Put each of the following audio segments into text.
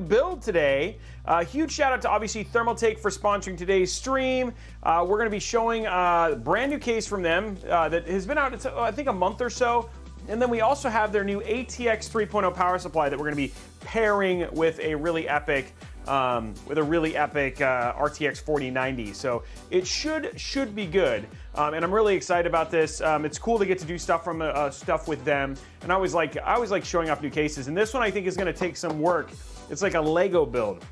build today. Huge shout out to obviously Thermaltake for sponsoring today's stream. We're going to be showing a brand new case from them that has been out, I think, a month or so. And then we also have their new ATX 3.0 power supply that we're going to be pairing with a really epic RTX 4090. So it should be good. And I'm really excited about this. It's cool to get to do stuff with them. And I always like showing off new cases. And this one I think is going to take some work. It's like a Lego build.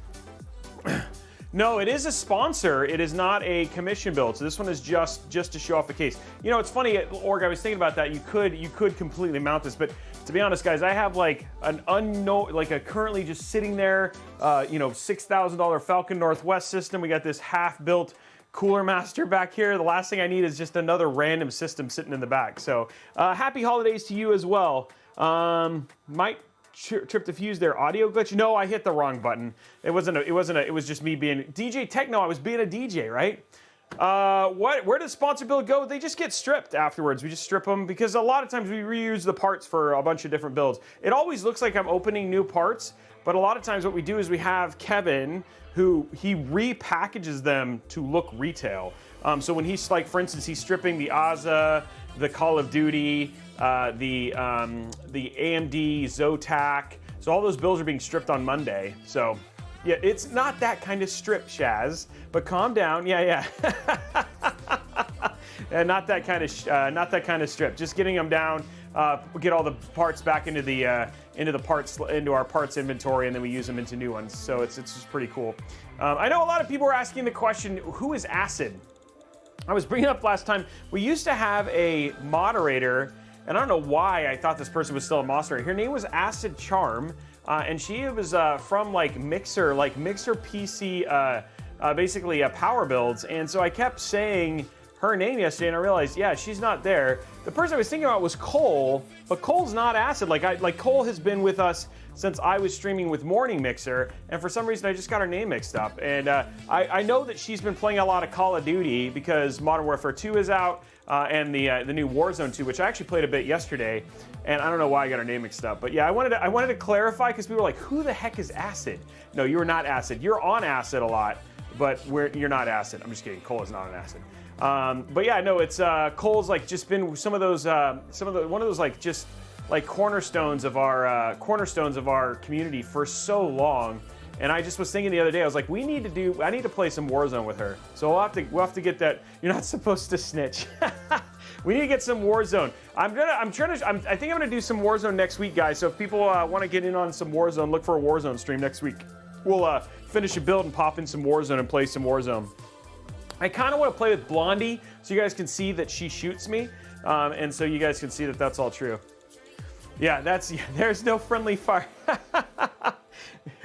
No, it is a sponsor. It is not a commission build. So this one is just to show off the case. You know, it's funny, Org, I was thinking about that. You could completely mount this, but to be honest, guys, I have like an unknown, like a currently just sitting there, $6,000 Falcon Northwest system. We got this half-built Cooler Master back here. The last thing I need is just another random system sitting in the back. So happy holidays to you as well. Might trip to fuse their audio glitch. No, I hit the wrong button. It was just me being DJ Techno. I was being a DJ, right? Where does sponsor build go? They just get stripped afterwards. We just strip them because a lot of times we reuse the parts for a bunch of different builds. It always looks like I'm opening new parts, but a lot of times what we do is we have Kevin, who he repackages them to look retail. So when he's like, for instance, he's stripping the ASA, the Call of Duty, the AMD Zotac. So all those builds are being stripped on Monday. So yeah, it's not that kind of strip, Shaz, but calm down. Yeah. And not that kind of strip. Just getting them down, get all the parts back into our parts inventory, and then we use them into new ones. So it's just pretty cool. I know a lot of people were asking the question, who is Acid? I was bringing up last time, we used to have a moderator, and I don't know why I thought this person was still a moderator. Her name was Acid Charm, and she was from Mixer PC, basically power builds. And so I kept saying her name yesterday, and I realized, yeah, she's not there. The person I was thinking about was Cole, but Cole's not Acid. Cole has been with us since I was streaming with Morning Mixer, and for some reason I just got her name mixed up. And I know that she's been playing a lot of Call of Duty because Modern Warfare 2 is out, and the new Warzone 2, which I actually played a bit yesterday, and I don't know why I got her name mixed up. But yeah, I wanted to clarify because people were like, who the heck is Acid? No, you're not Acid. You're on Acid a lot, but you're not Acid. I'm just kidding. Cole is not on Acid. But yeah, no, it's Cole's just been one of those cornerstones of our community for so long. And I just was thinking the other day, I was like, I need to play some Warzone with her. So we'll have to get that. You're not supposed to snitch. We need to get some Warzone. I think I'm gonna do some Warzone next week, guys. So if people want to get in on some Warzone, look for a Warzone stream next week. We'll finish a build and pop in some Warzone and play some Warzone. I kind of want to play with Blondie so you guys can see that she shoots me, and so you guys can see that that's all true. Yeah, there's no friendly fire.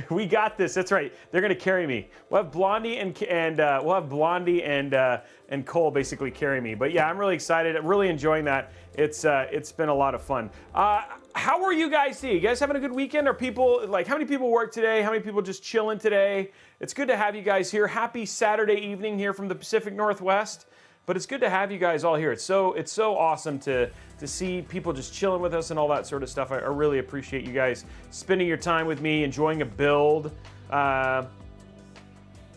We got this. That's right. They're gonna carry me. We'll have Blondie and Cole basically carry me. But yeah, I'm really excited. I'm really enjoying that. It's been a lot of fun. How are you guys today? You guys having a good weekend? Are people how many people work today? How many people just chilling today? It's good to have you guys here. Happy Saturday evening here from the Pacific Northwest. But it's good to have you guys all here. It's so awesome to see people just chilling with us and all that sort of stuff. I really appreciate you guys spending your time with me, enjoying a build. Yeah,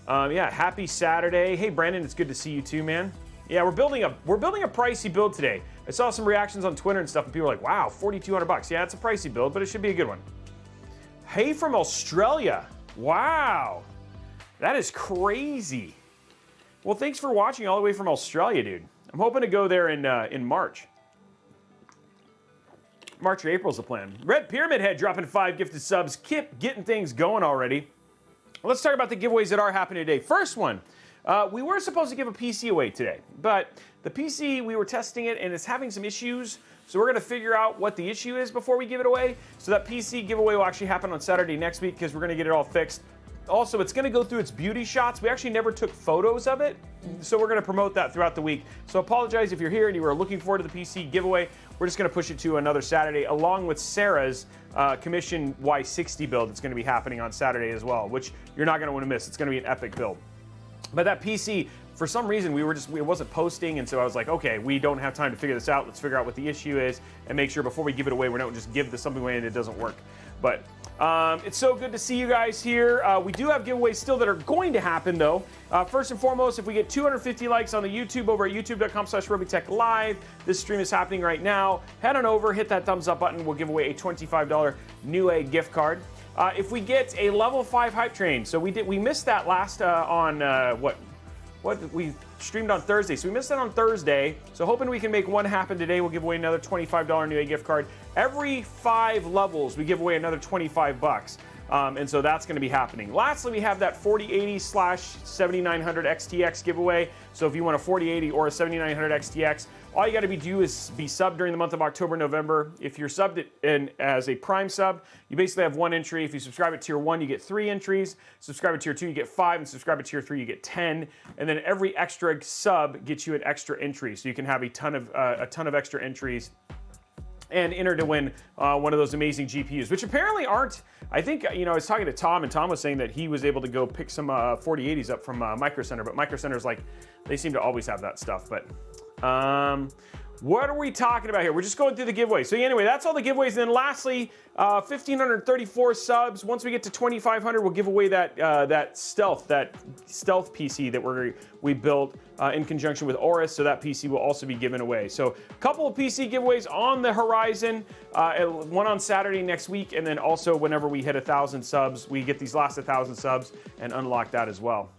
happy Saturday. Hey Brandon, it's good to see you too, man. Yeah, we're building a pricey build today. I saw some reactions on Twitter and stuff, and people were like, "Wow, $4,200 Yeah, it's a pricey build, but it should be a good one." Hey from Australia. Wow, that is crazy. Well, thanks for watching all the way from Australia, dude. I'm hoping to go there in March. March or April's the plan. Red Pyramid Head dropping 5 gifted subs. Keep getting things going already. Let's talk about the giveaways that are happening today. First one, we were supposed to give a PC away today, but the PC, we were testing it and it's having some issues. So we're gonna figure out what the issue is before we give it away. So that PC giveaway will actually happen on Saturday next week because we're gonna get it all fixed. Also, it's gonna go through its beauty shots. We actually never took photos of it, so we're gonna promote that throughout the week. So apologize if you're here and you were looking forward to the PC giveaway. We're just gonna push it to another Saturday, along with Sarah's Commission Y60 build that's gonna be happening on Saturday as well, which you're not gonna wanna miss. It's gonna be an epic build. But that PC, for some reason, it wasn't posting, and so I was like, okay, we don't have time to figure this out. Let's figure out what the issue is and make sure before we give it away, we don't just give something away and it doesn't work. But It's so good to see you guys here. We do have giveaways still that are going to happen, though. First and foremost, if we get 250 likes on the YouTube over at youtube.com/Robeytech Live, this stream is happening right now. Head on over, hit that thumbs up button. We'll give away a $25 Newegg gift card. If we get a level 5 hype train, so we missed that last on what we streamed on Thursday, so we missed that on Thursday. So hoping we can make one happen today. We'll give away another $25 Newegg gift card. Every 5 levels, we give away another 25 bucks. And so that's going to be happening. Lastly, we have that 4080/7900 XTX giveaway. So if you want a 4080 or a 7900 XTX, all you got to do is be subbed during the month of October, November. If you're subbed as a Prime sub, you basically have 1 entry. If you subscribe at Tier 1, you get 3 entries. Subscribe at Tier 2, you get 5. And subscribe at Tier 3, you get 10. And then every extra sub gets you an extra entry. So you can have a ton of extra entries and enter to win one of those amazing GPUs, which apparently aren't. I think, I was talking to Tom, and Tom was saying that he was able to go pick some 4080s up from Micro Center, but Micro Center's like, they seem to always have that stuff. But what are we talking about here? We're just going through the giveaways. So anyway, that's all the giveaways. And then lastly, 1,534 subs. Once we get to 2,500, we'll give away that stealth PC that we built in conjunction with Aorus. So that PC will also be given away. So a couple of PC giveaways on the horizon. One on Saturday next week, and then also whenever we hit 1,000 subs, we get these last 1,000 subs and unlock that as well.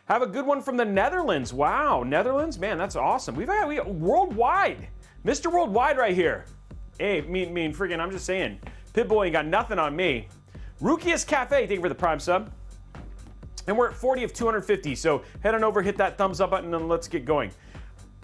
Have a good one from the Netherlands. Wow, Netherlands? Man, that's awesome. We got worldwide. Mr. Worldwide right here. Hey, freaking, I'm just saying. Pitbull ain't got nothing on me. Rukius Cafe, thank you for the Prime sub. And we're at 40 of 250, so head on over, hit that thumbs up button, and let's get going.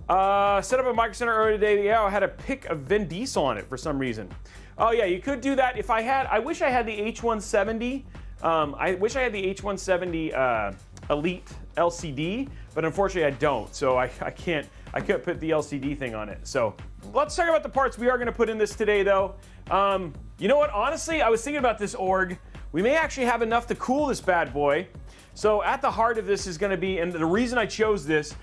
Set up a Micro Center earlier today. Yeah, I had a pic of Vin Diesel on it for some reason. Oh yeah, you could do that. I wish I had the H170. I wish I had the H170 Elite LCD, but unfortunately I don't. So I can't put the LCD thing on it. So let's talk about the parts we are going to put in this today, though. You know what? Honestly, I was thinking about this org. We may actually have enough to cool this bad boy. So at the heart of this is going to be, and the reason I chose this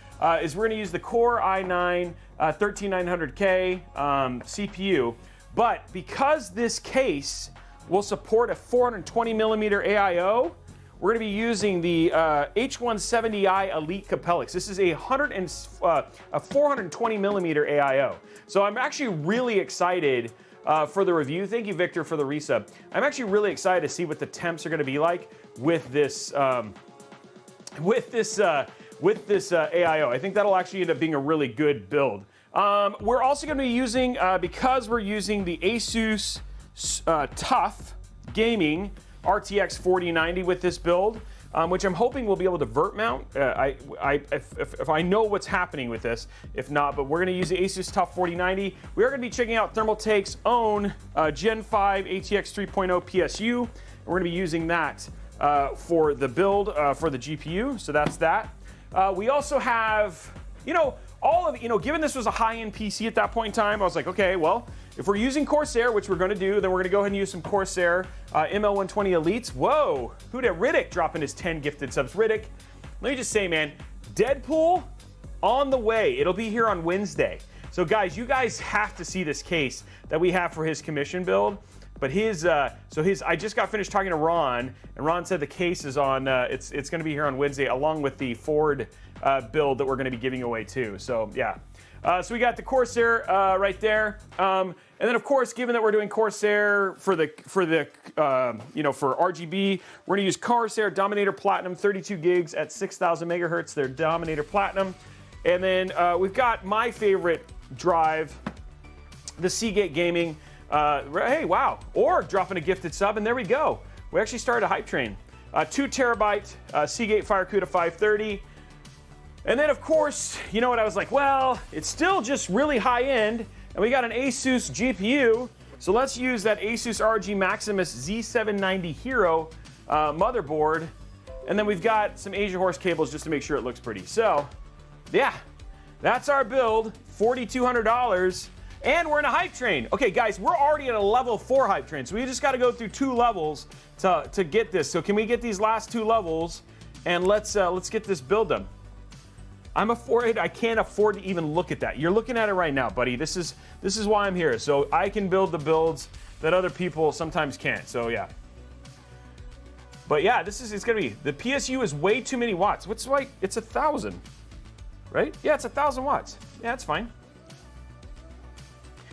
is we're going to use the Core i9 13900K CPU. But because this case will support a 420 millimeter AIO, we're going to be using the H170i Elite Capellix. This is a 420 millimeter AIO. So I'm actually really excited for the review. Thank you, Victor, for the resub. I'm actually really excited to see what the temps are going to be like with this AIO. I think that'll actually end up being a really good build. We're also going to be using, because we're using the ASUS TUF Gaming RTX 4090 with this build, which I'm hoping we'll be able to vert mount. If I know what's happening with this, if not, but we're going to use the ASUS TUF 4090. We are going to be checking out Thermaltake's own Gen 5 ATX 3.0 PSU. And we're going to be using that for the build for the GPU. So that's that. We also have, given this was a high-end PC at that point in time, I was like, okay, well, if we're using Corsair, which we're going to do, then we're going to go ahead and use some Corsair ML120 Elites. Whoa, who did Riddick dropping his 10 gifted subs? Riddick, let me just say, man, Deadpool on the way. It'll be here on Wednesday. So guys, you guys have to see this case that we have for his commission build. But I just got finished talking to Ron, and Ron said the case is on, it's going to be here on Wednesday, along with the Ford build that we're going to be giving away too. So yeah. So we got the Corsair right there, and then of course, given that we're doing Corsair for RGB, we're going to use Corsair Dominator Platinum 32 gigs at 6,000 megahertz. They're Dominator Platinum, and then we've got my favorite drive, the Seagate Gaming. Hey, wow! Org dropping a gifted sub, and there we go. We actually started a hype train. 2 terabyte Seagate FireCuda 530. And then, of course, you know what? I was like, well, it's still just really high end, and we got an ASUS GPU, so let's use that ASUS ROG Maximus Z790 Hero motherboard, and then we've got some Asia Horse cables just to make sure it looks pretty. So, yeah, that's our build, $4,200, and we're in a hype train. Okay, guys, we're already at a level 4 hype train, so we just got to go through 2 levels to get this. So can we get these last 2 levels, and let's get this build done. I can't afford to even look at that. You're looking at it right now, buddy. This is why I'm here. So I can build the builds that other people sometimes can't. So yeah. But yeah, it's gonna be, the PSU is way too many watts. What's like, it's 1,000, right? Yeah, it's 1,000 watts. Yeah, that's fine.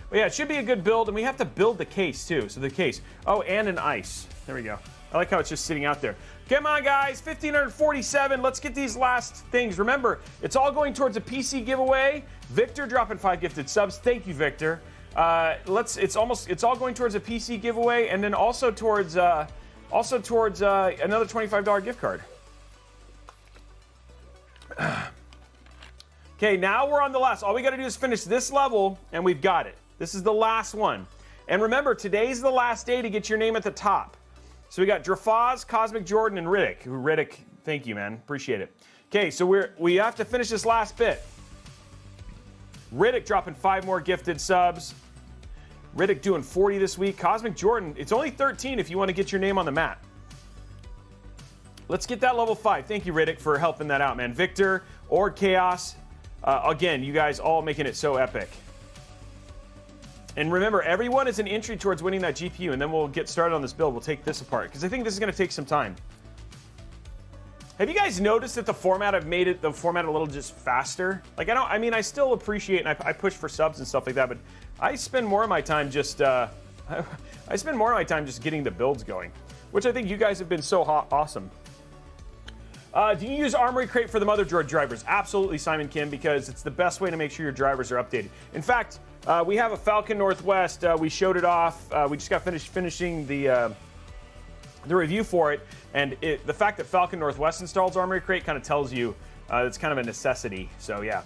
But yeah, it should be a good build, and we have to build the case too. So the case, oh, and an ice. There we go. I like how it's just sitting out there. Come on, guys, 1,547. Let's get these last things. Remember, it's all going towards a PC giveaway. Victor dropping 5 gifted subs. Thank you, Victor. It's all going towards a PC giveaway, and then also towards another $25 gift card. Okay, now we're on the last. All we got to do is finish this level, and we've got it. This is the last one. And remember, today's the last day to get your name at the top. So we got Drafaz, Cosmic Jordan, and Riddick. Riddick, thank you, man. Appreciate it. Okay, so we have to finish this last bit. Riddick dropping 5 more gifted subs. Riddick doing 40 this week. Cosmic Jordan, it's only 13 if you want to get your name on the map. Let's get that level 5. Thank you, Riddick, for helping that out, man. Victor, or Chaos. Again, you guys all making it so epic. And remember, everyone is an entry towards winning that GPU, and then we'll get started on this build. We'll take this apart, because I think this is going to take some time. Have you guys noticed that the format, I've made the format a little just faster? Like, I still appreciate, and I push for subs and stuff like that, but I spend more of my time just, getting the builds going, which I think you guys have been so awesome. Do you use Armory Crate for the Motherboard drivers? Absolutely, Simon Kim, because it's the best way to make sure your drivers are updated. In fact, we have a Falcon Northwest. We showed it off. We just got finishing the review for it, and the fact that Falcon Northwest installs Armory Crate kind of tells you it's kind of a necessity. So yeah.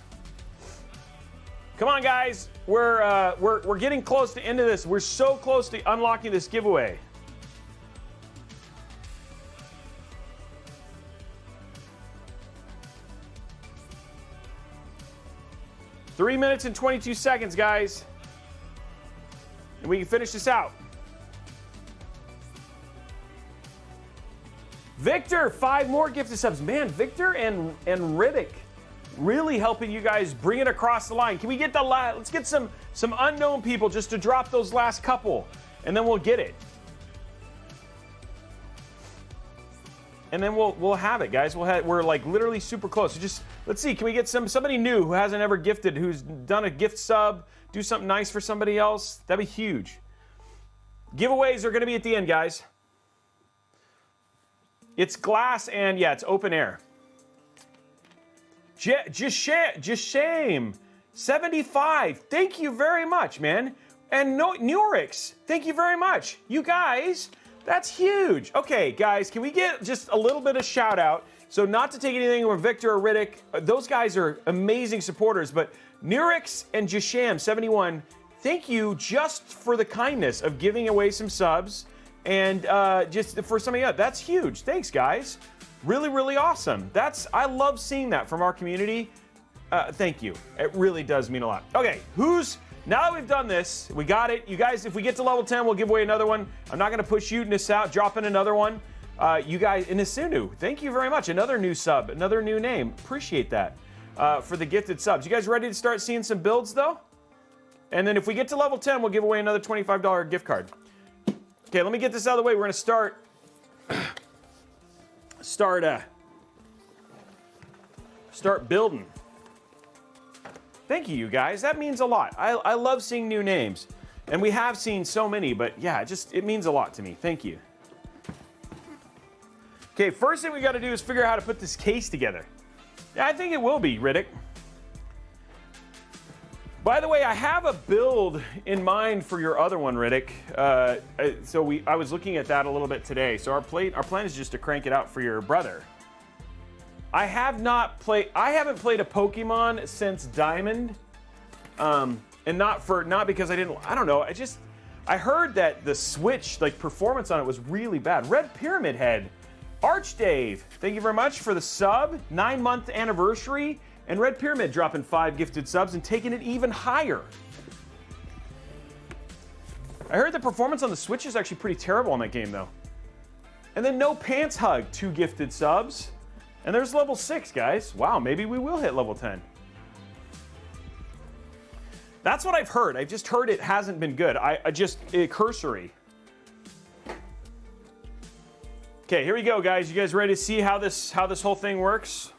Come on, guys. We're getting close to the end of this. We're so close to unlocking this giveaway. Three minutes and 22 seconds, guys. And we can finish this out. Victor, 5 more gifted subs. Man, Victor and Riddick really helping you guys bring it across the line. Can we get let's get some unknown people just to drop those last couple, and then we'll get it. And then we'll have it, guys. We're like literally super close. So just let's see. Can we get somebody new who hasn't ever gifted, who's done a gift sub, do something nice for somebody else? That'd be huge. Giveaways are going to be at the end, guys. It's glass and yeah, it's open air. Just shame. 75. Thank you very much, man. And Newegg, thank you very much. You guys. That's huge. Okay, guys, can we get just a little bit of shout out? So not to take anything from Victor or Riddick, those guys are amazing supporters, but Nurix and Jasham71, thank you just for the kindness of giving away some subs and just for some of you. That's huge. Thanks, guys. Really, really awesome. I love seeing that from our community. Thank you. It really does mean a lot. Okay, now that we've done this, we got it. You guys, if we get to level 10, we'll give away another one. I'm not going to push you out, drop in another one. You guys, Inasunu, thank you very much. Another new sub, another new name. Appreciate that for the gifted subs. You guys ready to start seeing some builds, though? And then if we get to level 10, we'll give away another $25 gift card. Okay, let me get this out of the way. We're going to start building. Thank you, you guys. That means a lot. I love seeing new names. And we have seen so many, but yeah, it means a lot to me. Thank you. Okay, first thing we got to do is figure out how to put this case together. Yeah, I think it will be, Riddick. By the way, I have a build in mind for your other one, Riddick. I was looking at that a little bit today. So our plan is just to crank it out for your brother. I haven't played a Pokemon since Diamond, and not because I don't know. I heard that the Switch performance on it was really bad. Red Pyramid Head, Archdave, thank you very much for the sub. 9-month anniversary, and Red Pyramid dropping 5 gifted subs and taking it even higher. I heard the performance on the Switch is actually pretty terrible on that game though. And then No Pants Hug, 2 gifted subs. And there's level 6, guys. Wow, maybe we will hit level 10. That's what I've heard. I've just heard it hasn't been good. Cursory. Okay, here we go, guys. You guys ready to see how this whole thing works?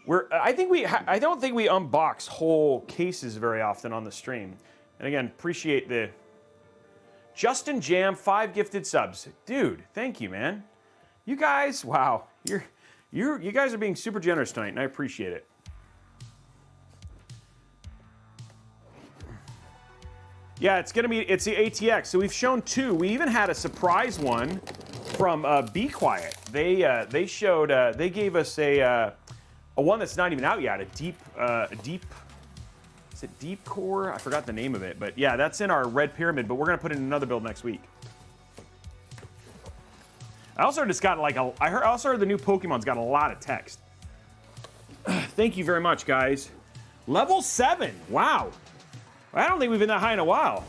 I don't think we unbox whole cases very often on the stream. And again, appreciate the Justin Jam 5 gifted subs, dude. Thank you, man. You guys, wow, you guys are being super generous tonight, and I appreciate it. Yeah, it's the ATX. So we've shown 2. We even had a surprise one from Be Quiet. They gave us a one that's not even out yet. A deep. Is it Deep Core? I forgot the name of it, but yeah, that's in our Red Pyramid. But we're gonna put it in another build next week. I also just got I also heard the new Pokemon's got a lot of text. Thank you very much, guys. Level 7. Wow. I don't think we've been that high in a while.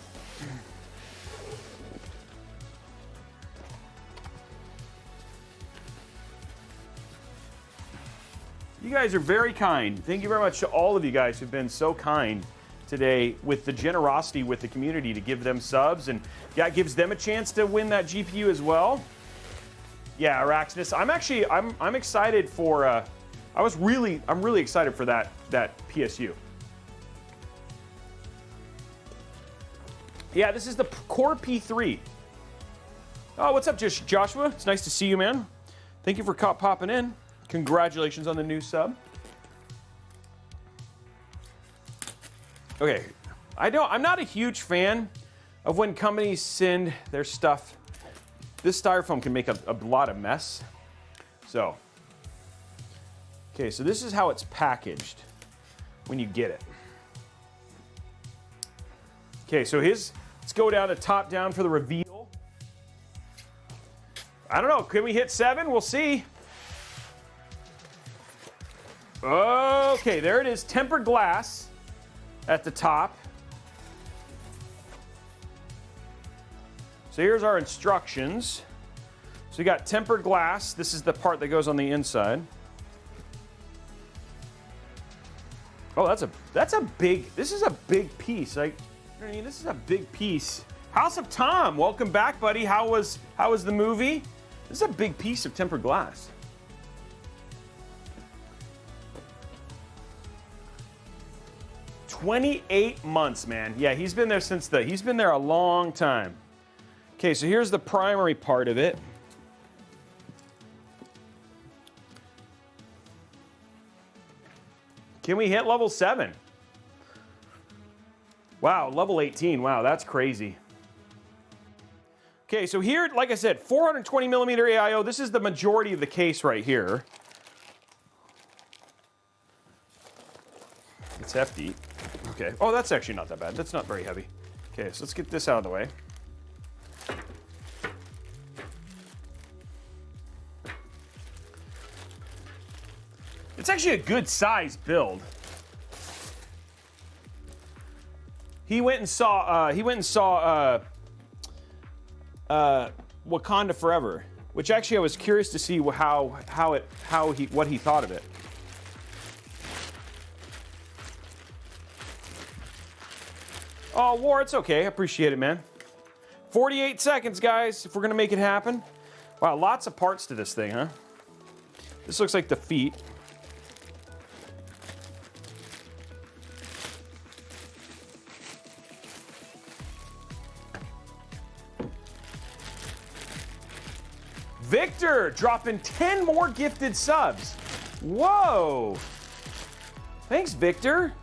You guys are very kind. Thank you very much to all of you guys who've been so kind today with the generosity with the community to give them subs, and yeah, it gives them a chance to win that GPU as well. Yeah, Araxnus. I'm excited for. I'm really excited for that PSU. Yeah, this is the Core P3. Oh, what's up, Joshua? It's nice to see you, man. Thank you for popping in. Congratulations on the new sub. Okay, I'm not a huge fan of when companies send their stuff. This styrofoam can make a lot of mess. So, okay, so this is how it's packaged when you get it. Okay, so let's go down to top down for the reveal. I don't know, can we hit 7? We'll see. Okay, there it is, tempered glass at the top. So here's our instructions. So we got tempered glass. This is the part that goes on the inside. Oh, this is a big piece. This is a big piece. House of Tom, welcome back, buddy. How was the movie? This is a big piece of tempered glass. $28 months, man. Yeah, he's been there a long time. Okay, so here's the primary part of it. Can we hit level 7? Wow, level 18. Wow, that's crazy. Okay, so here, like I said, 420 millimeter AIO. This is the majority of the case right here. It's hefty. Okay. Oh, that's actually not that bad. That's not very heavy. Okay, so let's get this out of the way. It's actually a good size build. He went and saw Wakanda Forever, which actually I was curious to see what he thought of it. Oh, War, it's okay. I appreciate it, man. 48 seconds, guys, if we're gonna make it happen. Wow, lots of parts to this thing, huh? This looks like the feet. Victor dropping 10 more gifted subs. Whoa. Thanks, Victor.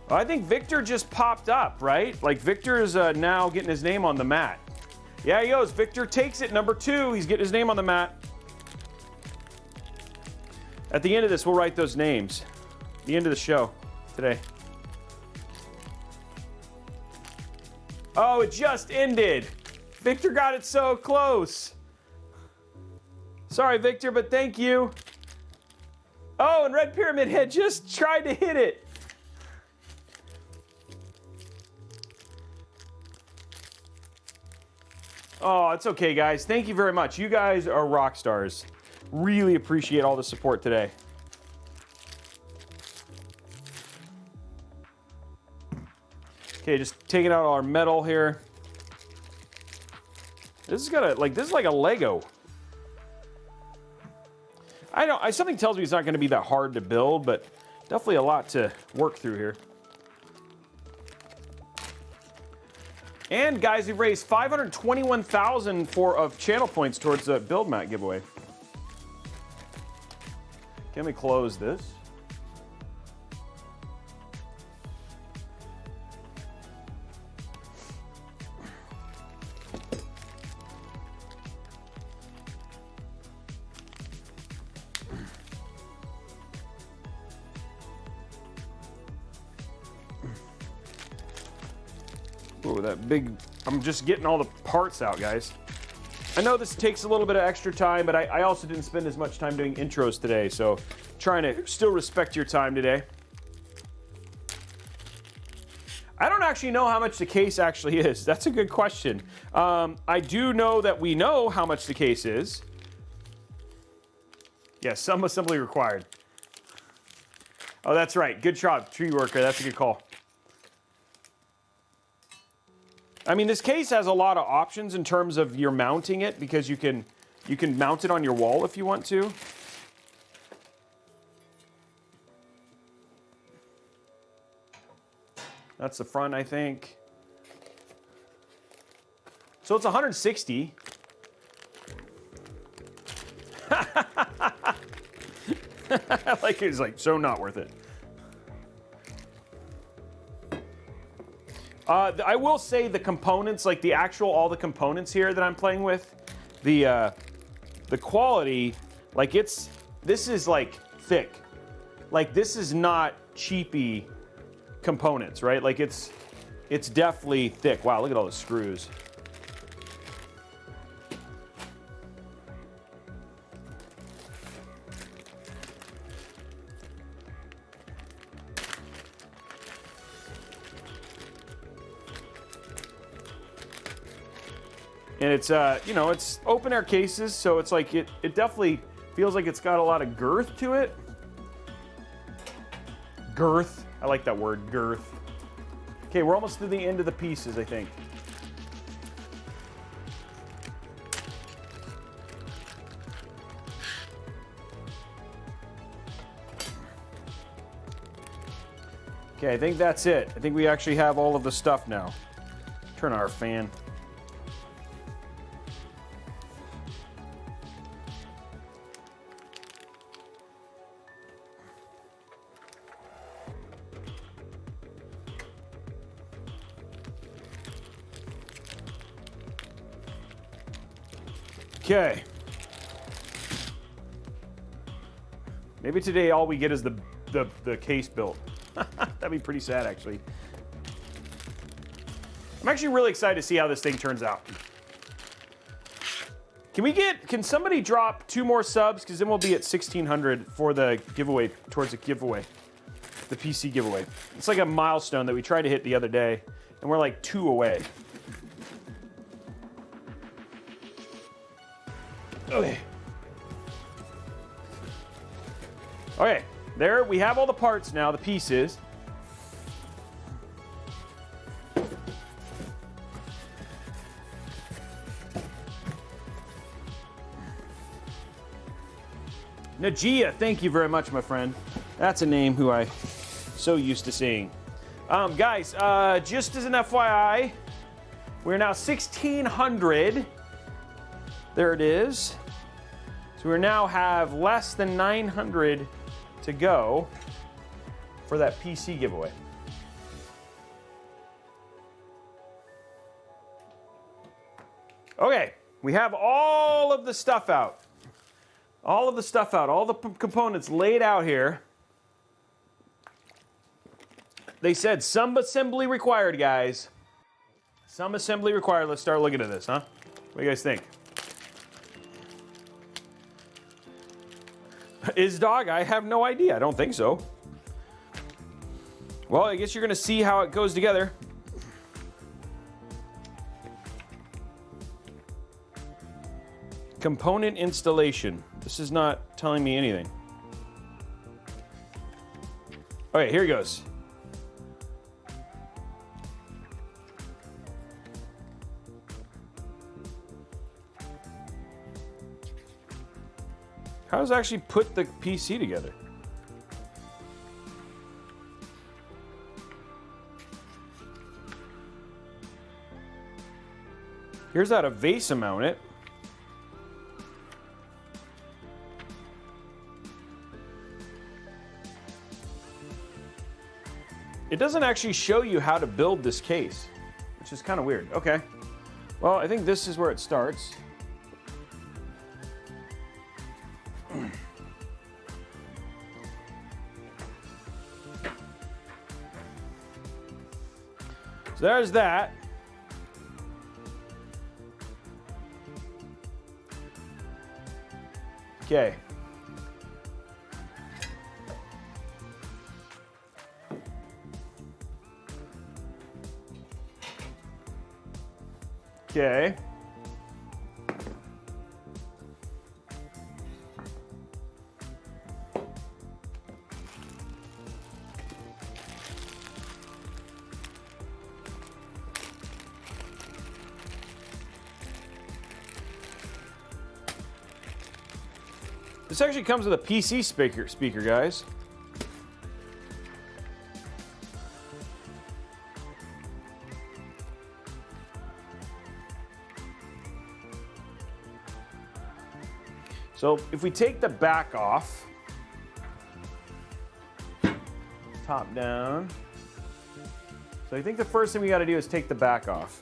I think Victor just popped up, right? Like Victor is now getting his name on the mat. Yeah, he goes. Victor takes it, number 2. He's getting his name on the mat. At the end of this, we'll write those names. The end of the show today. Oh, it just ended. Victor got it so close. Sorry, Victor, but thank you. Oh, and Red Pyramid had just tried to hit it. Oh, it's okay, guys. Thank you very much. You guys are rock stars. Really appreciate all the support today. Okay, just taking out all our metal here. This is this is like a Lego. Something tells me it's not gonna be that hard to build, but definitely a lot to work through here. And guys, we've raised 521,000 of channel points towards the build mat giveaway. Can we close this? Ooh, that big, I'm just getting all the parts out, guys. I know this takes a little bit of extra time, but I also didn't spend as much time doing intros today, so trying to still respect your time today. I don't actually know how much the case actually is. That's a good question. I do know that we know how much the case is. Yes, some assembly required. Oh, that's right. Good job, tree worker. That's a good call. I mean, this case has a lot of options in terms of your mounting it, because you can mount it on your wall if you want to. That's the front, I think. So it's 160. Like it's like so not worth it. I will say the components, like the actual, all the components here that I'm playing with, the quality, like this is like thick. Like this is not cheapy components, right? Like it's definitely thick. Wow, look at all the screws. And it's, you know, it's open air cases, so it's like, it definitely feels like it's got a lot of girth to it. Girth. I like that word, girth. Okay, we're almost to the end of the pieces, I think. Okay, I think that's it. I think we actually have all of the stuff now. Turn on our fan. Okay. Maybe today all we get is the case built. That'd be pretty sad, actually. I'm actually really excited to see how this thing turns out. Can somebody drop 2 more subs? Because then we'll be at 1,600 for the giveaway, towards the giveaway, the PC giveaway. It's like a milestone that we tried to hit the other day, and we're like 2 away. Okay. Okay, there we have all the parts now, the pieces. Najia, thank you very much, my friend. That's a name who I so used to seeing. Guys, just as an FYI, we're now 1,600. There it is. So we now have less than 900 to go for that PC giveaway. Okay, we have all of the stuff out. All of the stuff out, all the components laid out here. They said some assembly required, guys. Some assembly required. Let's start looking at this, huh? What do you guys think? Is dog? I have no idea. I don't think so. Well, I guess you're going to see how it goes together. Component installation. This is not telling me anything. Okay, here he goes. How does it actually put the PC together? Here's how to VESA mount it. It doesn't actually show you how to build this case, which is kind of weird. Okay. Well, I think this is where it starts. So there's that. Okay. Okay. This actually comes with a PC speaker, guys. So if we take the back off, top down. So I think the first thing we got to do is take the back off.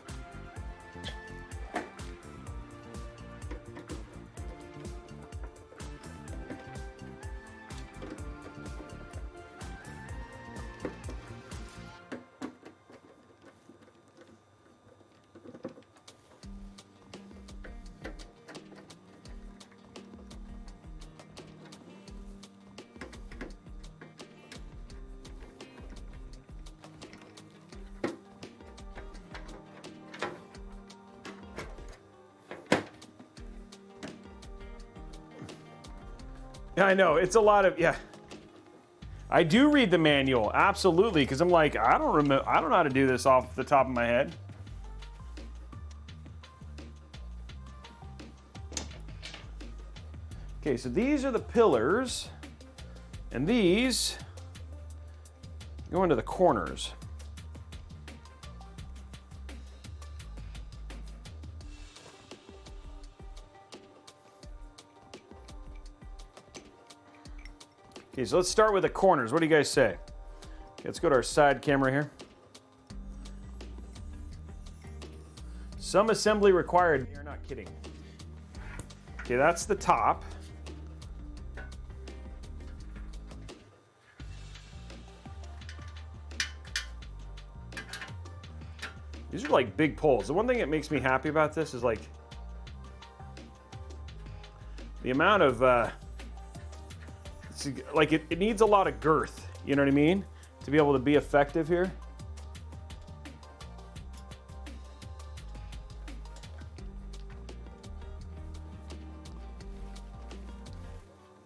Yeah, I know, it's a lot of, yeah. I do read the manual, absolutely, because I'm like, I don't know how to do this off the top of my head. Okay, so these are the pillars, and these go into the corners. Okay, so let's start with the corners. What do you guys say? Okay, let's go to our side camera here. Some assembly required. You're not kidding. Okay, that's the top. These are like big poles. The one thing that makes me happy about this is like the amount of like it needs a lot of girth, you know what I mean, to be able to be effective here.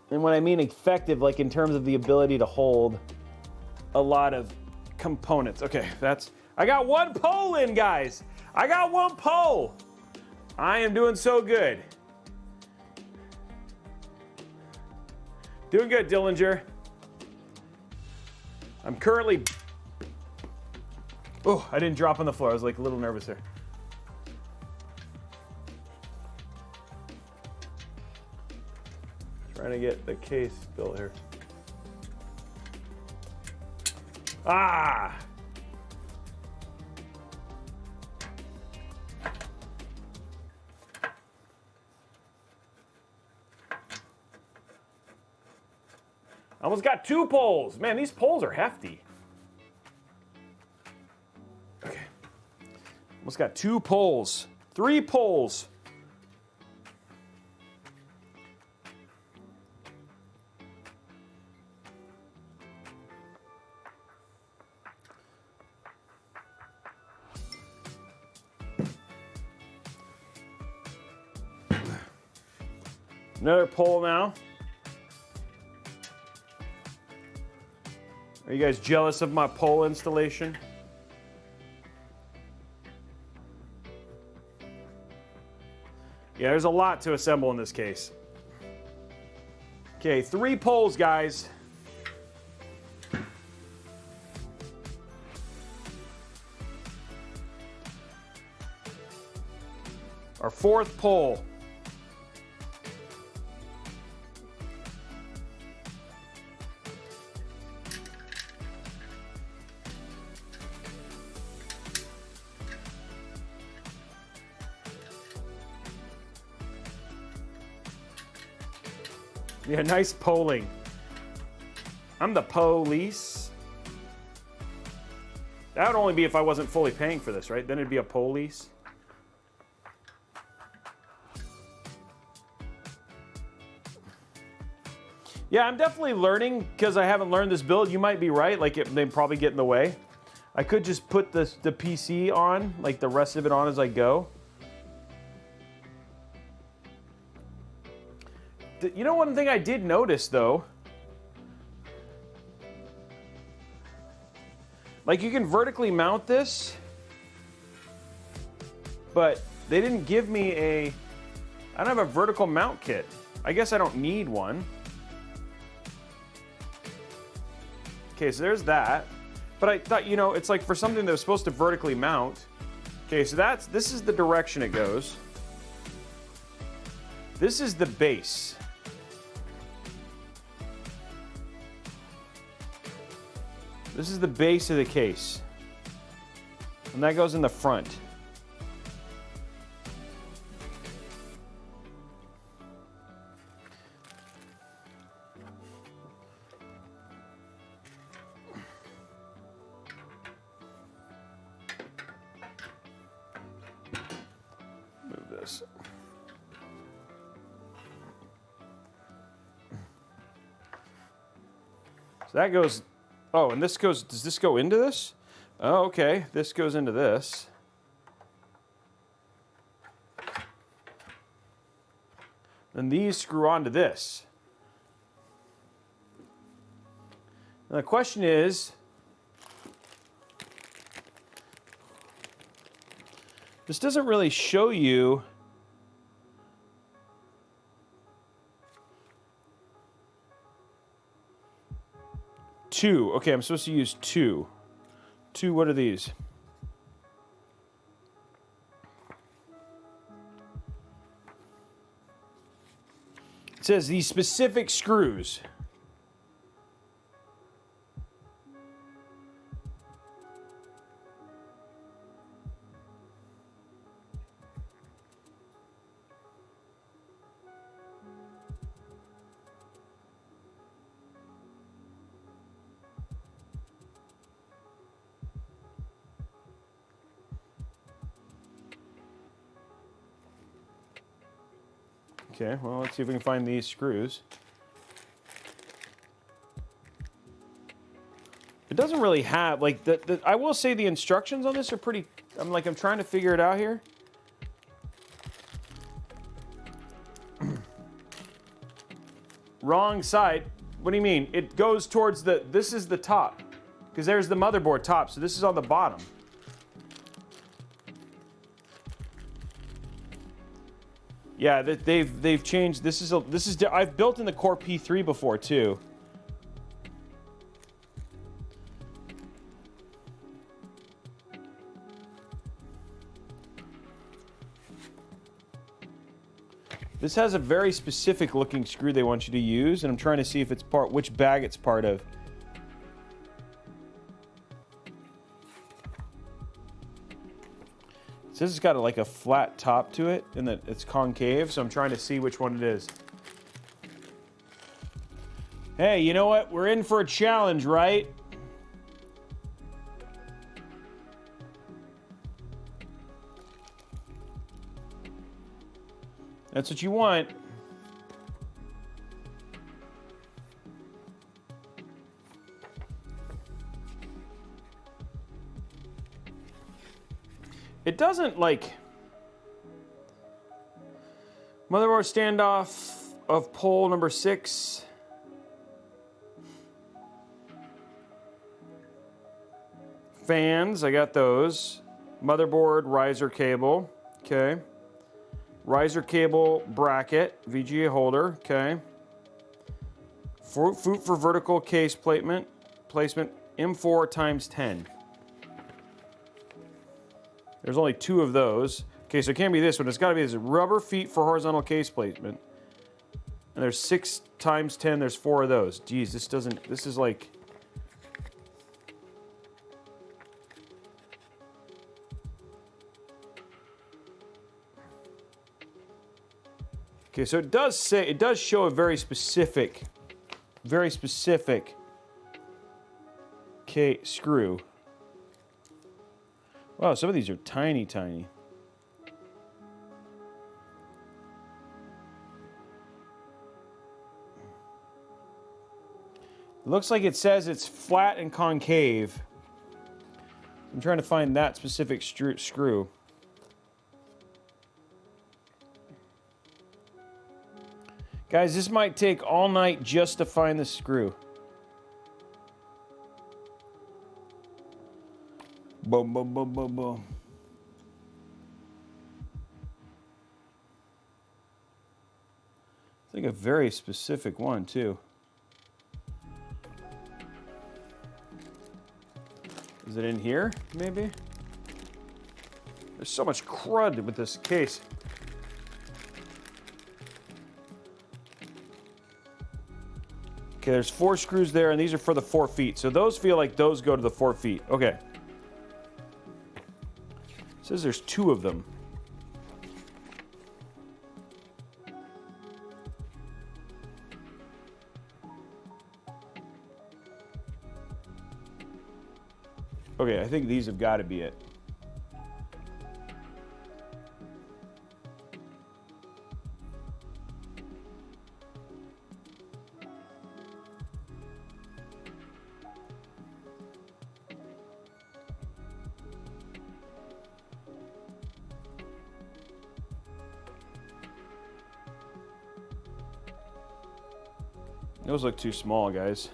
And when I mean effective, like in terms of the ability to hold a lot of components. Okay, I got one pole in, guys. I got one pole. I am doing so good. Doing good, Dillinger. I'm currently... Oh, I didn't drop on the floor. I was like a little nervous there. Trying to get the case built here. Ah! Almost got 2 poles. Man, these poles are hefty. Okay. Almost got 2 poles. 3 poles. Another pole now. Are you guys jealous of my pole installation? Yeah, there's a lot to assemble in this case. Okay, 3 poles, guys. Our 4th pole. Yeah, nice polling. I'm the police. That would only be if I wasn't fully paying for this, right? Then it'd be a police. Yeah, I'm definitely learning because I haven't learned this build. You might be right, like they probably get in the way. I could just put the PC on, like the rest of it on as I go. You know, one thing I did notice though, like you can vertically mount this, but they didn't give me I don't have a vertical mount kit. I guess I don't need one. Okay, so there's that. But I thought, you know, it's like for something that was supposed to vertically mount. Okay, so this is the direction it goes. This is the base. This is the base of the case. And that goes in the front. Move this. So that goes. Oh, and this goes, does this go into this? Oh, okay, this goes into this. Then these screw onto this. Now the question is, this doesn't really show you two. Okay, I'm supposed to use 2. 2, what are these? It says these specific screws. Okay, well, let's see if we can find these screws. It doesn't really have, like, I will say the instructions on this are pretty, I'm trying to figure it out here. Wrong side. What do you mean? It goes towards this is the top. Because there's the motherboard top, so this is on the bottom. Yeah, they've changed. I've built in the Core P3 before too. This has a very specific looking screw they want you to use, and I'm trying to see if it's which bag it's part of. It says it's got like a flat top to it and that it's concave, so I'm trying to see which one it is. Hey, you know what? We're in for a challenge, right? That's what you want. It doesn't like motherboard standoff of pole number 6. Fans, I got those. Motherboard riser cable, okay. Riser cable bracket, VGA holder, okay. Foot for vertical case placement M4 times 10. There's only 2 of those. Okay, so it can't be this one. It's got to be this rubber feet for horizontal case placement. And there's 6 times 10. There's 4 of those. Geez, this doesn't. This is like. Okay, so it does show a very specific screw. Wow, some of these are tiny. It looks like it says it's flat and concave. I'm trying to find that specific screw. Guys, this might take all night just to find the screw. Boom, boom, boom, boom, boom. It's like a very specific one, too. Is it in here, maybe? There's so much crud with this case. Okay, there's 4 screws there, and these are for the 4 feet. So those feel like those go to the 4 feet. Okay. It says there's 2 of them. Okay, I think these have got to be it. Those look too small, guys.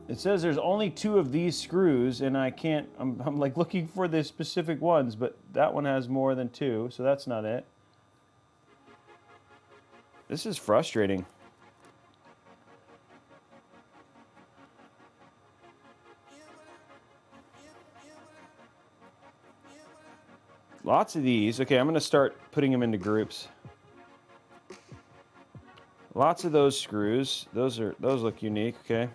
It says there's only 2 of these screws, and I can't, I'm like looking for the specific ones, but that one has more than 2, so that's not it. This is frustrating. Lots of these. Okay, I'm going to start putting them into groups. Lots of those screws. Those look unique, okay?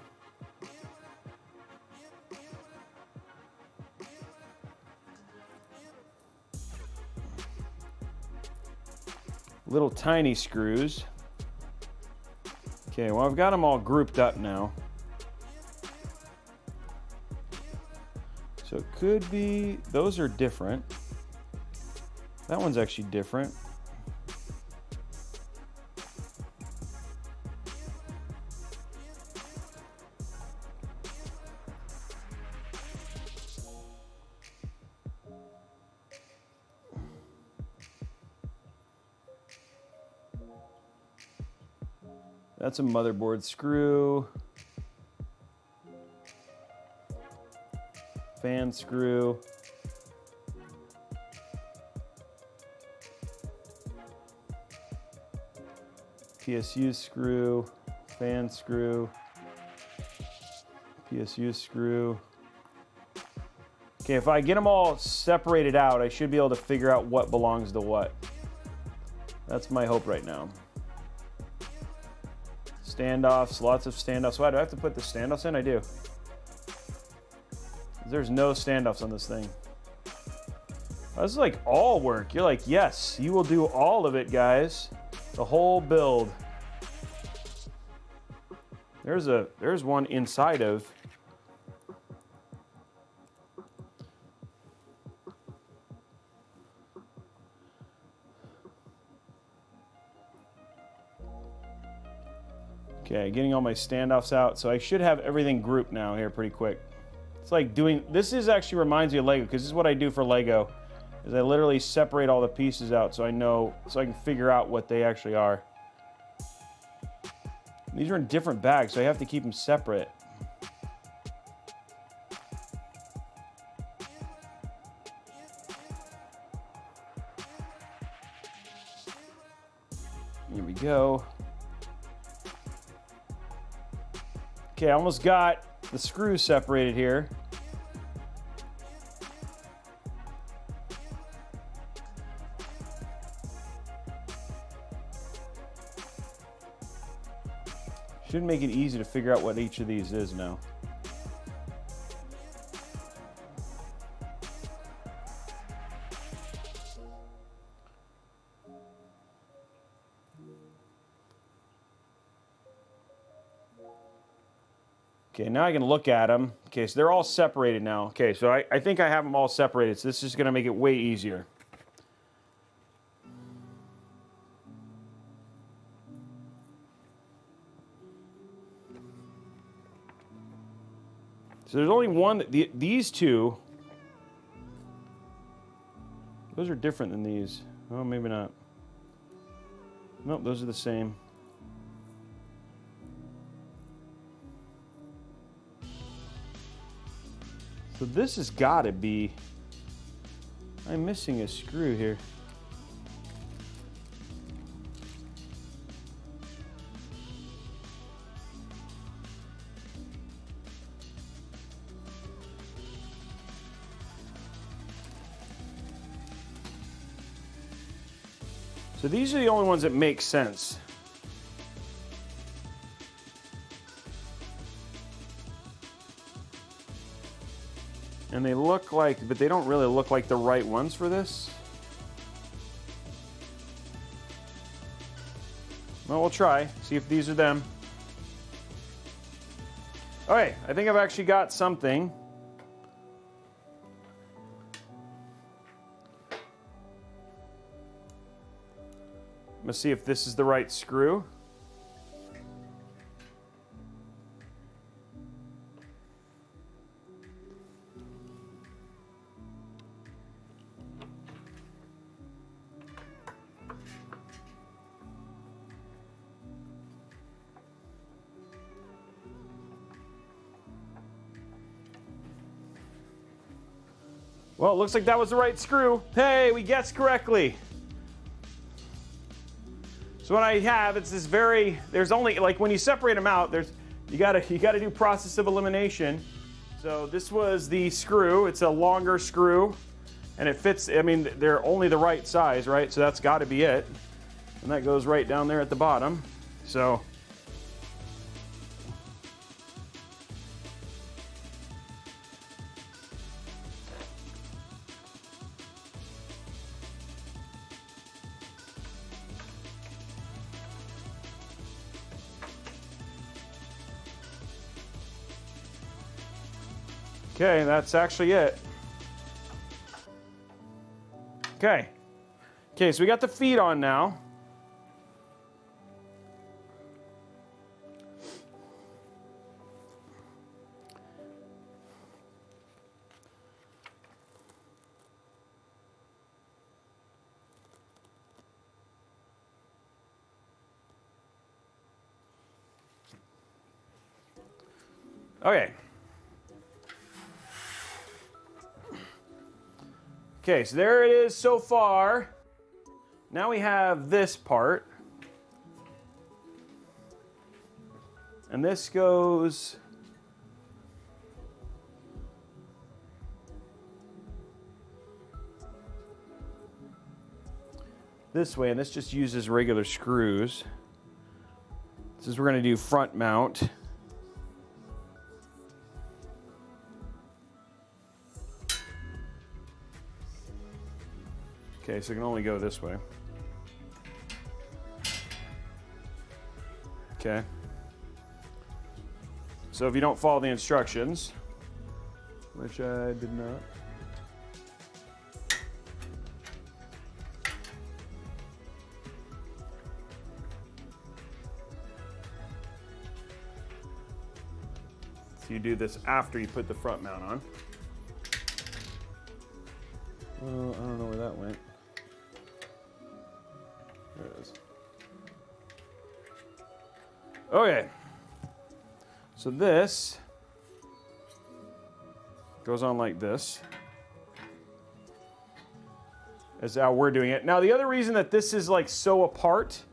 Little tiny screws. Okay, well, I've got them all grouped up now. So it could be, those are different. That one's actually different. That's a motherboard screw. Fan screw. PSU screw. Fan screw. PSU screw. Okay, if I get them all separated out, I should be able to figure out what belongs to what. That's my hope right now. Standoffs, lots of standoffs. Why do I have to put the standoffs in? I do. There's no standoffs on this thing. This is like all work. You're like, yes, you will do all of it, guys. The whole build. There's one inside of. Okay, getting all my standoffs out. So I should have everything grouped now here pretty quick. It's like doing, this is actually reminds me of Lego, because this is what I do for Lego, is I literally separate all the pieces out so I know, so I can figure out what they actually are. These are in different bags, so I have to keep them separate. Here we go. Okay, I almost got the screws separated here. Should make it easy to figure out what each of these is now. Okay, now I can look at them. Okay, so they're all separated now. Okay, so I think I have them all separated, so this is going to make it way easier. So there's only one, these two, those are different than these. Oh, maybe not. Nope, those are the same. So this has got to be, I'm missing a screw here. So these are the only ones that make sense. And they look like, but they don't really look like the right ones for this. Well, we'll try, see if these are them. Okay, I think I've actually got something. Let's see if this is the right screw. Well, it looks like that was the right screw. Hey, we guessed correctly. So what I have, it's this very, there's only, like when you separate them out, there's, you gotta do process of elimination. So this was the screw, it's a longer screw, and it fits, I mean, they're only the right size, right? So that's gotta be it. And that goes right down there at the bottom. So, okay, that's actually it. Okay. Okay, so we got the feet on now. Okay. Okay, so there it is so far. Now we have this part. And this goes this way, and this just uses regular screws. This is we're going to do front mount. Okay, so it can only go this way. Okay. So if you don't follow the instructions, which I did not. So you do this after you put the front mount on. Well, I don't know where that went. There it is. Okay. So this goes on like this. That's how we're doing it. Now, the other reason that this is like so apart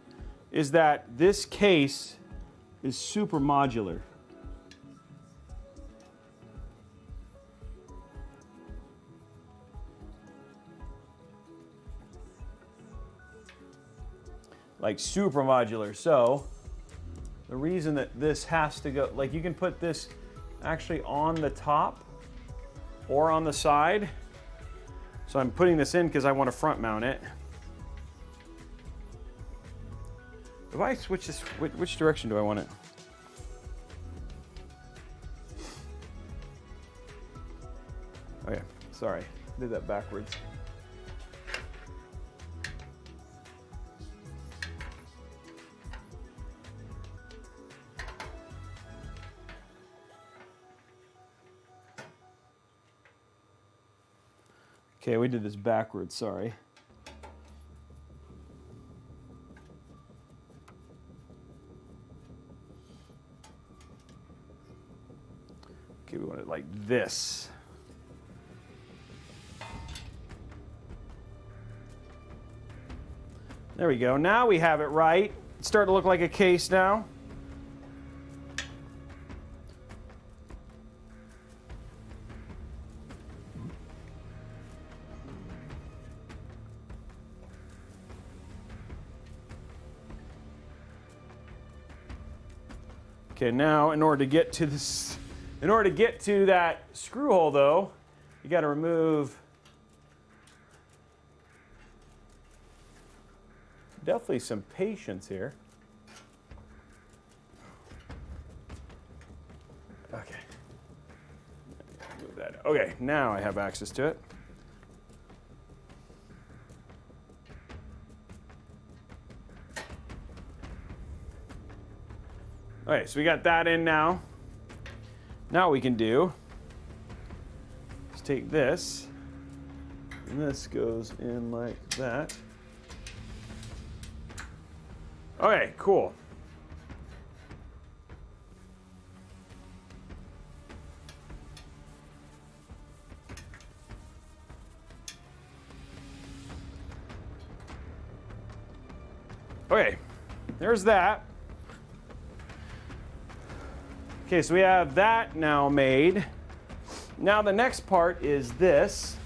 is that this case is super modular. Like super modular. So the reason that this has to go, like you can put this actually on the top or on the side. So I'm putting this in because I want to front mount it. If I switch this, which direction do I want it? Okay, sorry, I did that backwards. Okay, we did this backwards, sorry. Okay, we want it like this. There we go. Now we have it right. It's starting to look like a case now. Okay, now in order to get to this, in order to get to that screw hole though, you got to remove definitely some patience here. Okay. Move that. Okay, now I have access to it. Okay, so we got that in now. Now what we can do is take this, and this goes in like that. Okay, cool. Okay, there's that. Okay, so we have that now made. Now the next part is this.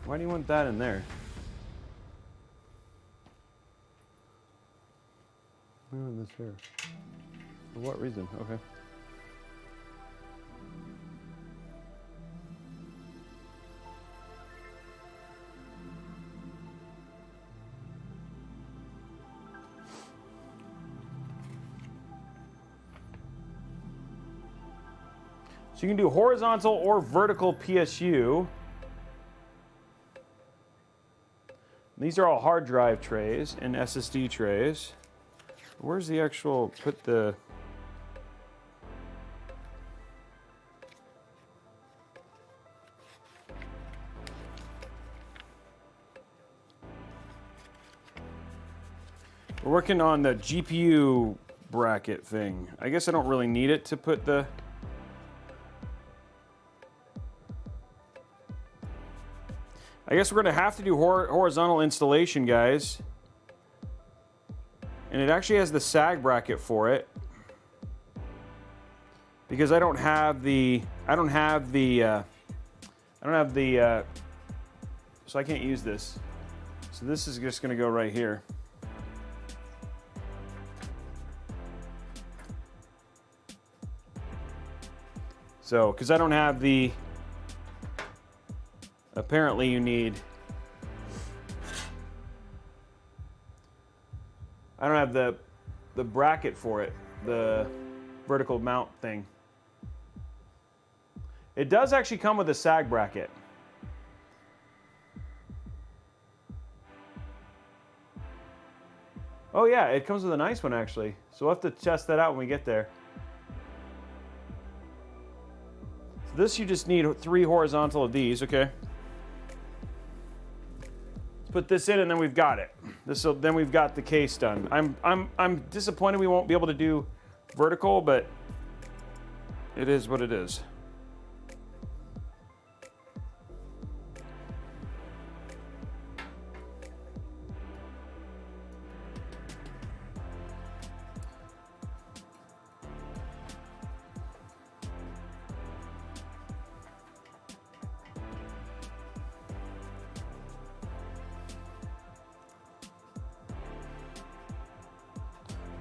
Why do you want that in there? Why do you want this here? For what reason? Okay. So you can do horizontal or vertical PSU. These are all hard drive trays and SSD trays. Where's the actual, put the, we're working on the GPU bracket thing. I guess I don't really need it to put the, I guess we're gonna have to do horizontal installation, guys. And it actually has the sag bracket for it. Because I don't have the, so I can't use this. So this is just gonna go right here. So, because I don't have the, apparently you need, I don't have the bracket for it, the vertical mount thing. It does actually come with a sag bracket. Oh yeah, it comes with a nice one actually. So we'll have to test that out when we get there. So this you just need 3 horizontal of these, okay? Let's put this in and then we've got it. Then we've got the case done. I'm disappointed we won't be able to do vertical, but it is what it is.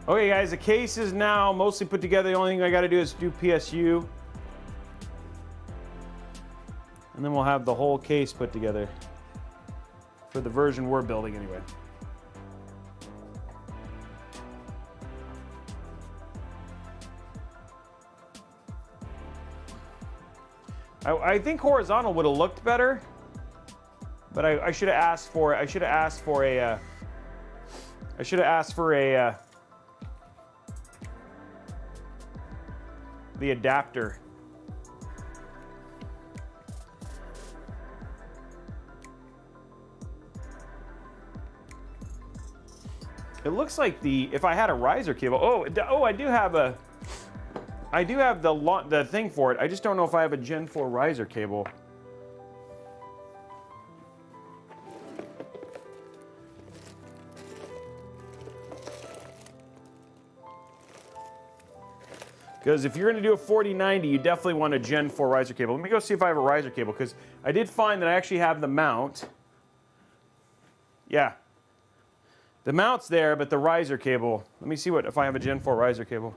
Okay guys, the case is now mostly put together. The only thing I gotta do is do PSU. And then we'll have the whole case put together for the version we're building anyway. I think horizontal would have looked better, but I should have asked for it. I should have asked for the adapter. It looks like if I had a riser cable. Oh, I do have the thing for it. I just don't know if I have a Gen 4 riser cable. Because if you're going to do a 4090, you definitely want a Gen 4 riser cable. Let me go see if I have a riser cable, because I did find that I actually have the mount. Yeah. The mount's there, but the riser cable. Let me see if I have a Gen 4 riser cable.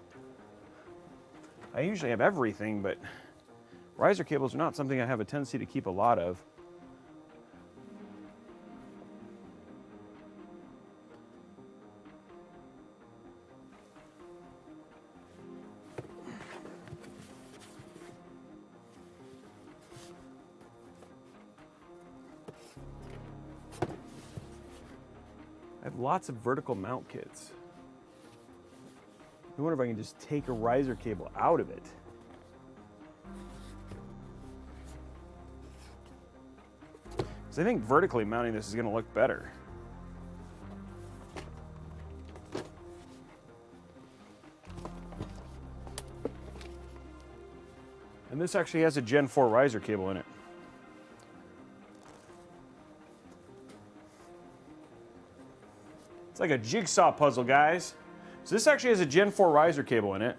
I usually have everything, but riser cables are not something I have a tendency to keep a lot of. I have lots of vertical mount kits. I wonder if I can just take a riser cable out of it. Because I think vertically mounting this is going to look better. And this actually has a Gen 4 riser cable in it. It's like a jigsaw puzzle, guys. So this actually has a Gen 4 riser cable in it.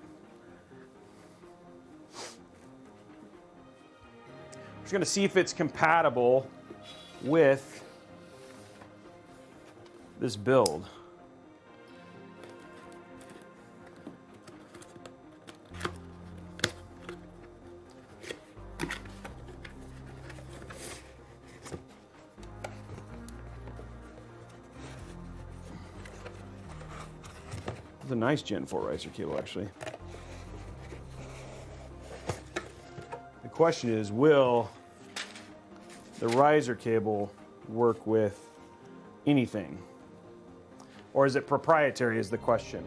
I'm just going to see if it's compatible with this build. It's a nice Gen 4 riser cable, actually. The question is, will the riser cable work with anything? Or is it proprietary is the question.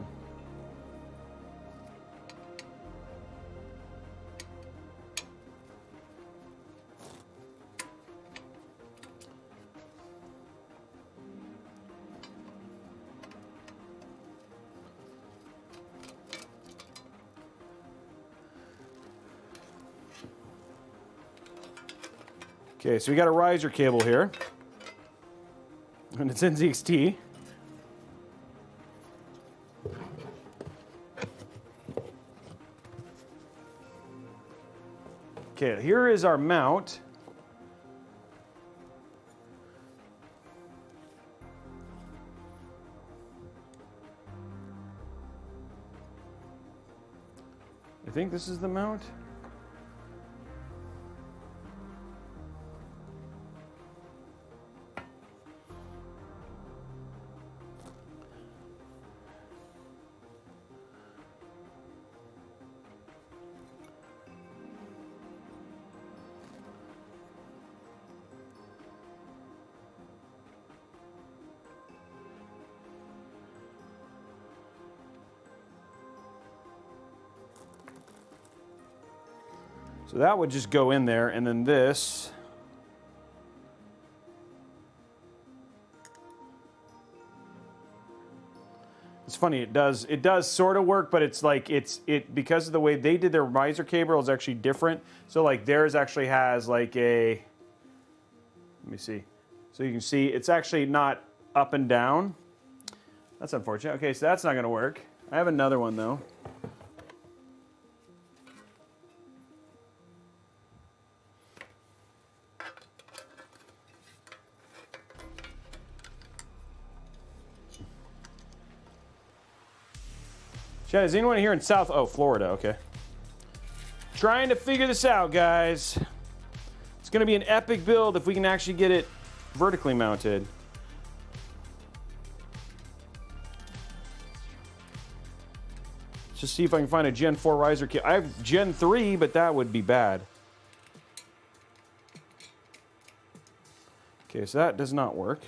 Okay, so we got a riser cable here, and it's NZXT. Okay, here is our mount. I think this is the mount. So that would just go in there, and then this. It's funny, it does sort of work, but it's like because of the way they did their riser cable is actually different. So like theirs actually has like a, let me see. So you can see it's actually not up and down. That's unfortunate. Okay, so that's not gonna work. I have another one though. Chad, is anyone here in Florida? Okay. Trying to figure this out, guys. It's going to be an epic build if we can actually get it vertically mounted. Let's just see if I can find a Gen 4 riser kit. I have Gen 3, but that would be bad. Okay, so that does not work.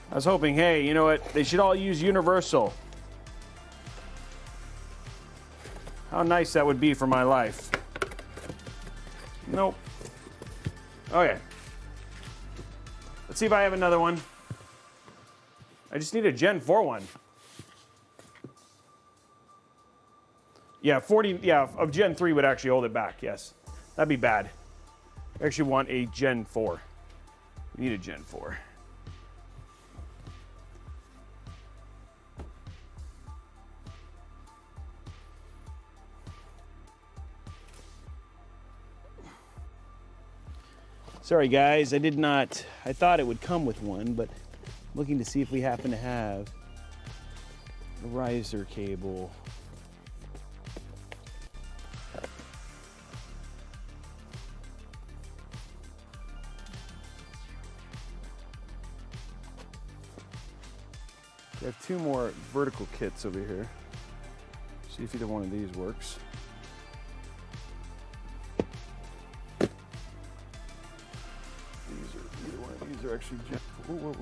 I was hoping, hey, you know what? They should all use universal. How nice that would be for my life. Nope. Okay. Let's see if I have another one. I just need a Gen 4 one. Yeah, 40, yeah, of Gen 3 would actually hold it back, yes. That'd be bad. I actually want a Gen 4. We need a Gen 4. Sorry guys, I thought it would come with one, but I'm looking to see if we happen to have a riser cable. I have two more vertical kits over here. See if either one of these works. These are actually Gen. Whoa.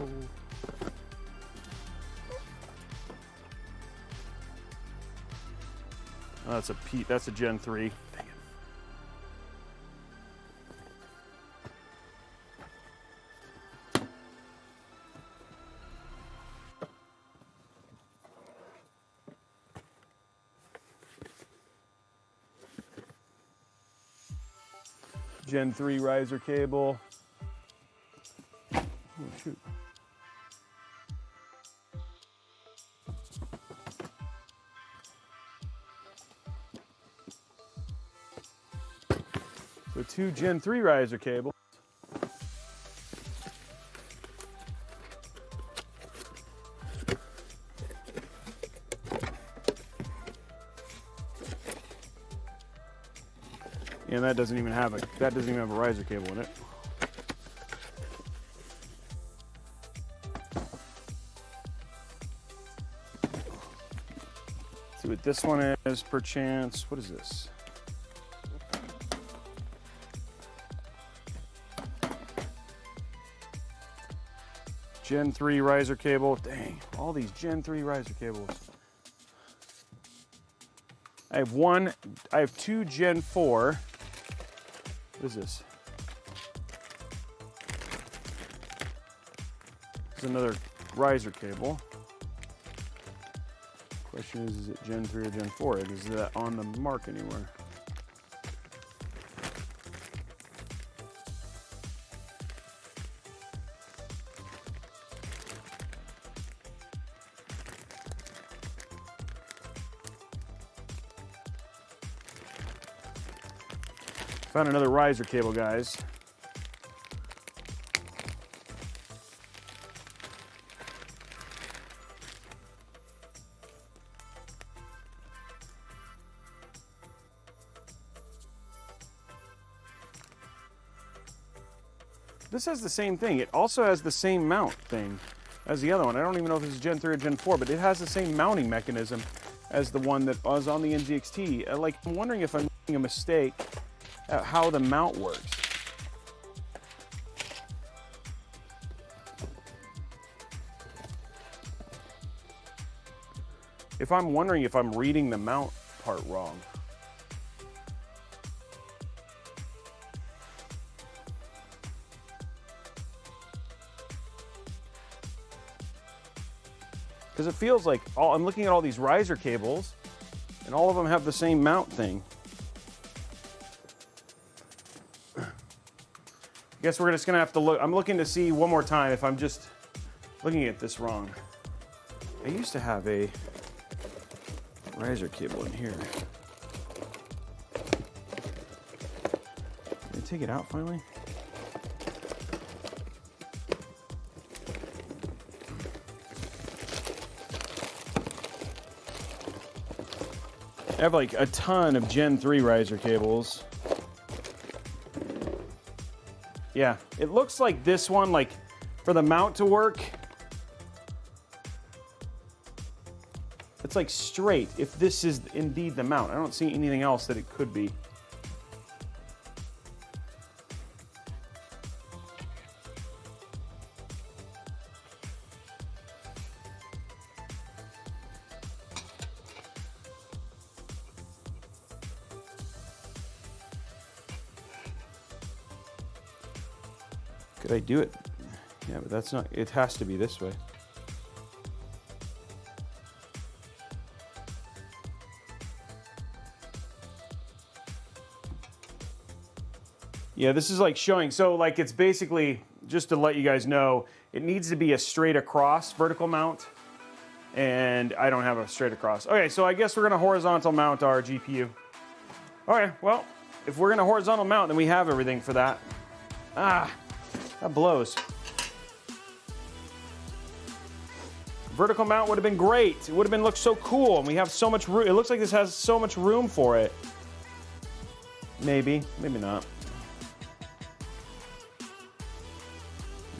Oh, that's a Gen 3. Dang it. Gen 3 riser cable. Oh, shoot. So two Gen 3 riser cables. And that doesn't even have a riser cable in it. See what this one is, perchance. What is this? Gen 3 riser cable. Dang, all these Gen 3 riser cables. I have two Gen 4. What is this? This is another riser cable. Question is it Gen 3 or Gen 4? Is that on the mark anywhere? Found another riser cable, guys. This has the same thing. It also has the same mount thing as the other one. I don't even know if this is Gen 3 or Gen 4, but it has the same mounting mechanism as the one that was on the NZXT. I'm wondering if I'm making a mistake at how the mount works. If I'm wondering if I'm reading the mount part wrong. Because it feels like I'm looking at all these riser cables, and all of them have the same mount thing. I guess we're just gonna have to look. I'm looking to see one more time if I'm just looking at this wrong. I used to have a riser cable in here. Did I take it out finally? I have like a ton of Gen 3 riser cables. Yeah, it looks like this one, like for the mount to work, it's like straight if this is indeed the mount. I don't see anything else that it could be. Could I do it? Yeah, but that's not, it has to be this way. Yeah, this is like showing, so like it's basically, just to let you guys know, it needs to be a straight across vertical mount, and I don't have a straight across. Okay, so I guess we're gonna horizontal mount our GPU. Okay, well, if we're gonna horizontal mount, then we have everything for that. Ah. That blows. Vertical mount would have been great. It would have been looked so cool, and we have so much room. It looks like this has so much room for it. Maybe, maybe not.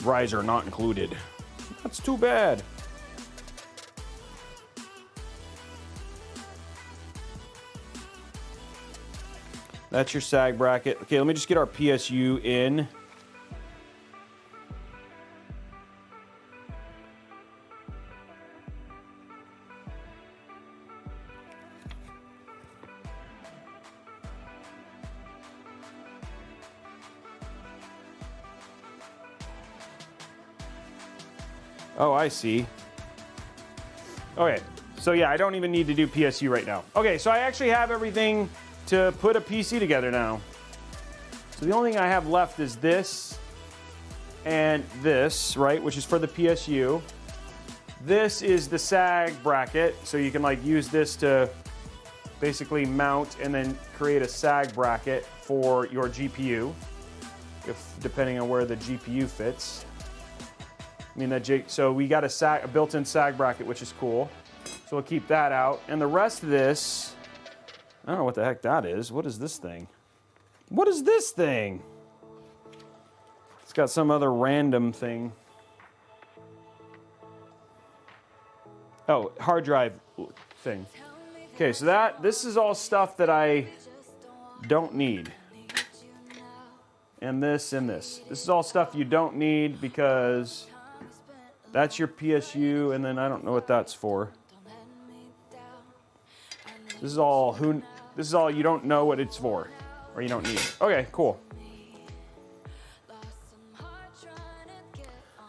Riser not included. That's too bad. That's your sag bracket. Okay, let me just get our PSU in. Oh, I see. Okay, so yeah, I don't even need to do PSU right now. Okay, so I actually have everything to put a PC together now. So the only thing I have left is this and this, right, which is for the PSU. This is the sag bracket, so you can like use this to basically mount and then create a sag bracket for your GPU, depending on where the GPU fits. I mean, so we got a built-in sag bracket, which is cool. So we'll keep that out. And the rest of this, I don't know what the heck that is. What is this thing? What is this thing? It's got some other random thing. Oh, hard drive thing. Okay, so this is all stuff that I don't need. And this and this. This is all stuff you don't need because that's your PSU, and then I don't know what that's for. This is all you don't know what it's for, or you don't need it. Okay, cool.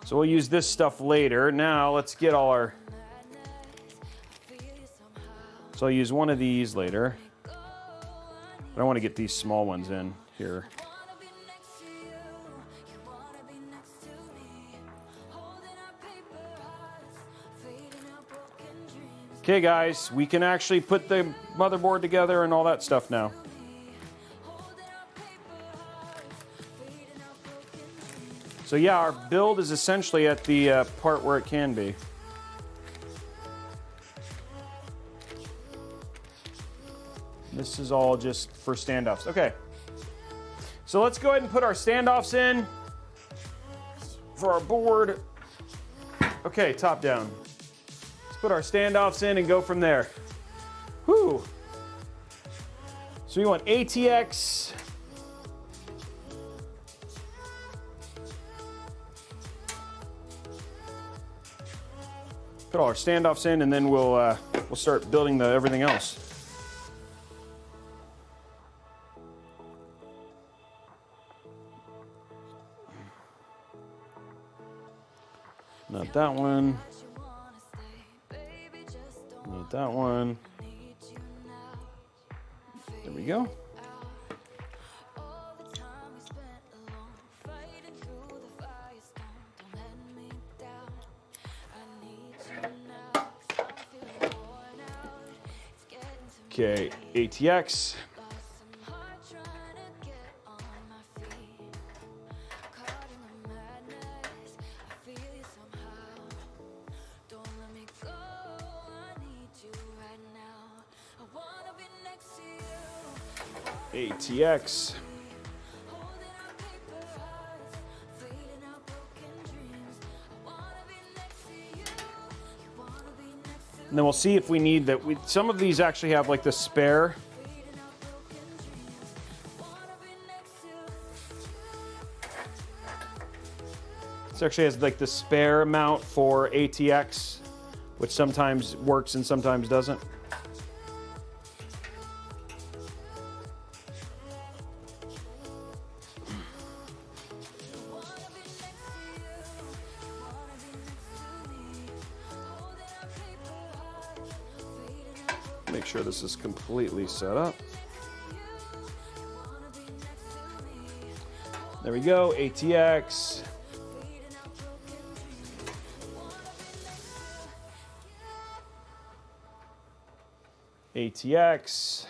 So we'll use this stuff later. Now let's get all our. So I'll use one of these later. But I want to get these small ones in here. Okay guys, we can actually put the motherboard together and all that stuff now. So yeah, our build is essentially at the part where it can be. This is all just for standoffs. Okay. So let's go ahead and put our standoffs in for our board. Okay, top down. Let's put our standoffs in and go from there. Whew. So we want ATX. Put all our standoffs in, and then we'll start building everything else. Not that one. Not that one. There we go. Okay, ATX. ATX. And then we'll see if we need that. Some of these actually have like the spare. This actually has like the spare mount for ATX, which sometimes works and sometimes doesn't. Make sure this is completely set up. There we go, ATX. ATX.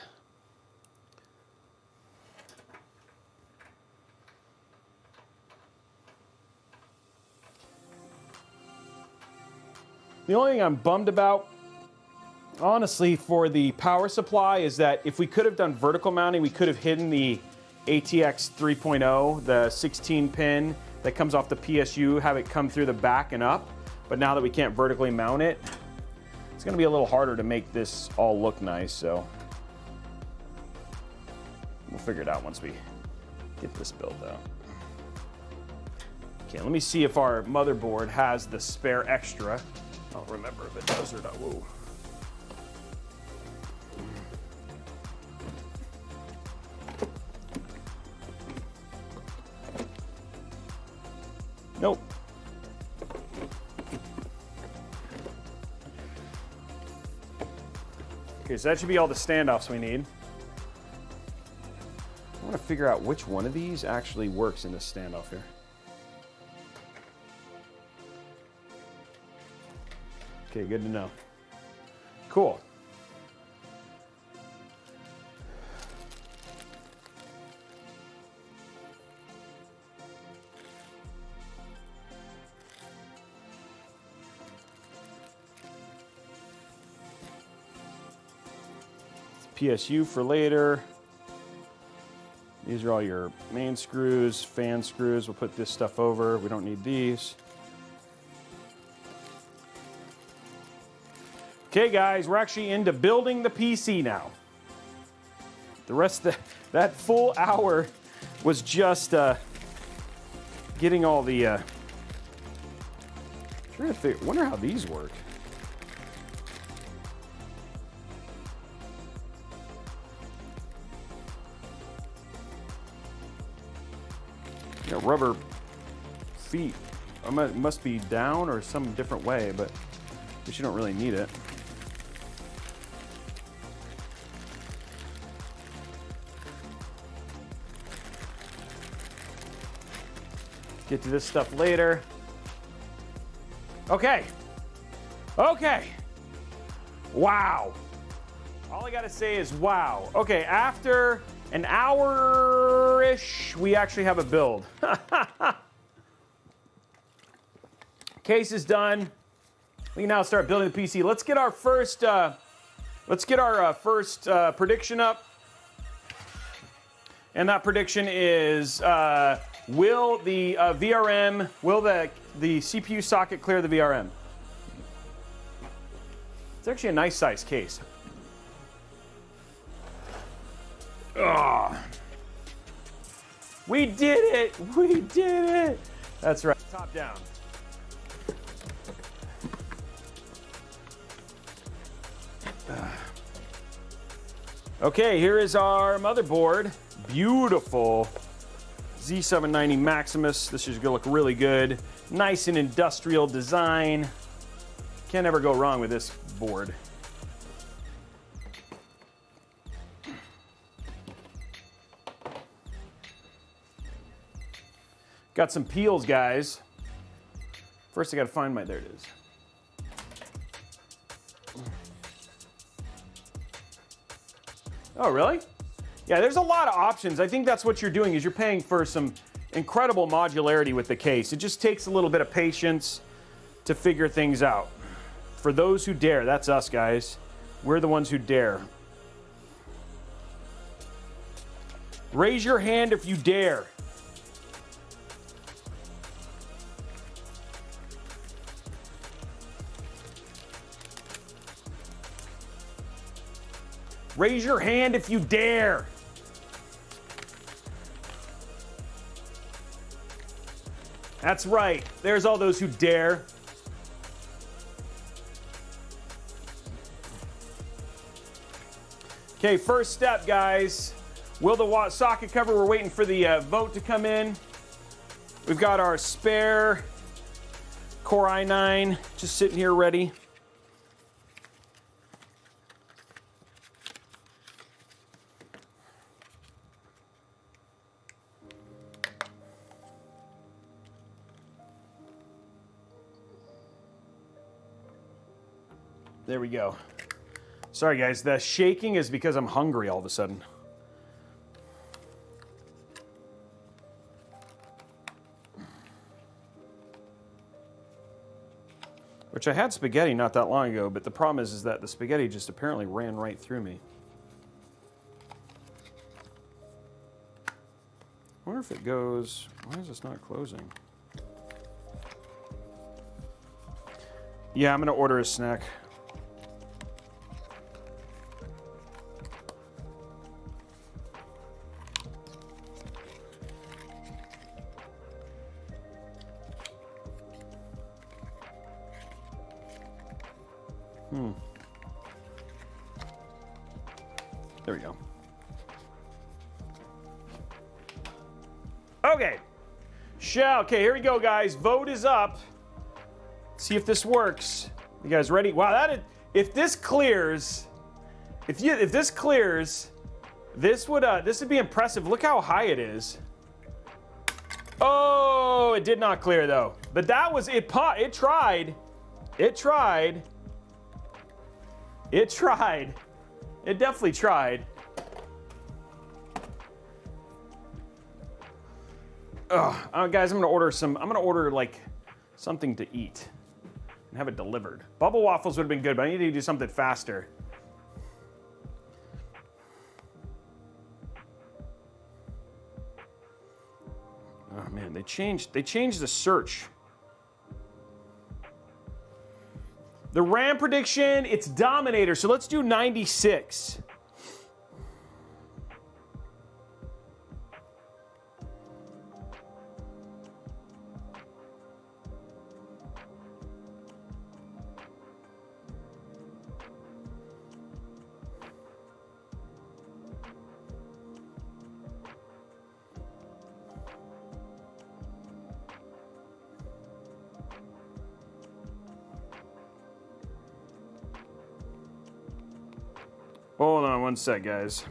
The only thing I'm bummed about, honestly, for the power supply is that if we could have done vertical mounting, we could have hidden the ATX 3.0, the 16 pin that comes off the PSU, have it come through the back and up. But now that we can't vertically mount it, it's gonna be a little harder to make this all look nice, so we'll figure it out once we get this built out. Okay, let me see if our motherboard has the spare extra. I'll remember if it does or not. Whoa. Nope. Okay, so that should be all the standoffs we need. I want to figure out which one of these actually works in this standoff here. Okay, good to know. Cool. PSU for later. These are all your main screws, fan screws. We'll put this stuff over. We don't need these. Okay, guys, we're actually into building the PC now. The rest of that full hour was just getting all the. Trying to figure. Wonder how these work. Yeah, rubber feet. It must be down or some different way, but I guess you don't really need it. Get to this stuff later. Okay. Okay. Wow. All I gotta say is wow. Okay, after an hour-ish, we actually have a build. Case is done. We can now start building the PC. Let's get our first prediction up. And that prediction is, will the VRM, will the CPU socket clear the VRM? It's actually a nice size case. Oh. We did it! We did it! That's right. Top down. Okay, here is our motherboard. Beautiful Z790 Maximus. This is gonna look really good. Nice and industrial design. Can't ever go wrong with this board. Got some peels, guys. First I gotta find my, there it is. Oh, really? Yeah, there's a lot of options. I think that's what you're doing, is you're paying for some incredible modularity with the case. It just takes a little bit of patience to figure things out. For those who dare, that's us, guys. We're the ones who dare. Raise your hand if you dare. Raise your hand if you dare. That's right. There's all those who dare. Okay, first step, guys. Will the socket cover? We're waiting for the vote to come in. We've got our spare Core i9 just sitting here ready. There we go. Sorry, guys. The shaking is because I'm hungry all of a sudden. Which I had spaghetti not that long ago, but the problem is that the spaghetti just apparently ran right through me. I wonder if it goes... Why is this not closing? Yeah, I'm going to order a snack. There we go. Okay. Okay, here we go, guys. Vote is up. See if this works. You guys ready? Wow, that is, if this clears, if this clears, this would be impressive. Look how high it is. Oh, it did not clear though. But that was it. It tried. It tried. It tried. It definitely tried. Guys, I'm gonna order like something to eat and have it delivered. Bubble waffles would have been good, but I need to do something faster. Oh man, they changed the search. The RAM prediction, it's Dominator, so let's do 96. Hold on one sec, guys.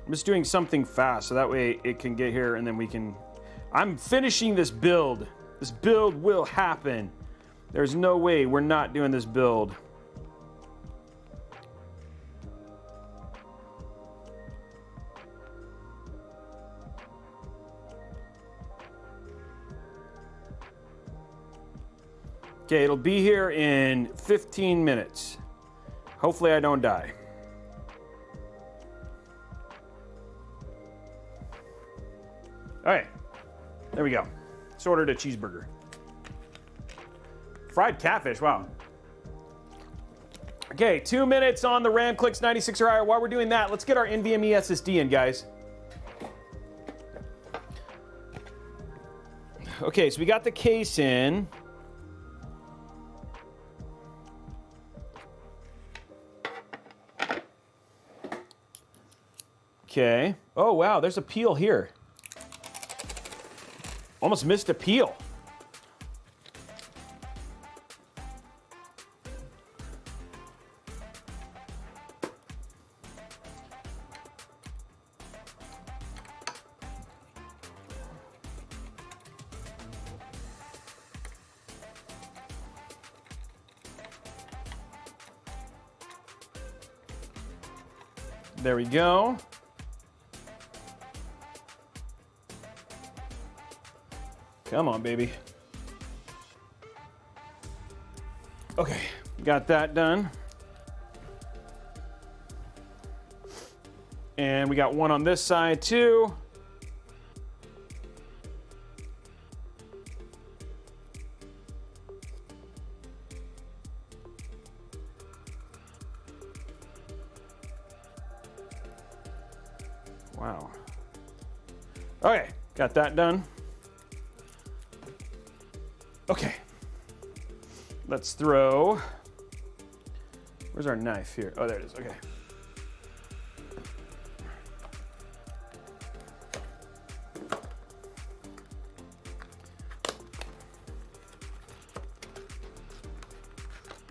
I'm just doing something fast so that way it can get here and then we can... I'm finishing this build. This build will happen. There's no way we're not doing this build. Okay, it'll be here in 15 minutes. Hopefully I don't die. All right, there we go. Just ordered a cheeseburger. Fried catfish, wow. Okay, 2 minutes on the RAM Clicks 96 or higher. While we're doing that, let's get our NVMe SSD in, guys. Okay, so we got the case in. Okay. Oh, wow, there's a peel here. Almost missed a peel. There we go. Come on, baby. Okay, got that done. And we got one on this side too. Wow. Okay, got that done. Okay, let's throw, where's our knife here? Oh, there it is, okay.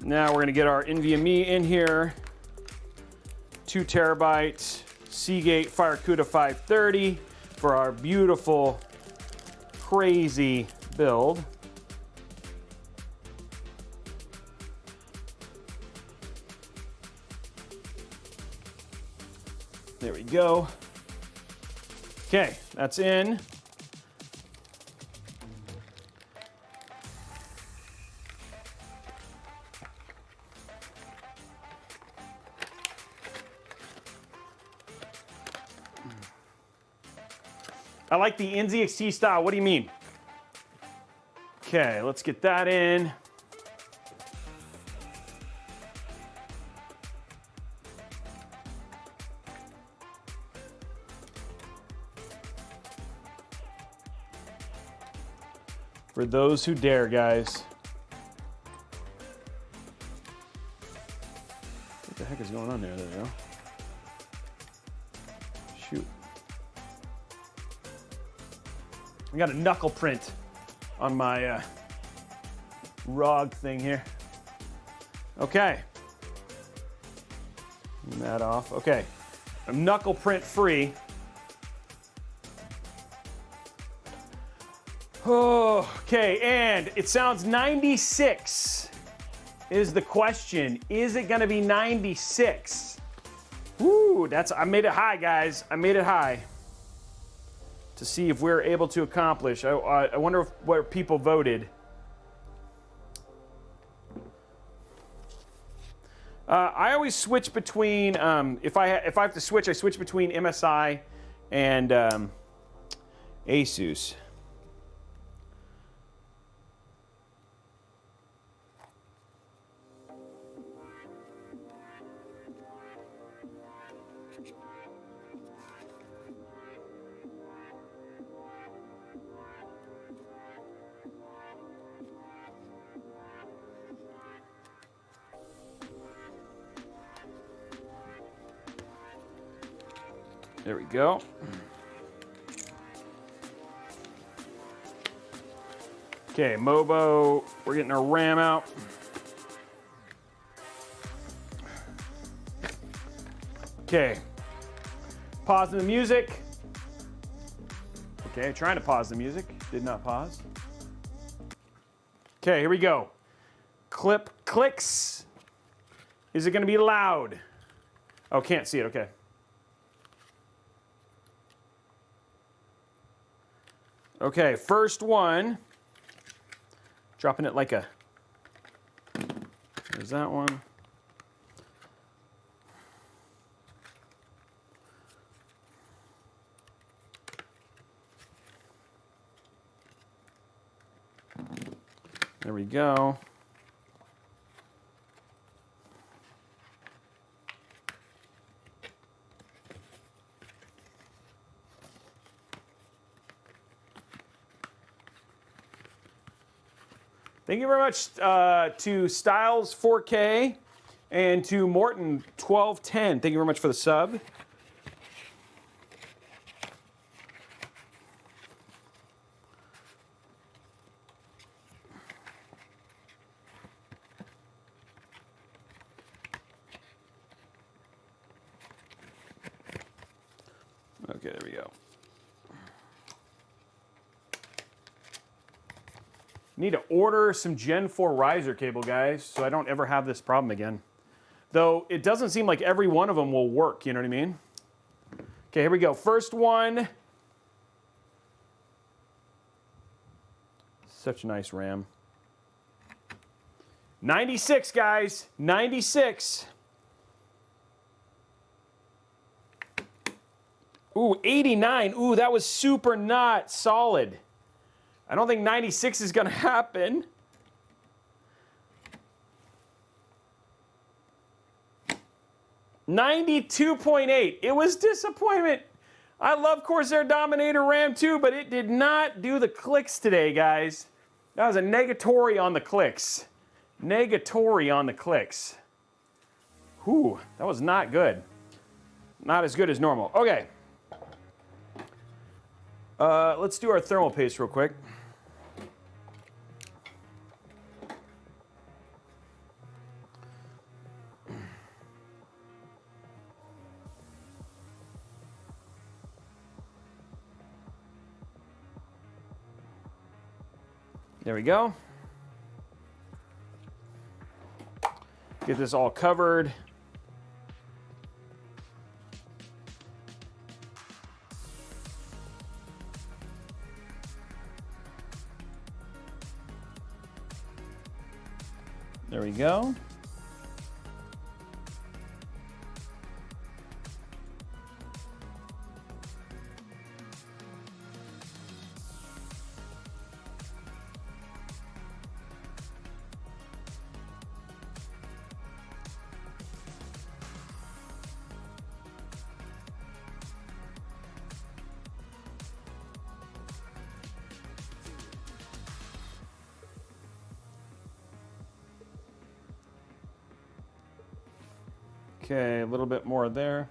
Now we're gonna get our NVMe in here. 2 terabyte Seagate FireCuda 530 for our beautiful, crazy build. There we go. Okay, that's in. I like the NZXT style. What do you mean? Okay, let's get that in. For those who dare, guys. What the heck is going on there? There we go. Shoot. I got a knuckle print on my ROG thing here. Okay. Turn that off. Okay. I'm knuckle print free. Oh, okay, and it sounds 96 is the question. Is it gonna be 96? Woo, I made it high, guys. I made it high to see if we're able to accomplish. I wonder what people voted. I always switch between, if I have to switch, I switch between MSI and ASUS. There we go. Okay, Mobo, we're getting our RAM out. Okay, pausing the music. Okay, trying to pause the music, did not pause. Okay, here we go. Clip clicks. Is it gonna be loud? Oh, can't see it, okay. Okay, first one. Dropping it like a There's that one. There we go. Thank you very much to Styles 4K and to Morton 1210. Thank you very much for the sub. Okay, there we go. Need to order some Gen 4 riser cable, guys, so I don't ever have this problem again. Though it doesn't seem like every one of them will work, you know what I mean? Okay, here we go. First one. Such a nice RAM. 96, guys. 96. Ooh, 89. Ooh, that was super not solid. I don't think 96 is going to happen. $92.8. It was disappointment. I love Corsair Dominator RAM too, but it did not do the clicks today, guys. That was a negatory on the clicks. Negatory on the clicks. Whew, that was not good. Not as good as normal. Okay. Let's do our thermal paste real quick. There we go. Get this all covered. There we go. Okay, a little bit more there.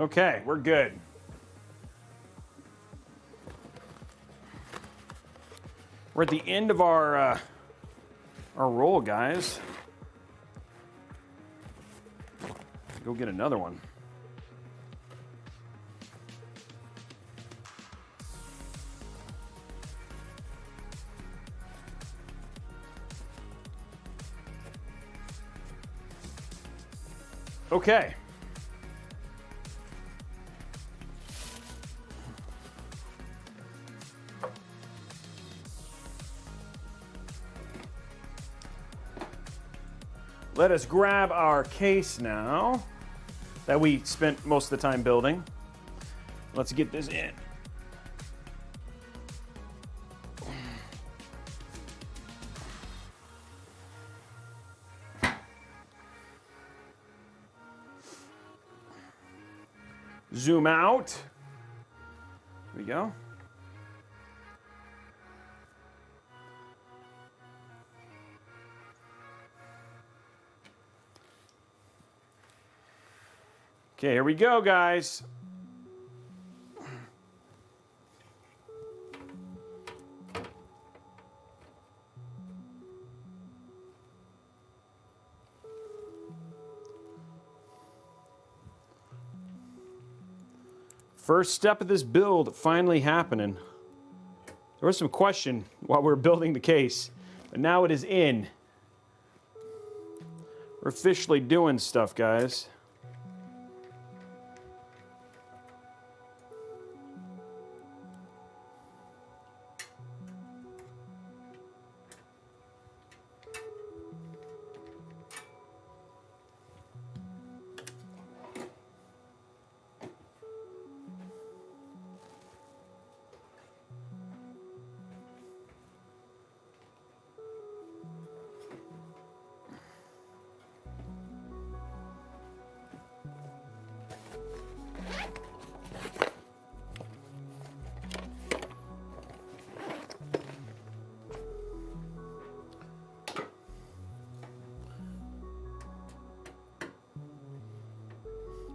Okay, we're good. We're at the end of our roll, guys. Go get another one. Okay. Let us grab our case now that we spent most of the time building. Let's get this in. Zoom out. Here we go. Okay, here we go, guys. First step of this build finally happening. There was some question while we were building the case, but now it is in. We're officially doing stuff, guys.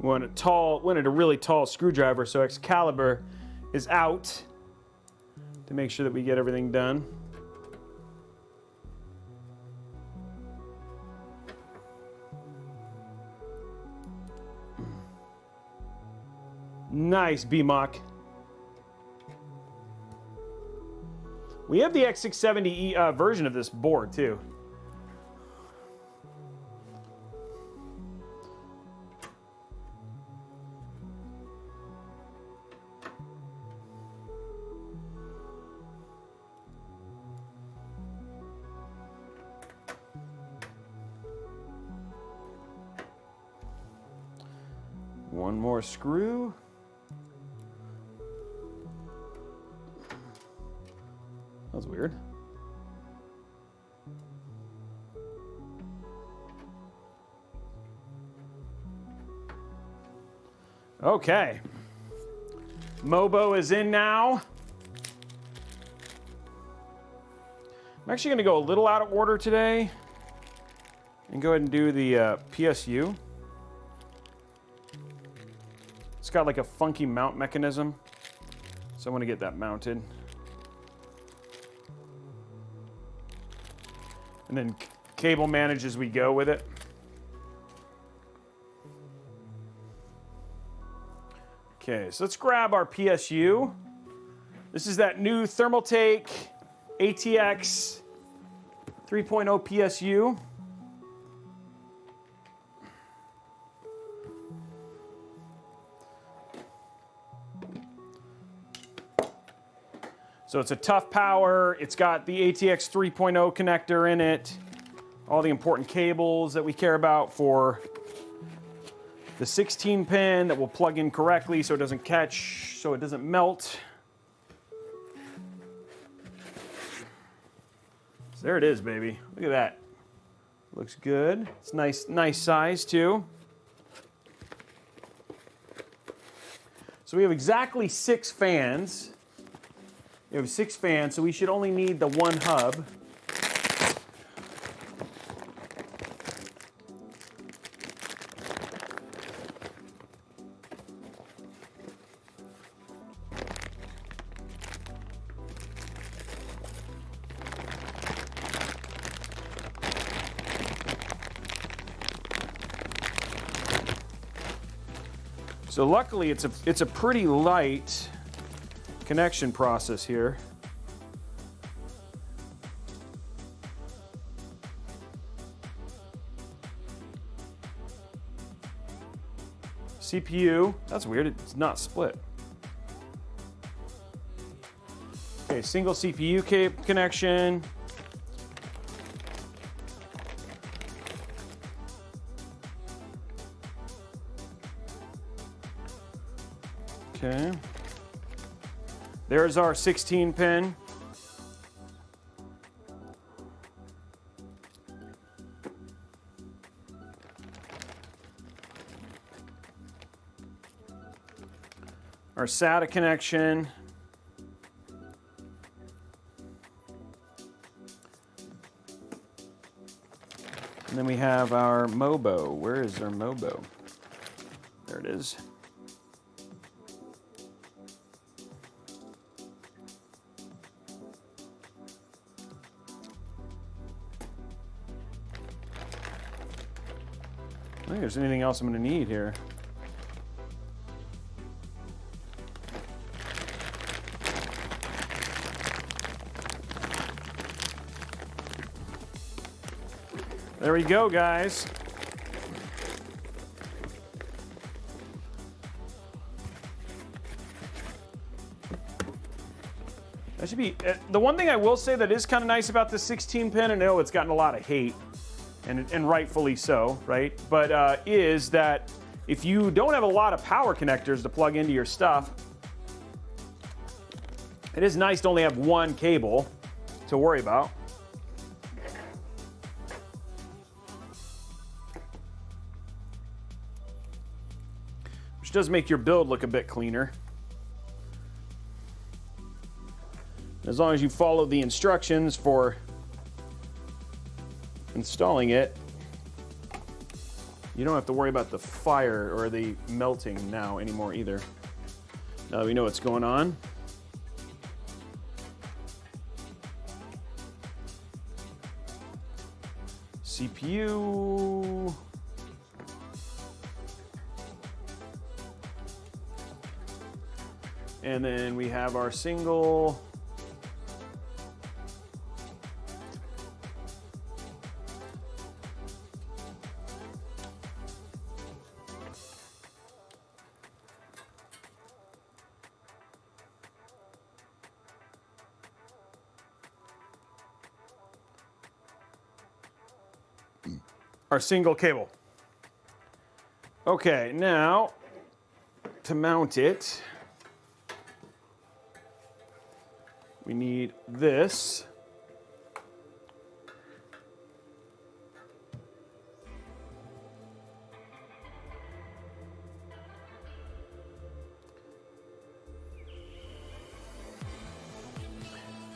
wanted a really tall screwdriver, so Excalibur is out to make sure that we get everything done. Nice, BMOC. We have the X670E version of this board, too. One more screw. That was weird. Okay. Mobo is in now. I'm actually going to go a little out of order today and go ahead and do the PSU. It's got like a funky mount mechanism, so I want to get that mounted. And then cable manage as we go with it. Okay, so let's grab our PSU. This is that new Thermaltake ATX 3.0 PSU. So it's a TUF power, it's got the ATX 3.0 connector in it, all the important cables that we care about for the 16 pin that will plug in correctly so it doesn't catch, so it doesn't melt. So there it is, baby. Look at that. Looks good. It's nice size too. So we have exactly 6 fans. We have 6 fans, so we should only need the 1 hub. So luckily it's a pretty light connection process here. CPU, that's weird, it's not split. Okay, single CPU connection. Okay. There's our 16 pin. Our SATA connection. And then we have our Mobo. Where is our Mobo? There it is. I don't think there's anything else I'm going to need here. There we go, guys. That should be the one thing I will say that is kind of nice about the 16 pin, and I know it's gotten a lot of hate, and rightfully so, right? But is that if you don't have a lot of power connectors to plug into your stuff, it is nice to only have one cable to worry about. Which does make your build look a bit cleaner. As long as you follow the instructions for installing it. You don't have to worry about the fire or the melting now anymore either. Now that we know what's going on. CPU. And then we have our single. Our single cable. Okay, now to mount it, we need this.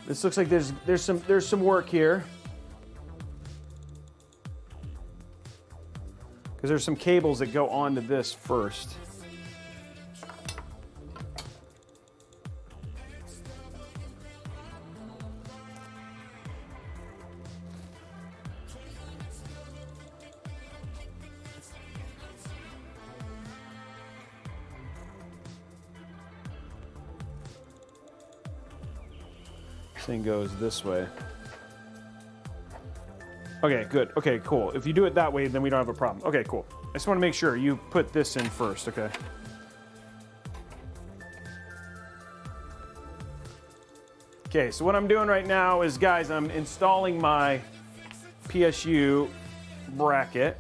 This looks like there's some work here. Because there's some cables that go onto this first. This thing goes this way. Okay, good. Okay, cool. If you do it that way, then we don't have a problem. Okay, cool. I just want to make sure you put this in first, okay? Okay, so what I'm doing right now is, guys, I'm installing my PSU bracket.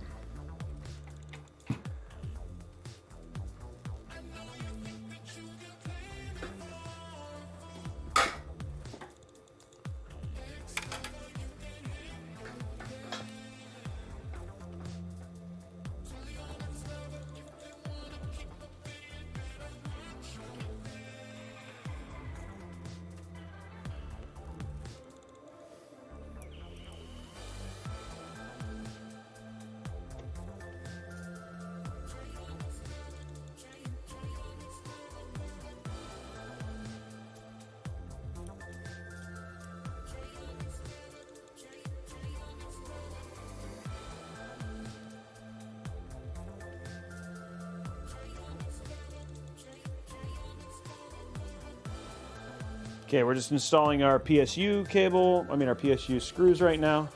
Okay, we're just installing our PSU cable, our PSU screws right now.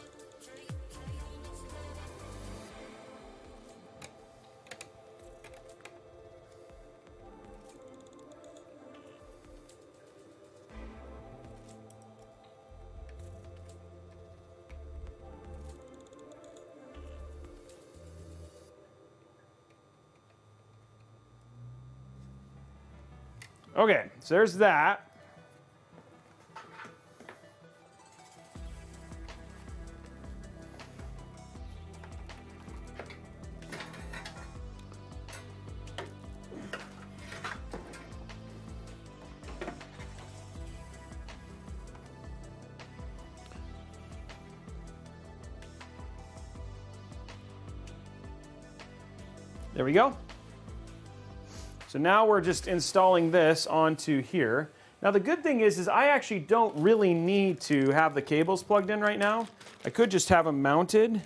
Okay, so there's that. There we go. So now we're just installing this onto here. Now the good thing is I actually don't really need to have the cables plugged in right now. I could just have them mounted.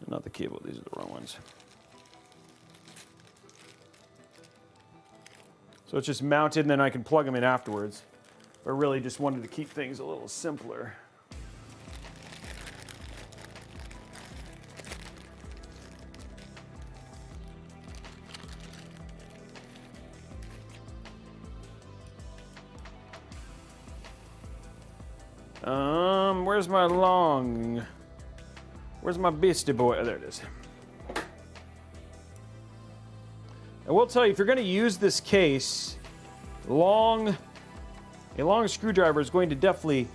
Not the cable, these are the wrong ones. So it's just mounted and then I can plug them in afterwards. But I really just wanted to keep things a little simpler. Where's my beastie boy? Oh, there it is. I will tell you, if you're going to use this case, a long screwdriver is going to definitely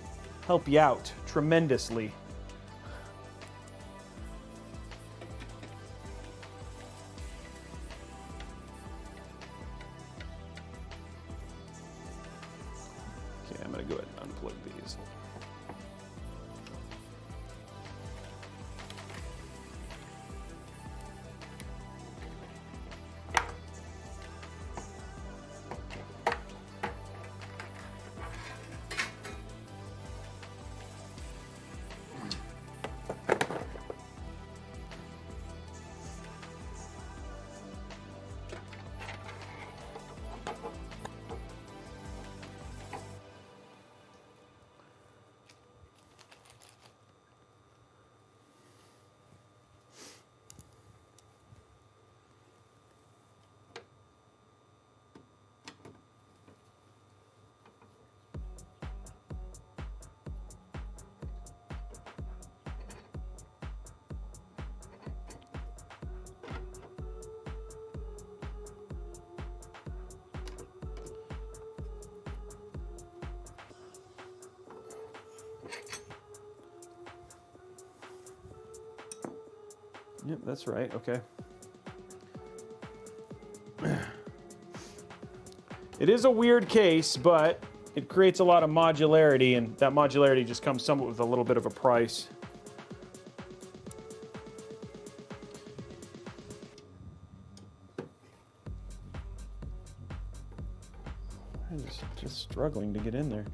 help you out tremendously. Okay, I'm going to go ahead and unplug these. Yep, that's right. Okay. It is a weird case, but it creates a lot of modularity, and that modularity just comes somewhat with a little bit of a price. I'm just struggling to get in there.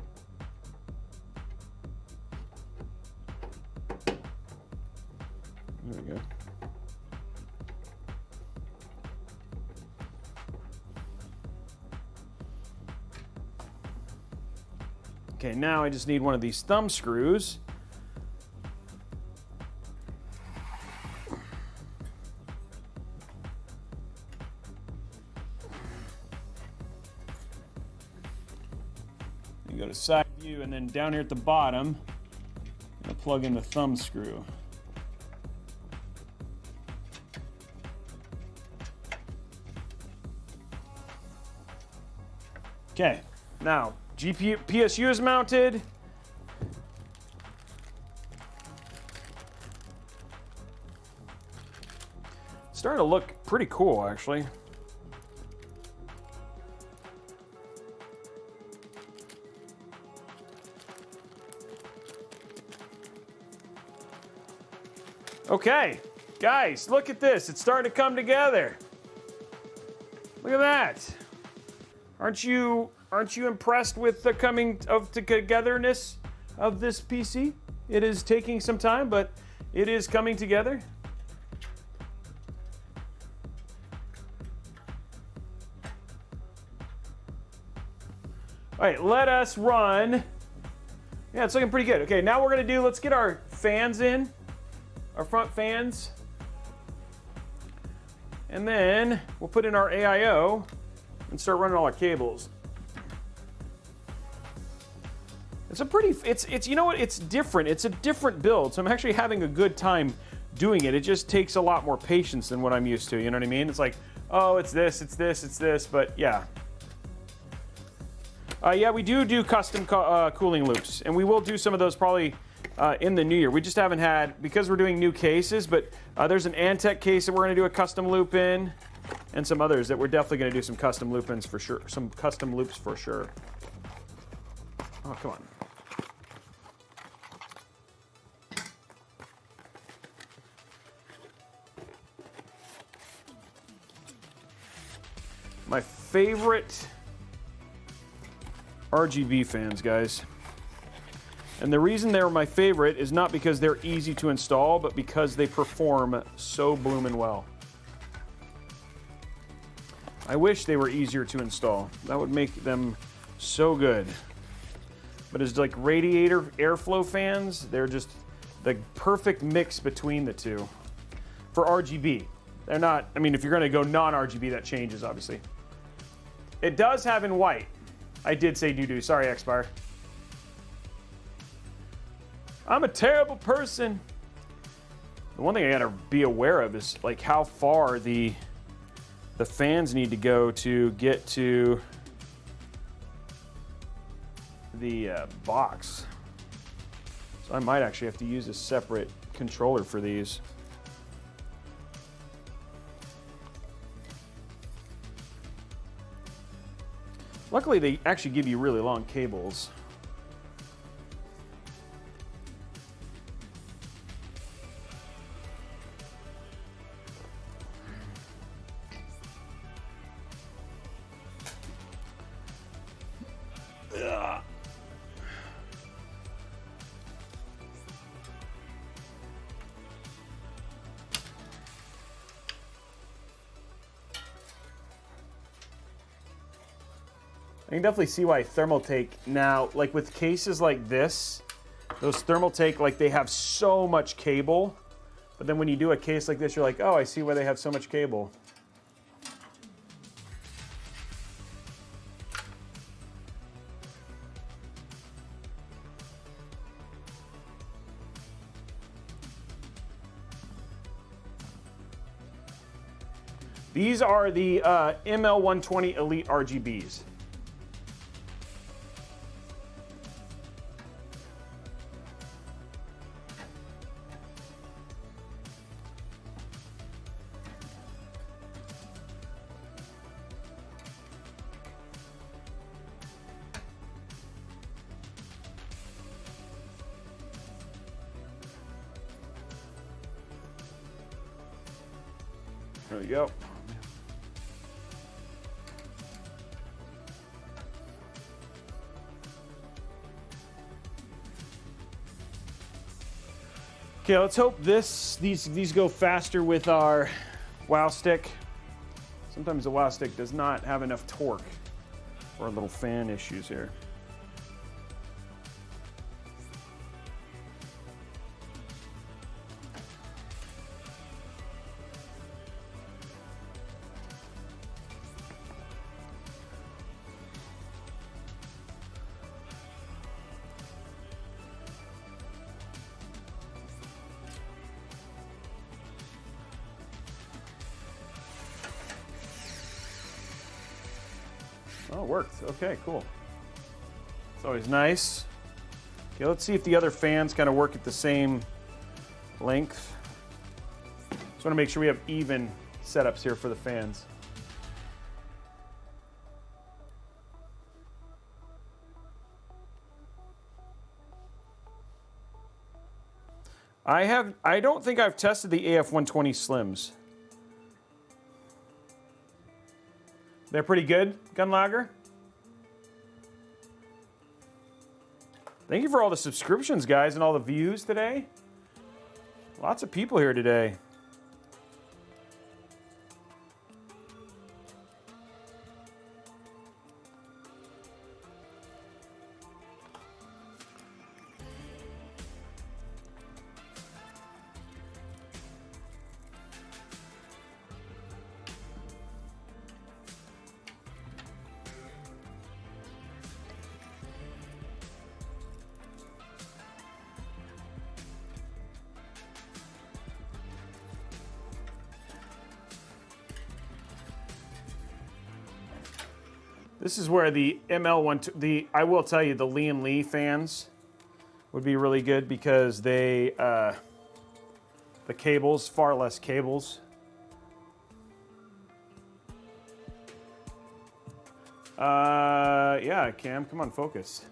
There we go. Okay, now I just need one of these thumb screws. You go to side view, and then down here at the bottom, I'm gonna plug in the thumb screw. Okay, now GPU PSU is mounted. It's starting to look pretty cool, actually. Okay, guys, look at this. It's starting to come together. Look at that. Aren't you impressed with the coming of togetherness of this PC? It is taking some time, but it is coming together. All right, let us run. Yeah, it's looking pretty good. Okay, now we're gonna let's get our fans in, our front fans. And then we'll put in our AIO and start running all our cables. It's you know what, it's different. It's a different build, so I'm actually having a good time doing it. It just takes a lot more patience than what I'm used to, you know what I mean? It's like, oh, it's this, but yeah. Yeah, we do custom cooling loops, and we will do some of those probably in the new year. We just haven't had, because we're doing new cases, but there's an Antec case that we're gonna do a custom loop in, and some others that we're definitely gonna do some custom loop-ins for sure, some custom loops for sure. Oh, come on. My favorite RGB fans, guys. And the reason they're my favorite is not because they're easy to install, but because they perform so bloomin' well. I wish they were easier to install. That would make them so good. But as like radiator airflow fans, they're just the perfect mix between the two for RGB. They're not, I mean, if you're gonna go non-RGB, that changes, obviously. It does have in white. I did say doo-doo, sorry, Xbar. I'm a terrible person. The one thing I gotta be aware of is like how far the fans need to go to get to the box. So I might actually have to use a separate controller for these. Luckily, they actually give you really long cables. Ugh. I can definitely see why Thermaltake now, like with cases like this, those Thermaltake, like they have so much cable, but then when you do a case like this, you're like, oh, I see why they have so much cable. These are the ML120 Elite RGBs. There we go. Okay, let's hope these go faster with our wow stick. Sometimes the wow stick does not have enough torque for our little fan issues here. Oh, it worked. Okay, cool. It's always nice. Okay, let's see if the other fans kind of work at the same length. Just want to make sure we have even setups here for the fans. I don't think I've tested the AF120 Slims. They're pretty good, Gunlager. Thank you for all the subscriptions, guys, and all the views today. Lots of people here today. This is where the ML1, I will tell you, the Lee and Lee fans would be really good because they, the cables, far less cables. Yeah, Cam, come on, focus.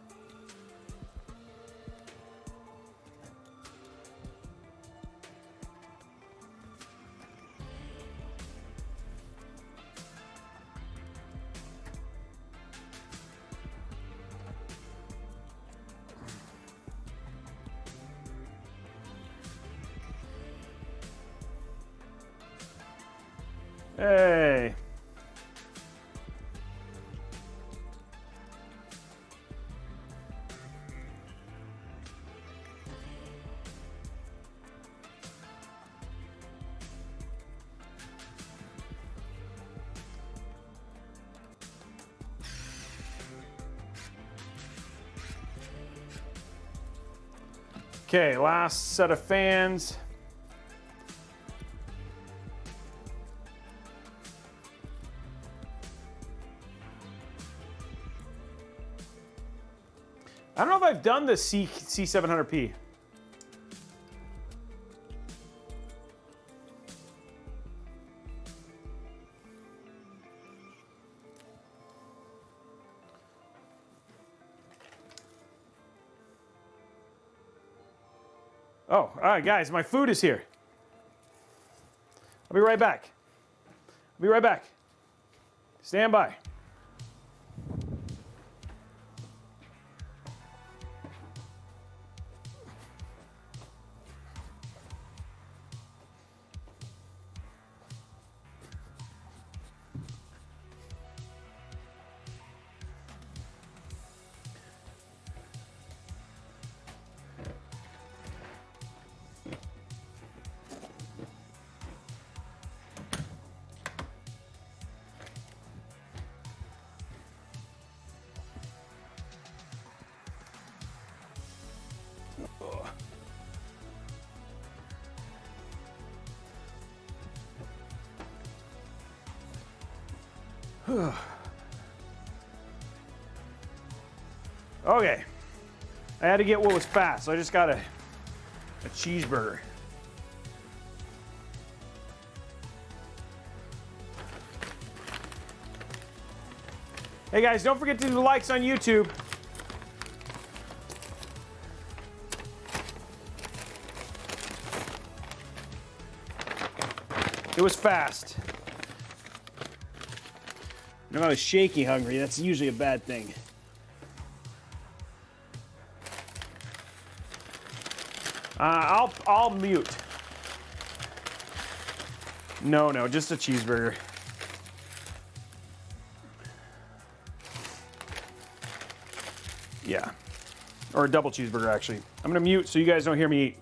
Hey. Okay, last set of fans. I don't know if I've done the C700P. Oh, all right, guys, my food is here. I'll be right back. I'll be right back. Stand by. Okay, I had to get what was fast, so I just got a cheeseburger. Hey guys, don't forget to do the likes on YouTube. It was fast. If I was shaky hungry, that's usually a bad thing. I'll mute. No, just a cheeseburger. Yeah, or a double cheeseburger actually. I'm gonna mute so you guys don't hear me eat.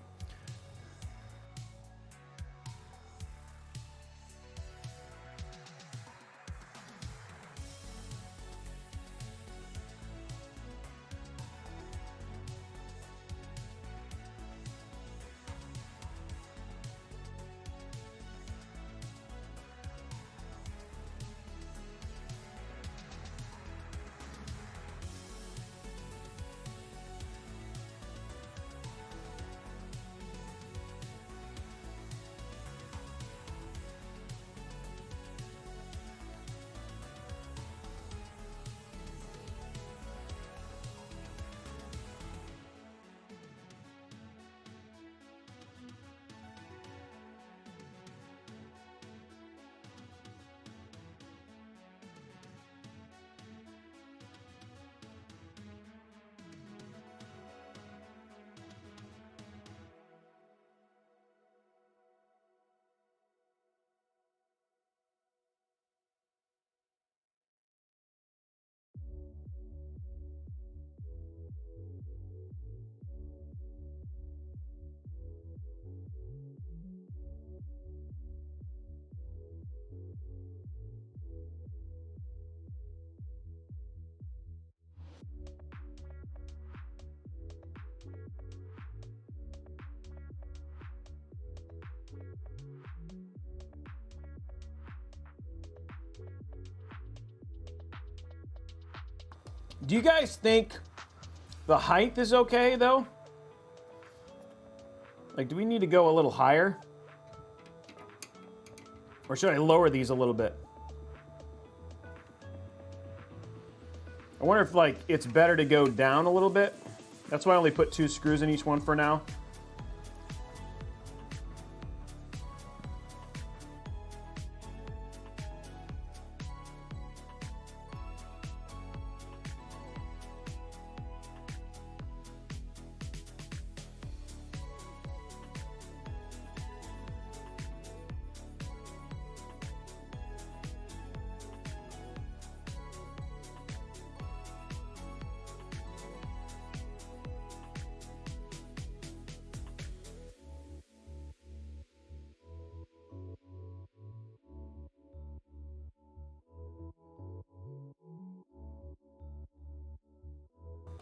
Do you guys think the height is okay though? Like, do we need to go a little higher? Or should I lower these a little bit? I wonder if like it's better to go down a little bit. That's why I only put 2 screws in each one for now.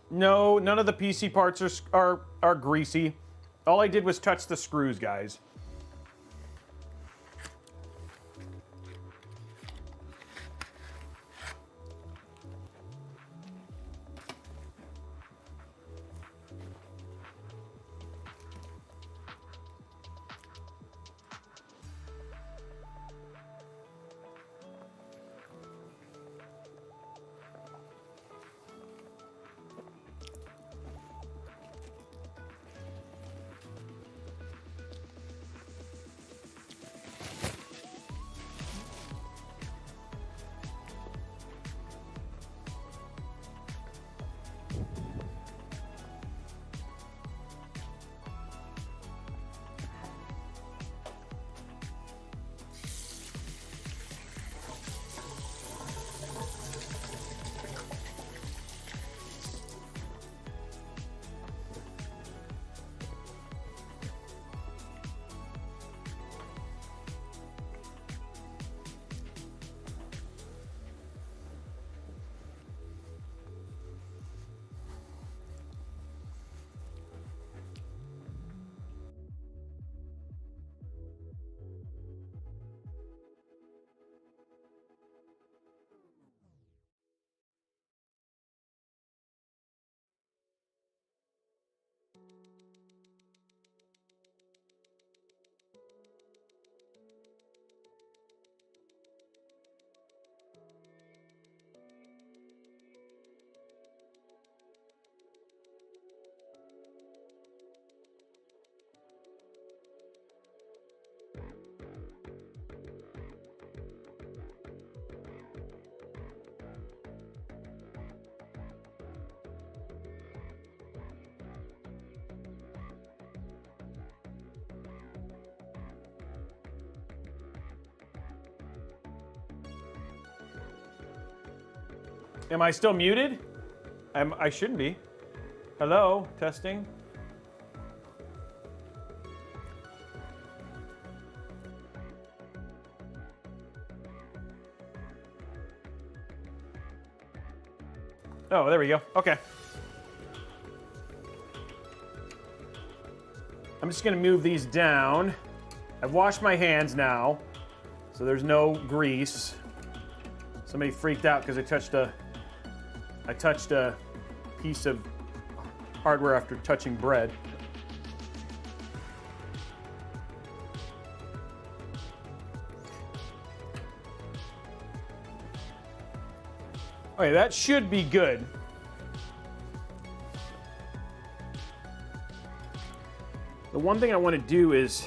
No, none of the PC parts are greasy. All I did was touch the screws, guys. Am I still muted? I shouldn't be. Hello, testing. Oh, there we go. Okay. I'm just gonna move these down. I've washed my hands now, so there's no grease. Somebody freaked out because I touched a piece of hardware after touching bread. Okay, that should be good. The one thing I want to do is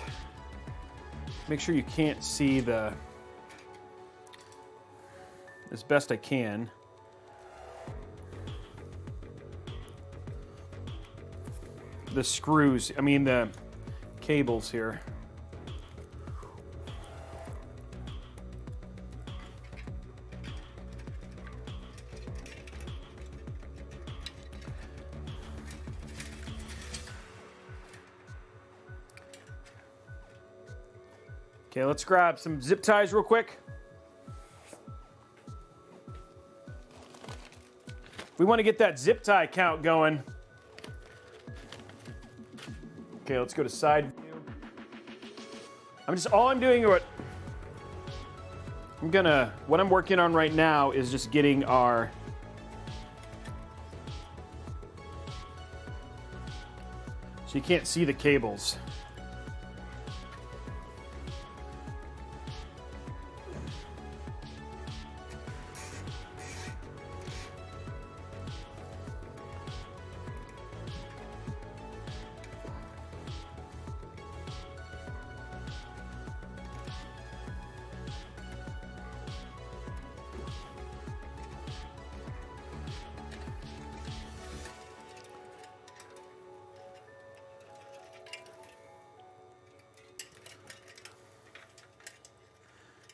make sure you can't see the, as best I can. The screws, I mean the cables here. Okay, let's grab some zip ties real quick. We want to get that zip tie count going. Okay, let's go to side view. What I'm working on right now is just getting our so you can't see the cables.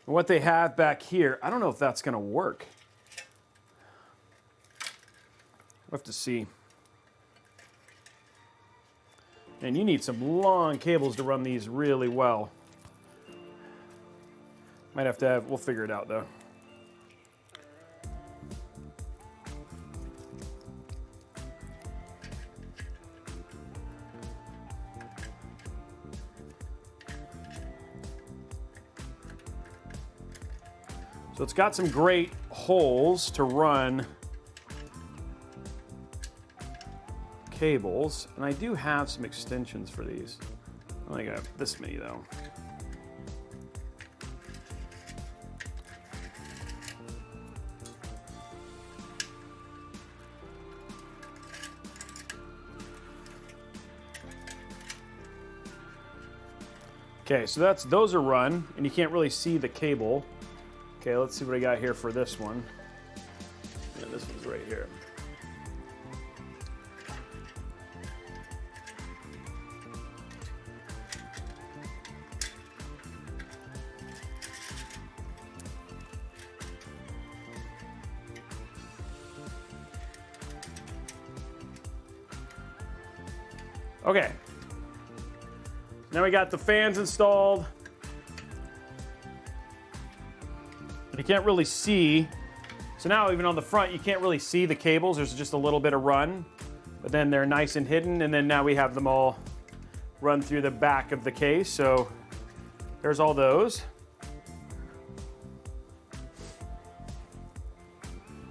What they have back here, I don't know if that's going to work. We'll have to see. And you need some long cables to run these really well. Might have to have, we'll figure it out though. So it's got some great holes to run cables, and I do have some extensions for these. I only got this many though. Okay, so those are run, and you can't really see the cable. Okay, let's see what I got here for this one. Yeah, this one's right here. Okay. Now we got the fans installed. You can't really see. So now even on the front, you can't really see the cables. There's just a little bit of run, but then they're nice and hidden. And then now we have them all run through the back of the case. So there's all those.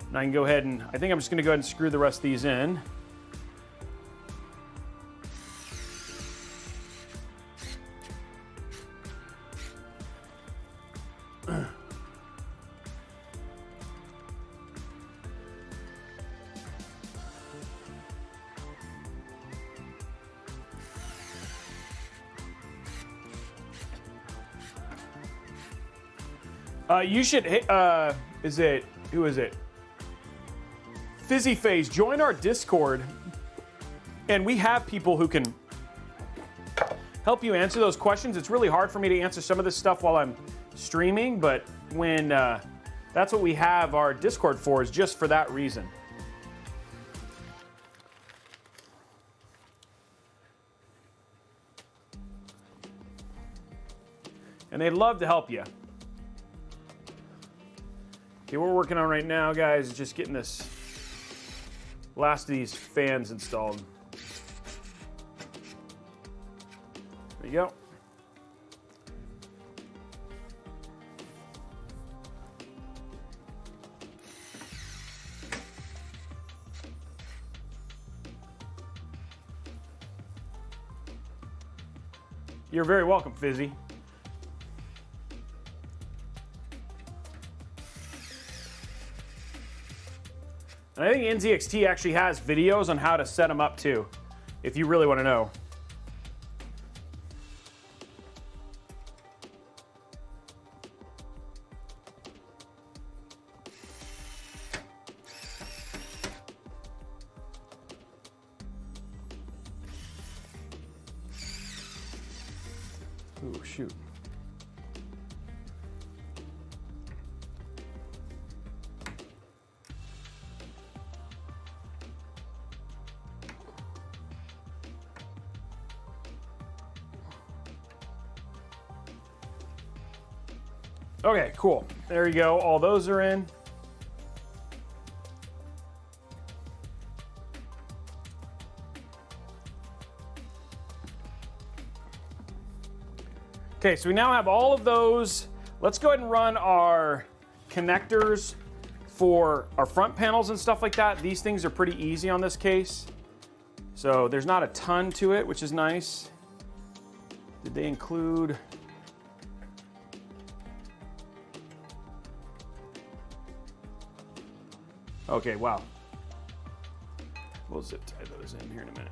And I can go ahead and, I think I'm just gonna go ahead and screw the rest of these in. You should, who is it? Fizzy Phase, join our Discord. And we have people who can help you answer those questions. It's really hard for me to answer some of this stuff while I'm streaming, but when That's what we have our Discord for, is just for that reason. And they'd love to help you. Okay, what we're working on right now, guys, is just getting this last of these fans installed. There you go. You're very welcome, Fizzy. And I think NZXT actually has videos on how to set them up too, if you really want to know. Ooh, shoot. Okay, cool. There you go. All those are in. Okay, so we now have all of those. Let's go ahead and run our connectors for our front panels and stuff like that. These things are pretty easy on this case. So there's not a ton to it, which is nice. Did they include... Okay, wow. We'll zip tie those in here in a minute.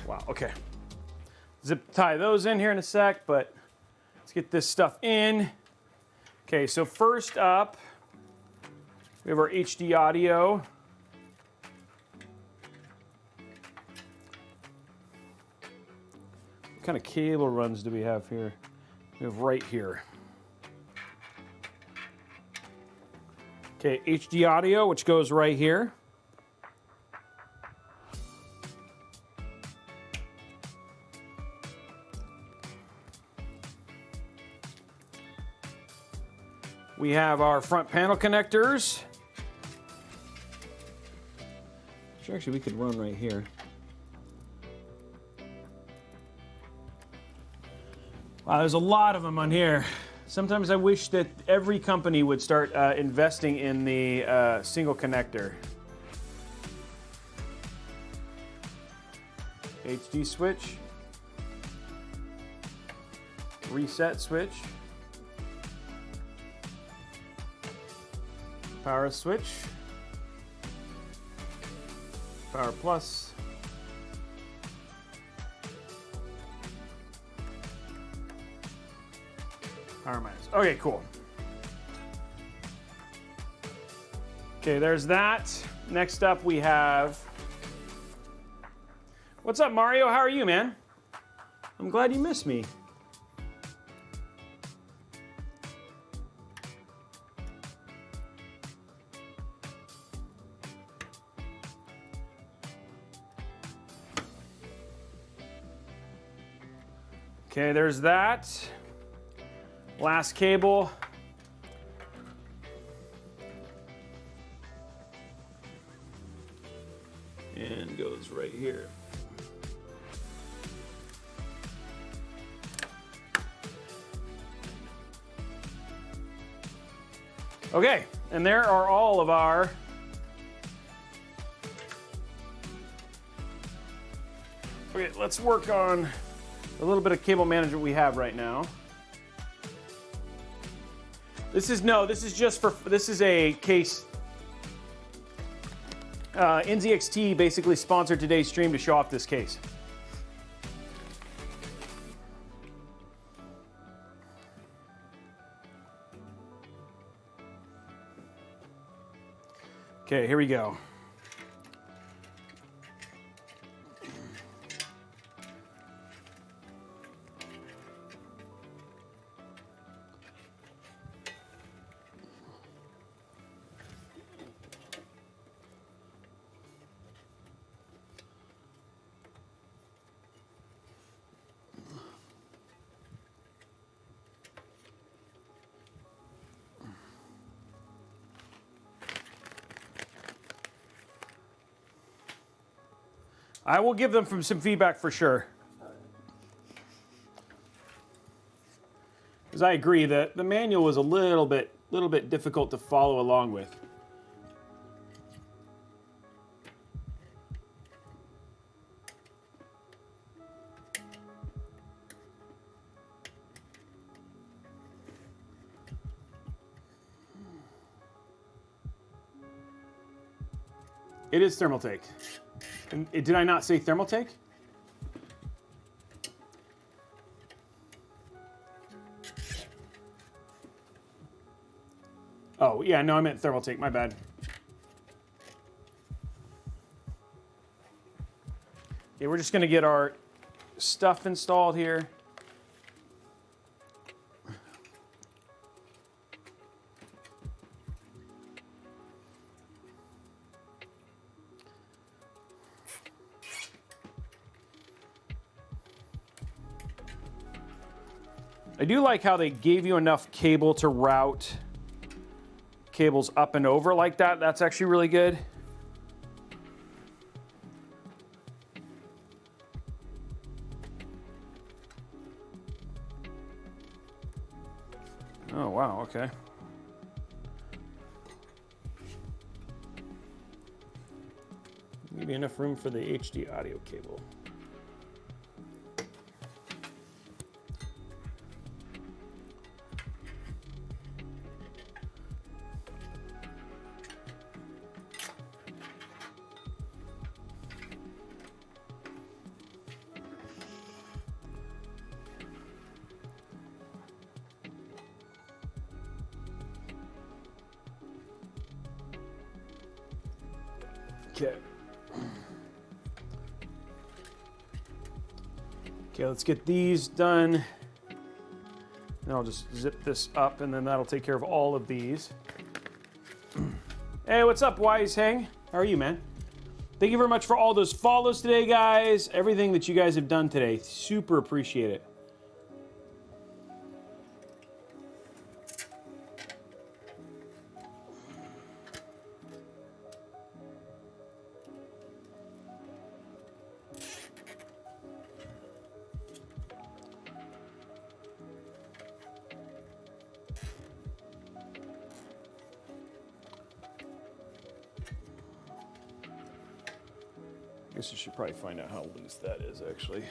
Wow, okay. Zip tie those in here in a sec, but let's get this stuff in. Okay, so first up, we have our HD audio. What kind of cable runs do we have here? We have right here. Okay, HD audio, which goes right here. We have our front panel connectors. Which actually we could run right here. Wow, there's a lot of them on here. Sometimes I wish that every company would start investing in the single connector. HD switch. Reset switch. Power switch. Power plus. Power minus. Okay, cool. Okay, there's that. Next up we have... What's up, Mario? How are you, man? I'm glad you missed me. Okay, there's that. Last cable. And goes right here. Okay, and there are all of our okay, let's work on a little bit of cable management we have right now. This is a case. NZXT basically sponsored today's stream to show off this case. Okay, here we go. I will give them some feedback for sure. Because I agree that the manual was a little bit difficult to follow along with. It is Thermaltake. And did I not say Thermaltake? Oh, yeah, no, I meant Thermaltake, my bad. Okay, we're just gonna get our stuff installed here. I do like how they gave you enough cable to route cables up and over like that. That's actually really good. Oh, wow, okay. Maybe enough room for the HD audio cable. Okay. Okay, let's get these done. Then I'll just zip this up and then that'll take care of all of these. Hey, what's up, Wise Hang? How are you, man? Thank you very much for all those follows today, guys. Everything that you guys have done today. Super appreciate it. I guess you should probably find out how loose that is, actually.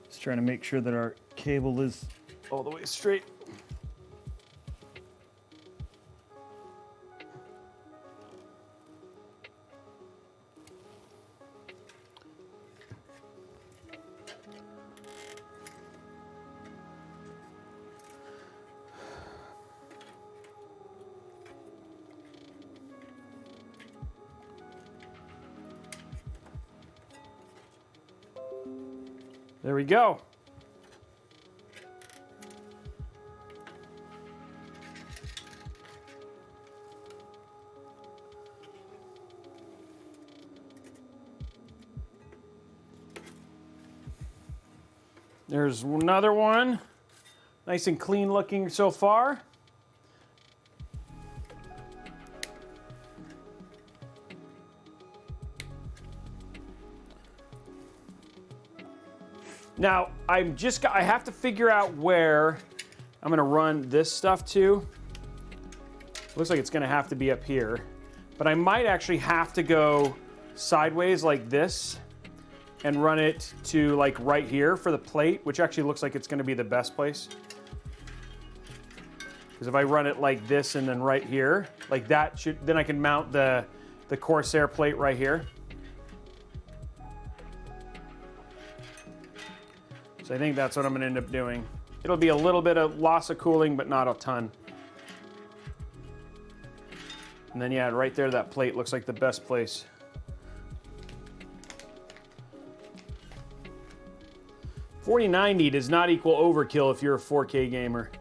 Just trying to make sure that our cable is all the way straight. There we go. There's another one. Nice and clean looking so far. Now, I have to figure out where I'm gonna run this stuff to. Looks like it's gonna have to be up here, but I might actually have to go sideways like this and run it to like right here for the plate, which actually looks like it's gonna be the best place. Because if I run it like this and then right here, like that then I can mount the the Corsair plate right here. So I think that's what I'm going to end up doing. It'll be a little bit of loss of cooling, but not a ton. And then yeah, right there, that plate looks like the best place. $4090 does not equal overkill if you're a 4K gamer.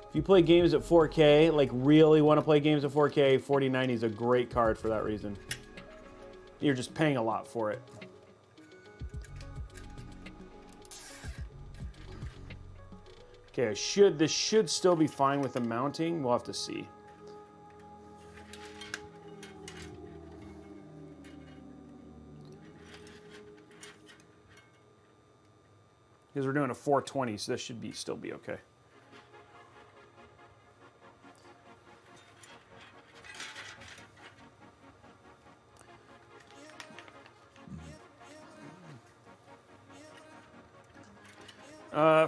If you play games at 4K, like really want to play games at 4K, $4090 is a great card for that reason. You're just paying a lot for it. Okay, this should still be fine with the mounting. We'll have to see. Because we're doing a 420, so this should still be okay.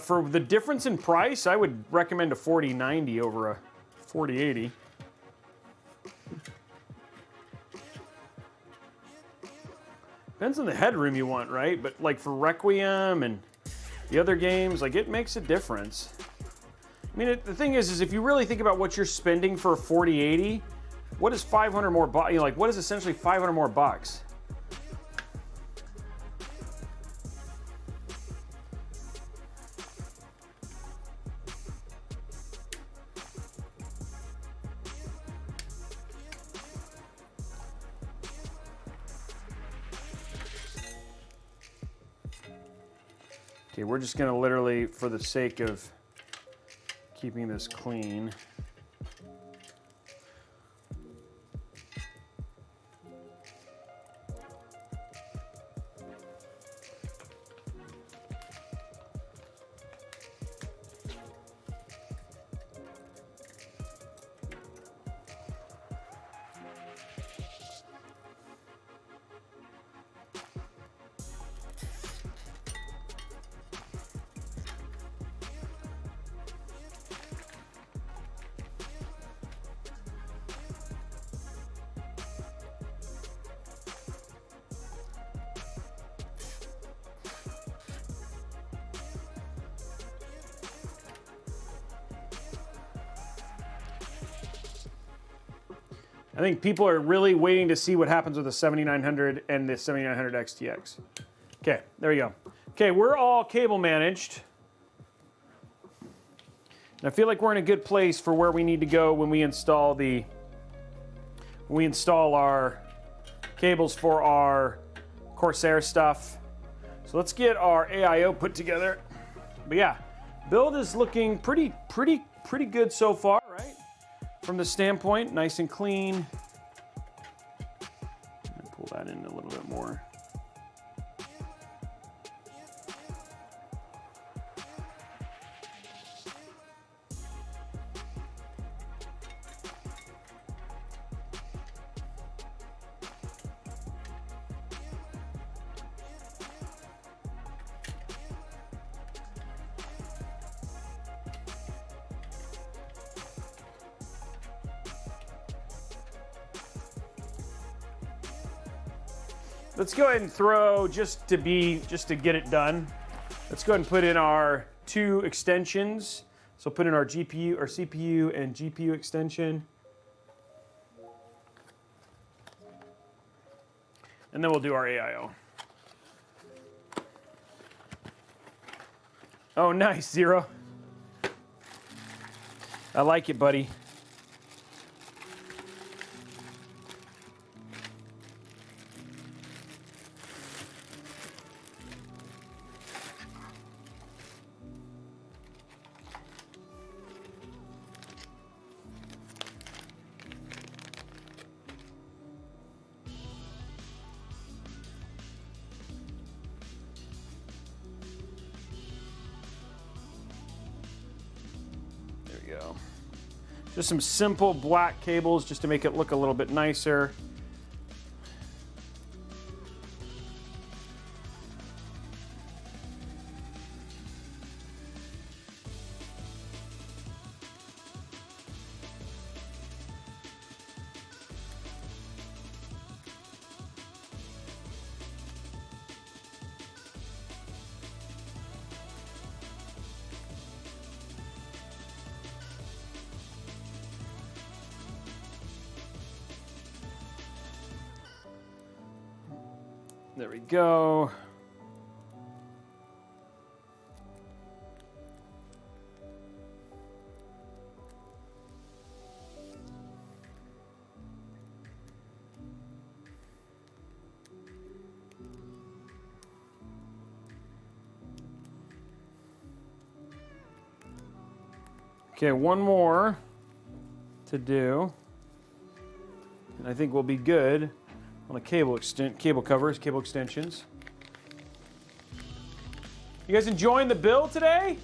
For the difference in price, I would recommend a 4090 over a 4080. Depends on the headroom you want, right? But like for Requiem and the other games, like it makes a difference. I mean, the thing is if you really think about what you're spending for a 4080, what is 500 more bucks? You know, like what is essentially 500 more bucks? Okay, we're just gonna literally, for the sake of keeping this clean, I think people are really waiting to see what happens with the 7900 and the 7900 XTX. Okay, there we go. Okay, we're all cable managed. And I feel like we're in a good place for where we need to go when we install our cables for our Corsair stuff. So let's get our AIO put together. But yeah, build is looking pretty good so far, right? From the standpoint, nice and clean. Pull that in a little bit more. Let's go ahead and throw, just to get it done, let's go ahead and put in our 2 extensions. So put in our GPU, our CPU and GPU extension. And then we'll do our AIO. Oh, nice, Zero. I like it, buddy. Go. Just some simple black cables just to make it look a little bit nicer. There we go. Okay, one more to do, and I think we'll be good on the cable covers, cable extensions. You guys enjoying the build today?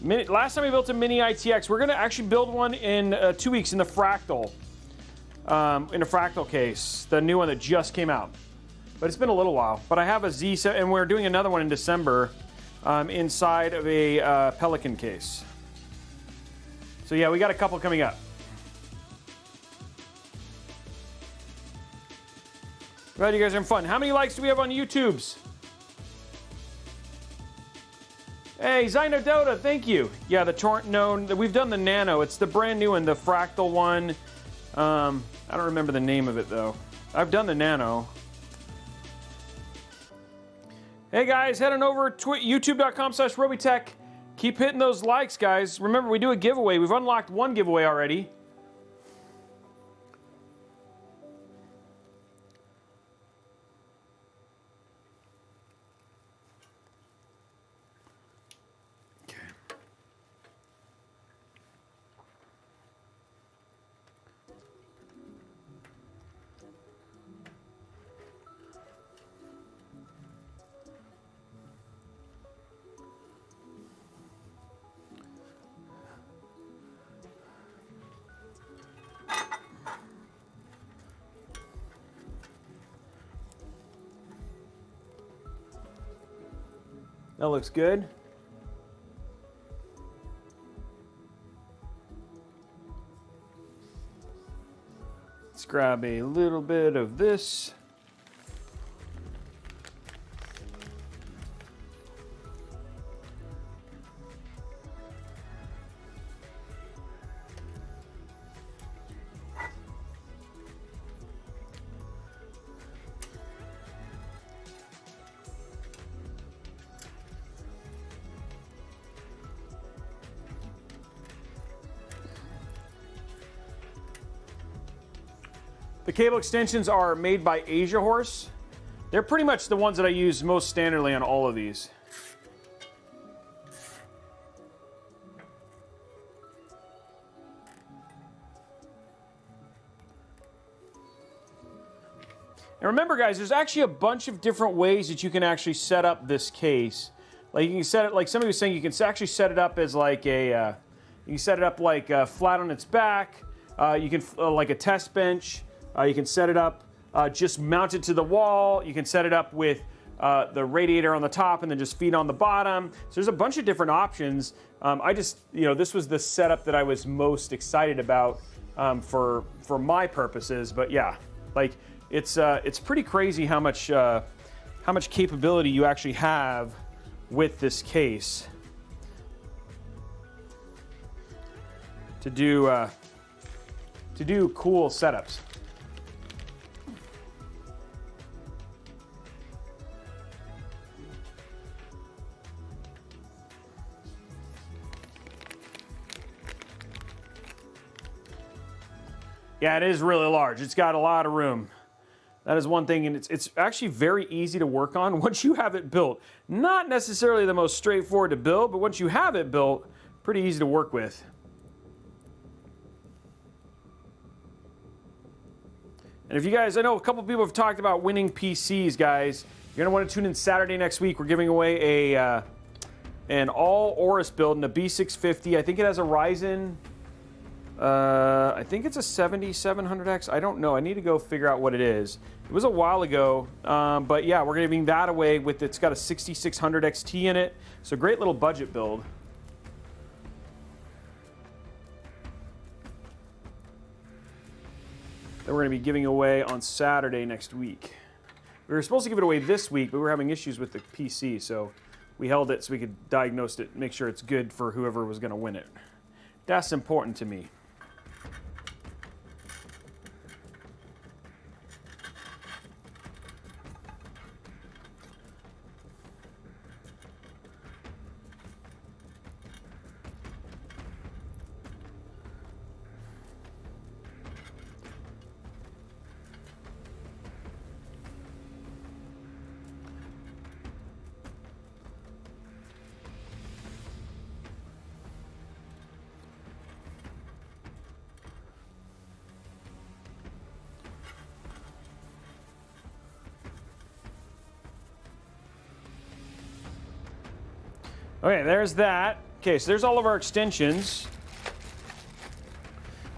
Last time we built a mini ITX. We're gonna actually build one in 2 weeks in the fractal, in a fractal case, the new one that just came out. But it's been a little while. But I have a Z7, and we're doing another one in December. Inside of a Pelican case. So yeah, we got a couple coming up. Glad you guys are having fun. How many likes do we have on YouTube's? Hey, Zyno Dota, thank you. Yeah, the Torrent, no, we've done the Nano. It's the brand new one, the Fractal one. I don't remember the name of it though. I've done the Nano. Hey guys, head on over to youtube.com/Robeytech. Keep hitting those likes, guys. Remember, we do a giveaway. We've unlocked one giveaway already. That looks good. Let's grab a little bit of this. The cable extensions are made by Asia Horse. They're pretty much the ones that I use most standardly on all of these. And remember guys, there's actually a bunch of different ways that you can actually set up this case. Like you can set it, like somebody was saying, you can actually set it up as like a, you can set it up like flat on its back. You can, like a test bench. You can set it up, just mount it to the wall. You can set it up with the radiator on the top and then just feed on the bottom. So there's a bunch of different options. I just, you know, this was the setup that I was most excited about for my purposes. But yeah, like it's pretty crazy how much capability you actually have with this case to do cool setups. Yeah, it is really large. It's got a lot of room. That is one thing, and it's actually very easy to work on once you have it built. Not necessarily the most straightforward to build, but once you have it built, pretty easy to work with. And if you guys, I know a couple people have talked about winning PCs, guys. You're gonna want to tune in Saturday next week. We're giving away an all Aorus build in a B650. I think it has a Ryzen. I think it's a 7700X. I don't know. I need to go figure out what it is. It was a while ago, but yeah, we're giving that away with, it's got a 6600 XT in it. So great little budget build. That we're going to be giving away on Saturday next week. We were supposed to give it away this week, but we were having issues with the PC, so we held it so we could diagnose it, make sure it's good for whoever was going to win it. That's important to me. Okay, there's that. Okay, so there's all of our extensions.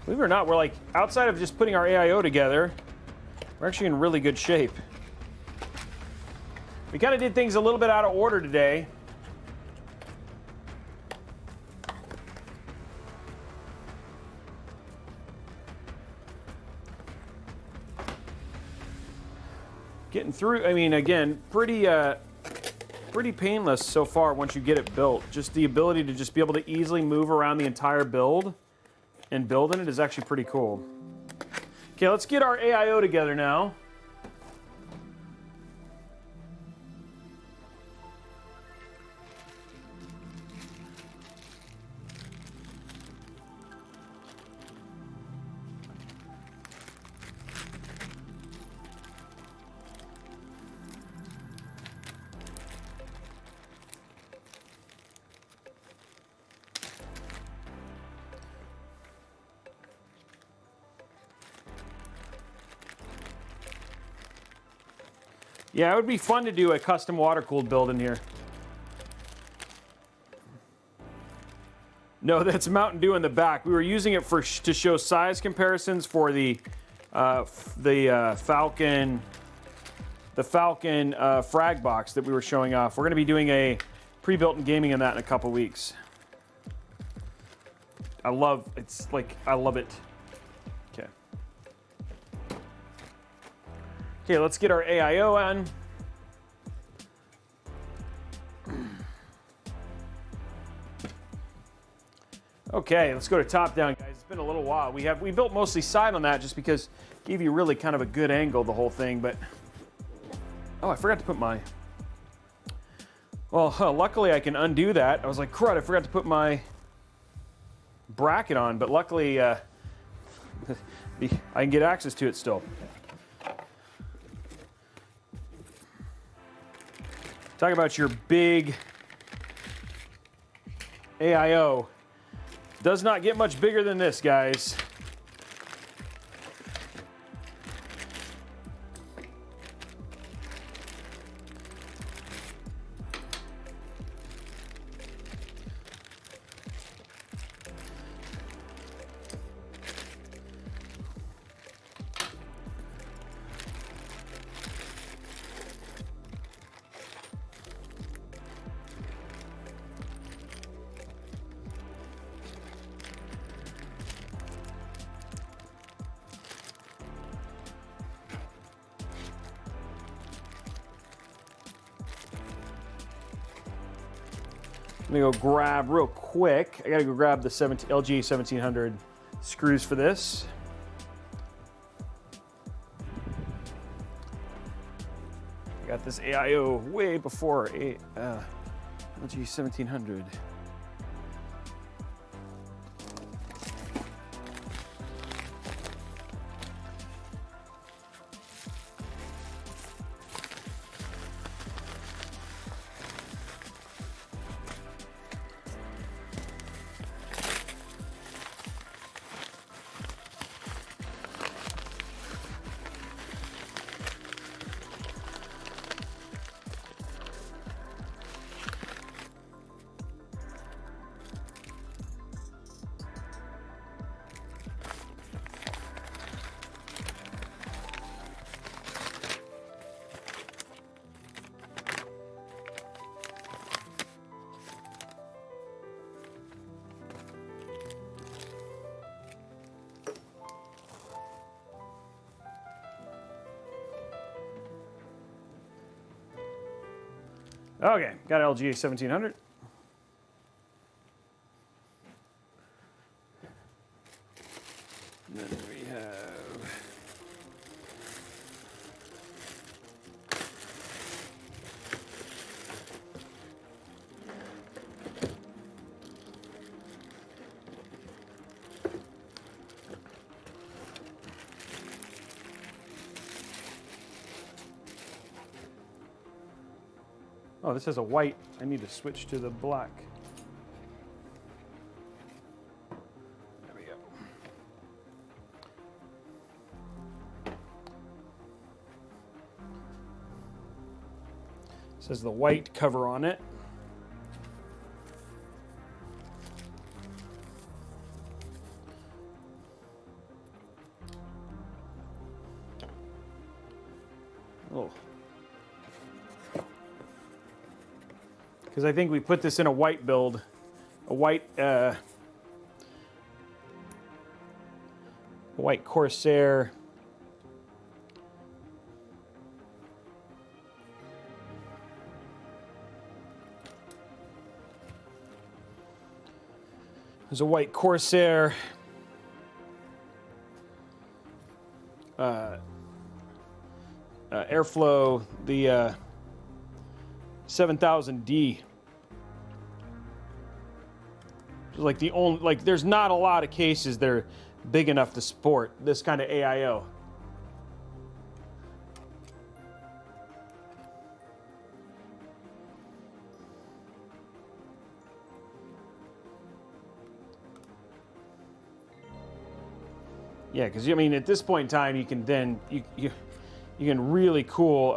Believe it or not, we're like, outside of just putting our AIO together, we're actually in really good shape. We kind of did things a little bit out of order today. Getting through, I mean, again, pretty painless so far once you get it built. Just the ability to just be able to easily move around the entire build and build in it is actually pretty cool. Okay, let's get our AIO together now. Yeah, it would be fun to do a custom water-cooled build in here. No, that's Mountain Dew in the back. We were using it to show size comparisons for the Falcon frag box that we were showing off. We're going to be doing a pre-built and gaming in that in a couple weeks. I love it. Okay. Okay, let's get our AIO on. Okay, let's go to top down, guys. It's been a little while. We built mostly side on that just because it gave you really kind of a good angle, the whole thing, but oh, I forgot to put my, well, luckily I can undo that. I was like, crud, I forgot to put my bracket on, but luckily I can get access to it still. Talk about your big AIO. Does not get much bigger than this, guys. I'm gonna go grab real quick. I gotta go grab the LG 1700 screws for this. I got this AIO way before LG 1700. Okay, got LG 1700. And then we have oh, this has a white. I need to switch to the black. There we go. It says the white cover on it. Oh. Because I think we put this in a white build, a white Corsair. There's a white Corsair Airflow, the 7000D. Like the only, like there's not a lot of cases that are big enough to support this kind of AIO. Yeah, because I mean, at this point in time, you can then you can really cool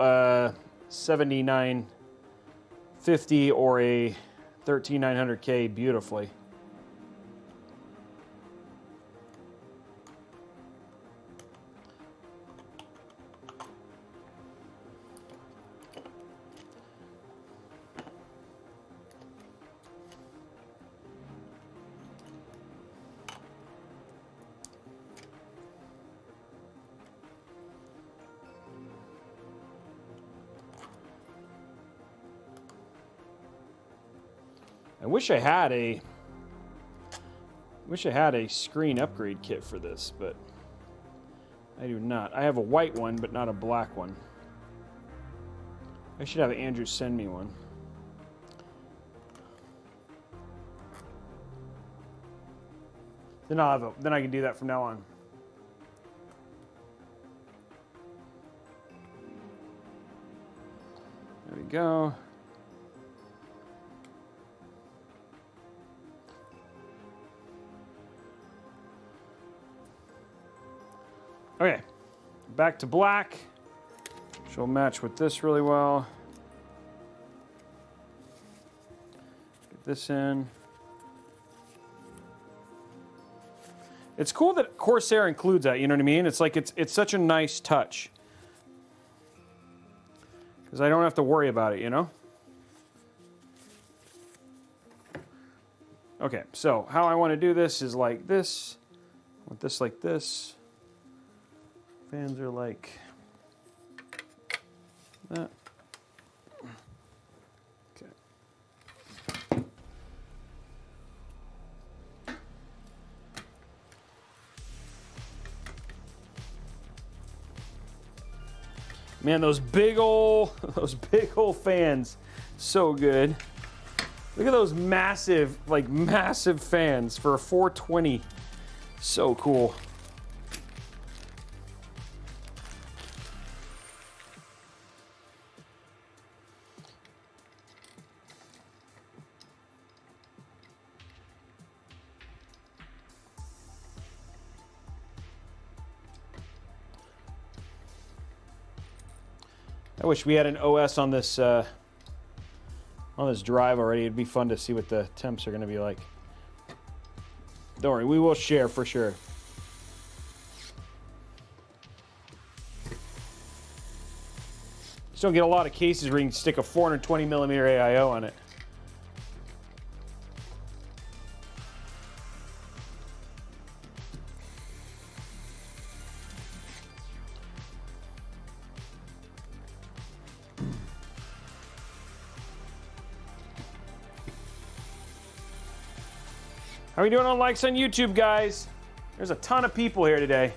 7950 or a 13900K beautifully. I wish I had a screen upgrade kit for this, but I do not. I have a white one, but not a black one. I should have Andrew send me one. Then then I can do that from now on. There we go. Okay, back to black, which will match with this really well. Get this in. It's cool that Corsair includes that, you know what I mean? It's like it's such a nice touch. Because I don't have to worry about it, you know? Okay, so how I want to do this is like this. I want this like this. Fans are like that. Okay. Man, those big old fans, so good. Look at those massive, like massive fans for a 420. So cool. I wish we had an OS on this drive already. It'd be fun to see what the temps are going to be like. Don't worry, we will share for sure. Just don't get a lot of cases where you can stick a 420 millimeter AIO on it. How are we doing on likes on YouTube, guys? There's a ton of people here today.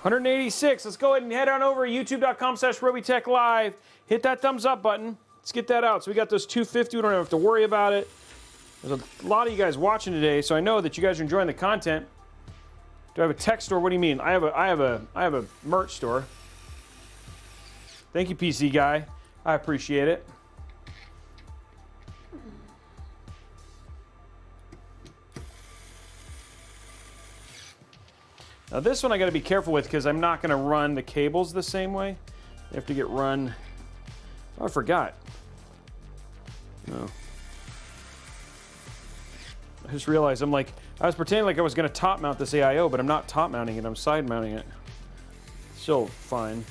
$186. Let's go ahead and head on over to youtube.com/Robeytech Live. Hit that thumbs up button. Let's get that out. So we got those 250. We don't have to worry about it. There's a lot of you guys watching today, so I know that you guys are enjoying the content. Do I have a tech store? What do you mean? I have a merch store. Thank you, PC guy. I appreciate it. Now this one I got to be careful with because I'm not going to run the cables the same way. They have to get run. Oh, I forgot. No. I just realized I was pretending like I was gonna top mount this AIO, but I'm not top mounting it, I'm side mounting it. Still fine.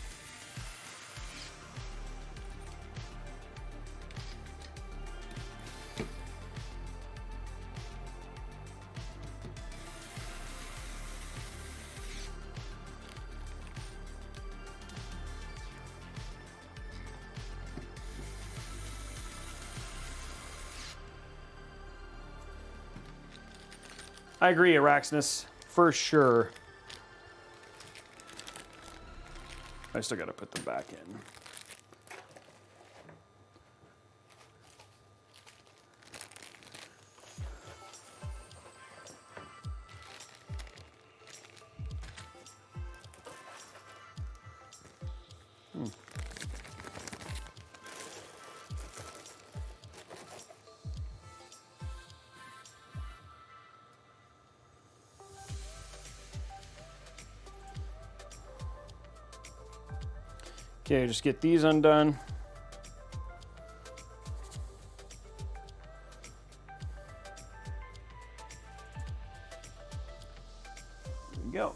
I agree, Araxnus, for sure. I still gotta put them back in. Okay, just get these undone. There we go.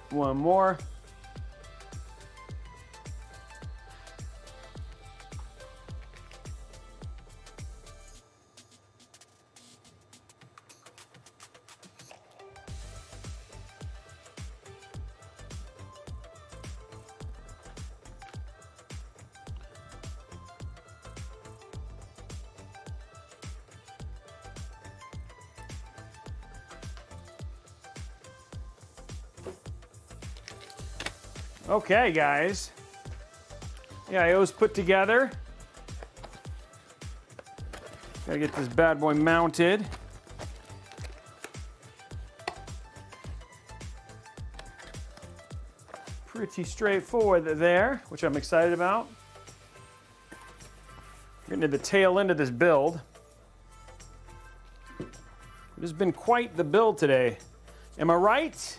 One more. Okay, guys. The AIO's put together. Gotta get this bad boy mounted. Pretty straightforward there, which I'm excited about. Getting to the tail end of this build. It has been quite the build today. Am I right?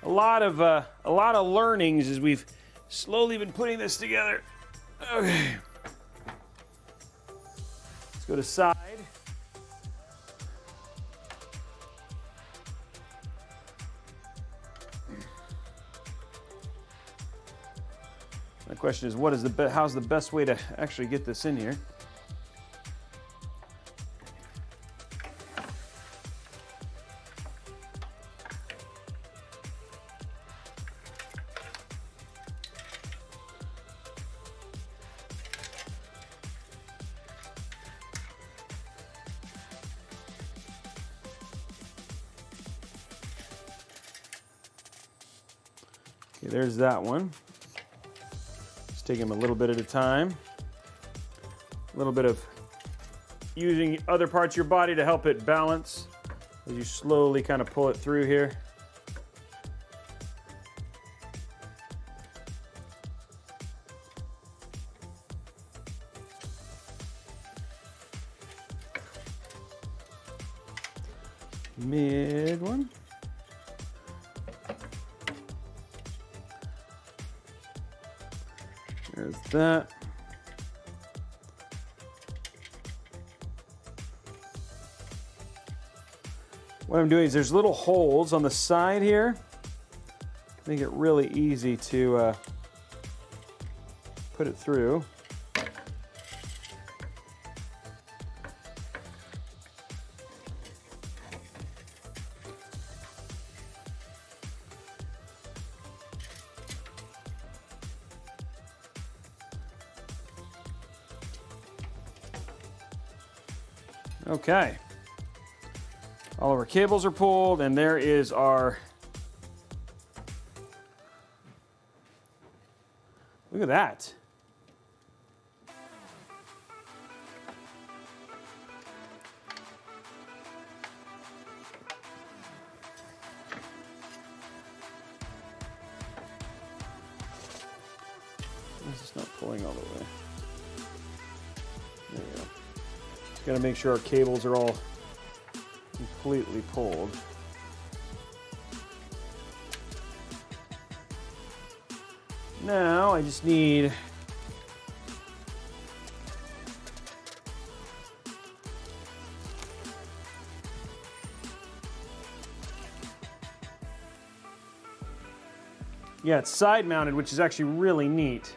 A lot of learnings as we've slowly been putting this together. Okay. Let's go to side. My question is, how's the best way to actually get this in here? Okay, there's that one. Just take them a little bit at a time. A little bit of using other parts of your body to help it balance as you slowly kind of pull it through here. Mid one. There's that. What I'm doing is there's little holes on the side here. Make it really easy to put it through. Okay, all of our cables are pulled, and there is our, look at that. This is not pulling all the way. There we go. Got to make sure our cables are all completely pulled. Now I just need yeah, it's side mounted, which is actually really neat.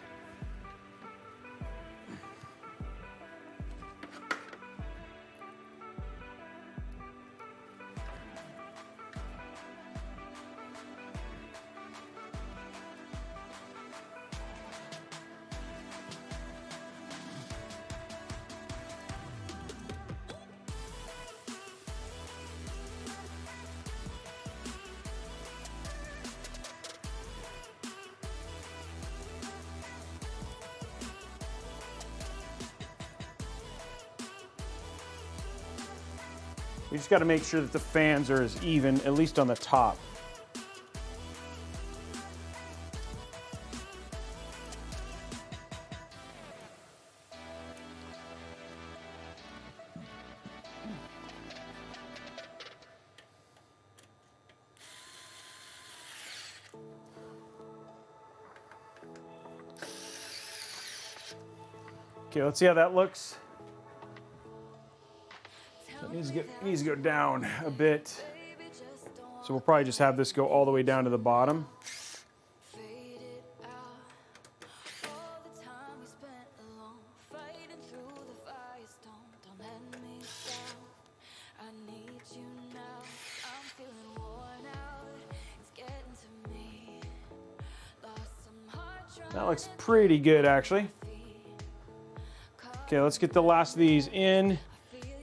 We just got to make sure that the fans are as even, at least on the top. Okay, let's see how that looks. It needs to go down a bit. So we'll probably just have this go all the way down to the bottom. That looks pretty good, actually. Okay, let's get the last of these in.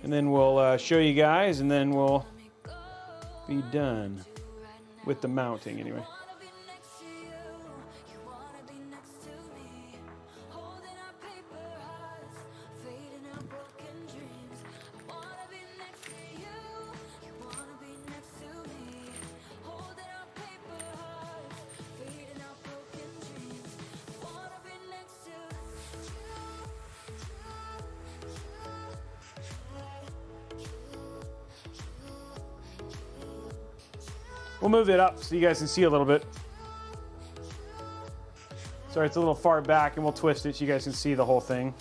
And then we'll show you guys, and then we'll be done with the mounting anyway. We'll move it up so you guys can see a little bit. Sorry, it's a little far back, and we'll twist it so you guys can see the whole thing.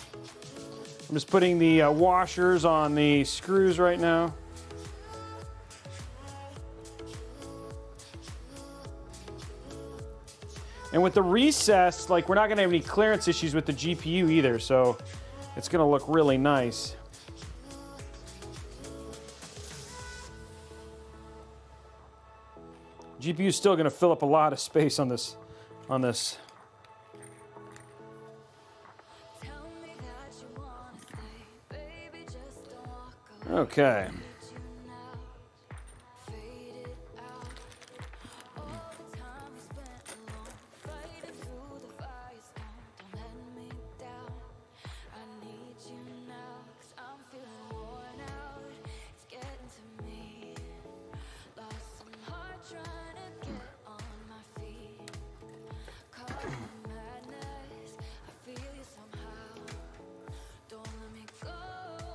I'm just putting the washers on the screws right now. And with the recess, like, we're not going to have any clearance issues with the GPU either, so it's going to look really nice. GPU is still going to fill up a lot of space on this. Okay.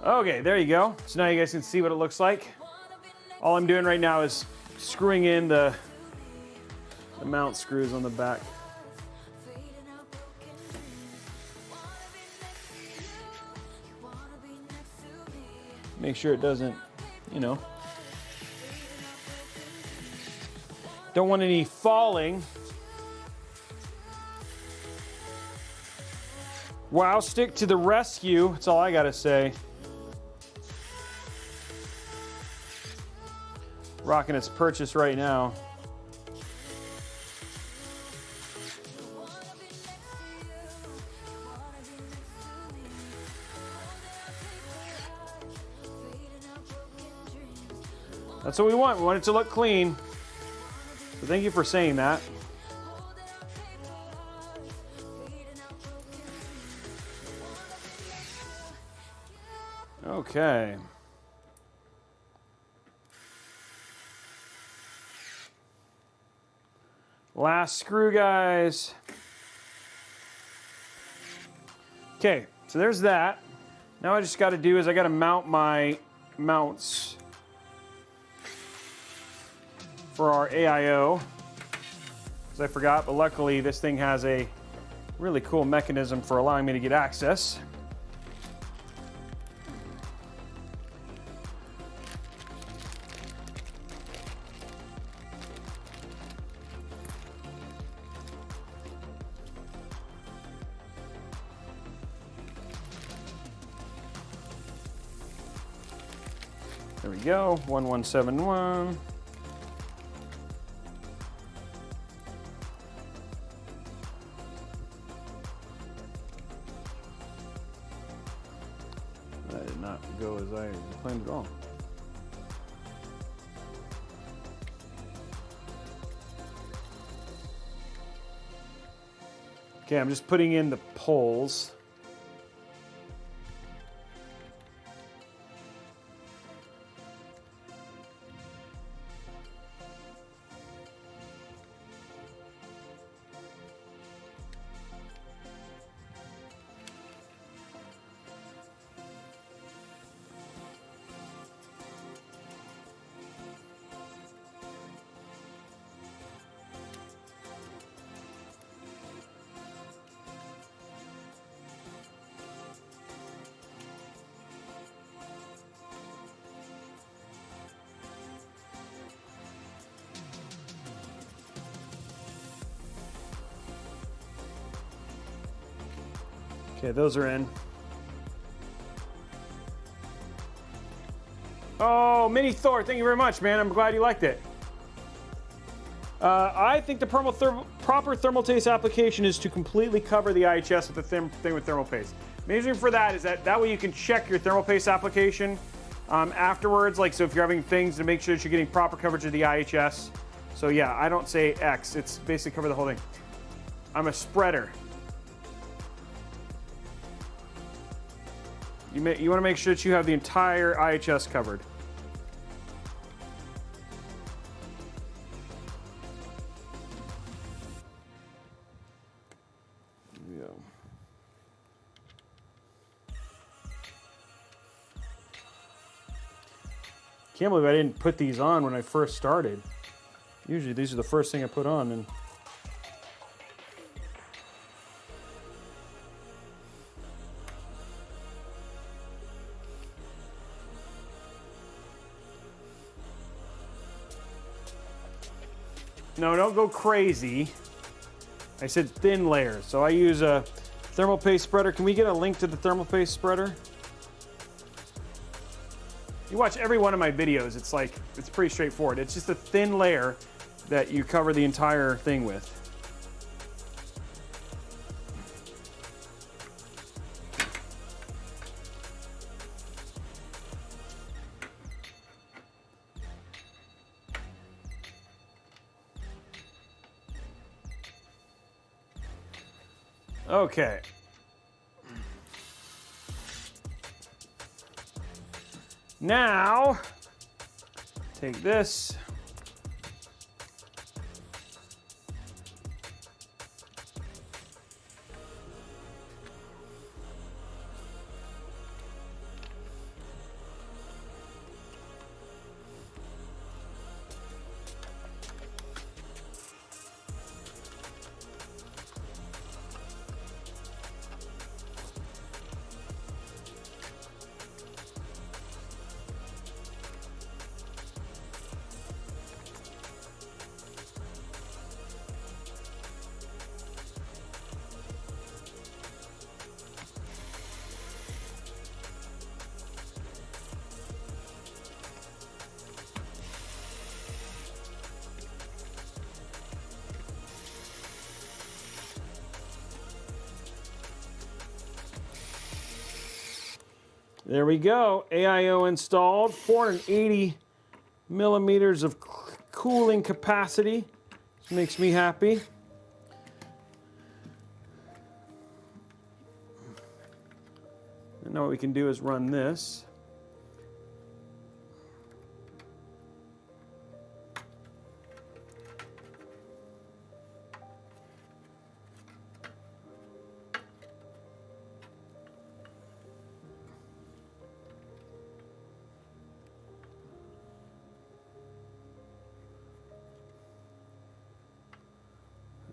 Okay, there you go. So now you guys can see what it looks like. All I'm doing right now is screwing in the mount screws on the back. Make sure it doesn't, you know, don't want any falling. Wow, stick to the rescue. That's all I gotta say. Rocking its purchase right now. That's what we want. We want it to look clean. So thank you for saying that. Okay. Last screw, guys. Okay, so there's that. Now I just got to do is I got to mount my mounts for our AIO, because I forgot, but luckily this thing has a Really cool mechanism for allowing me to get access. There we go, 1171. That did not go as I planned at all. Okay, I'm just putting in the poles. Okay, those are in. Oh, Mini Thor, thank you very much, man. I'm glad you liked it. I think the proper thermal paste application is to completely cover the IHS with the thing with thermal paste. The reason for that is that way you can check your thermal paste application afterwards. Like, so if you're having things to make sure that you're getting proper coverage of the IHS. So yeah, I don't say X. It's basically cover the whole thing. I'm a spreader. You want to make sure that you have the entire IHS covered. There we go. Can't believe I didn't put these on when I first started. Usually these are the first thing I put on. And no, don't go crazy. I said thin layers. So I use a thermal paste spreader. Can we get a link to the thermal paste spreader? You watch every one of my videos, it's like, it's pretty straightforward. It's just a thin layer that you cover the entire thing with. Okay. Now, take this. There we go, AIO installed, 480 millimeters of cooling capacity. This makes me happy. And now what we can do is run this.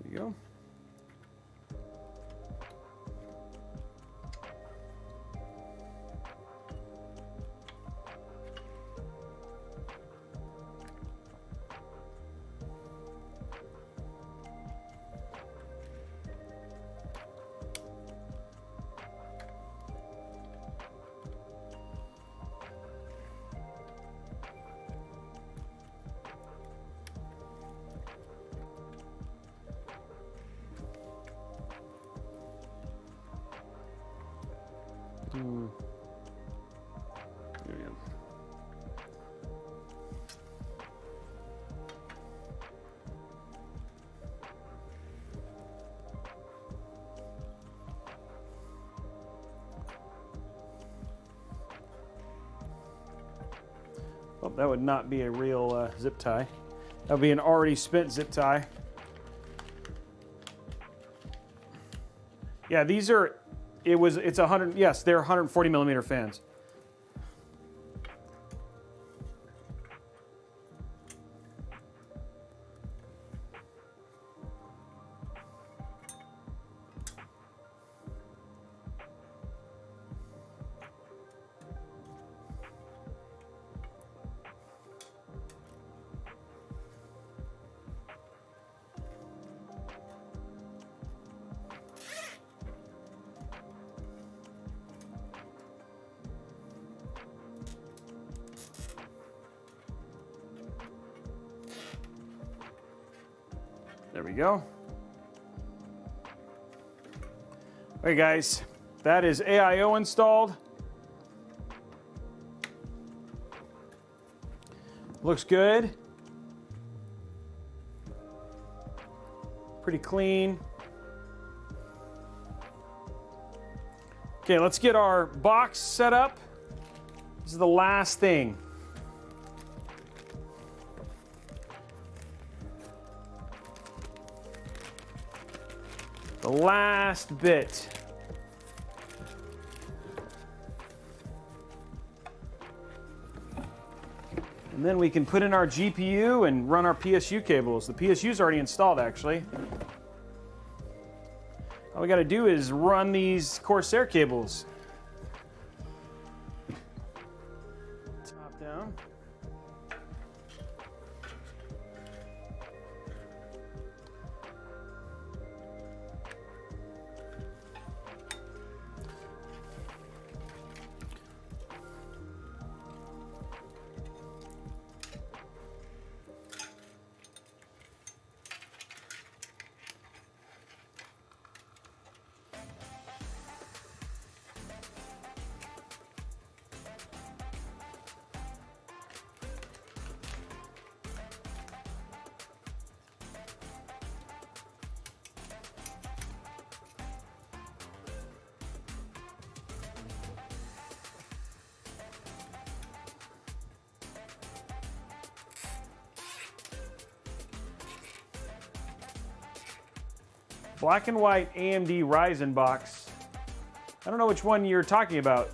There you go. There we go. Oh, that would not be a real zip tie. That would be an already spent zip tie. Yeah, these are, it's 100, yes, they're 140 millimeter fans. There we go. All right, guys, that is AIO installed. Looks good. Pretty clean. Okay, let's get our box set up. This is the last thing. The last bit. And then we can put in our GPU and run our PSU cables. The PSU's already installed, actually. All we got to do is run these Corsair cables. Top down. Black and white AMD Ryzen box. I don't know which one you're talking about.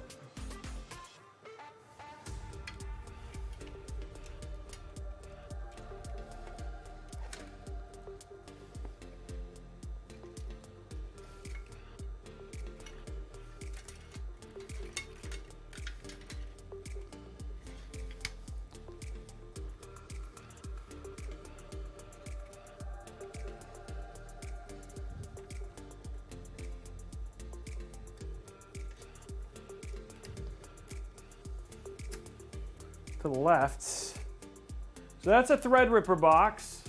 To the left. So that's a Threadripper box.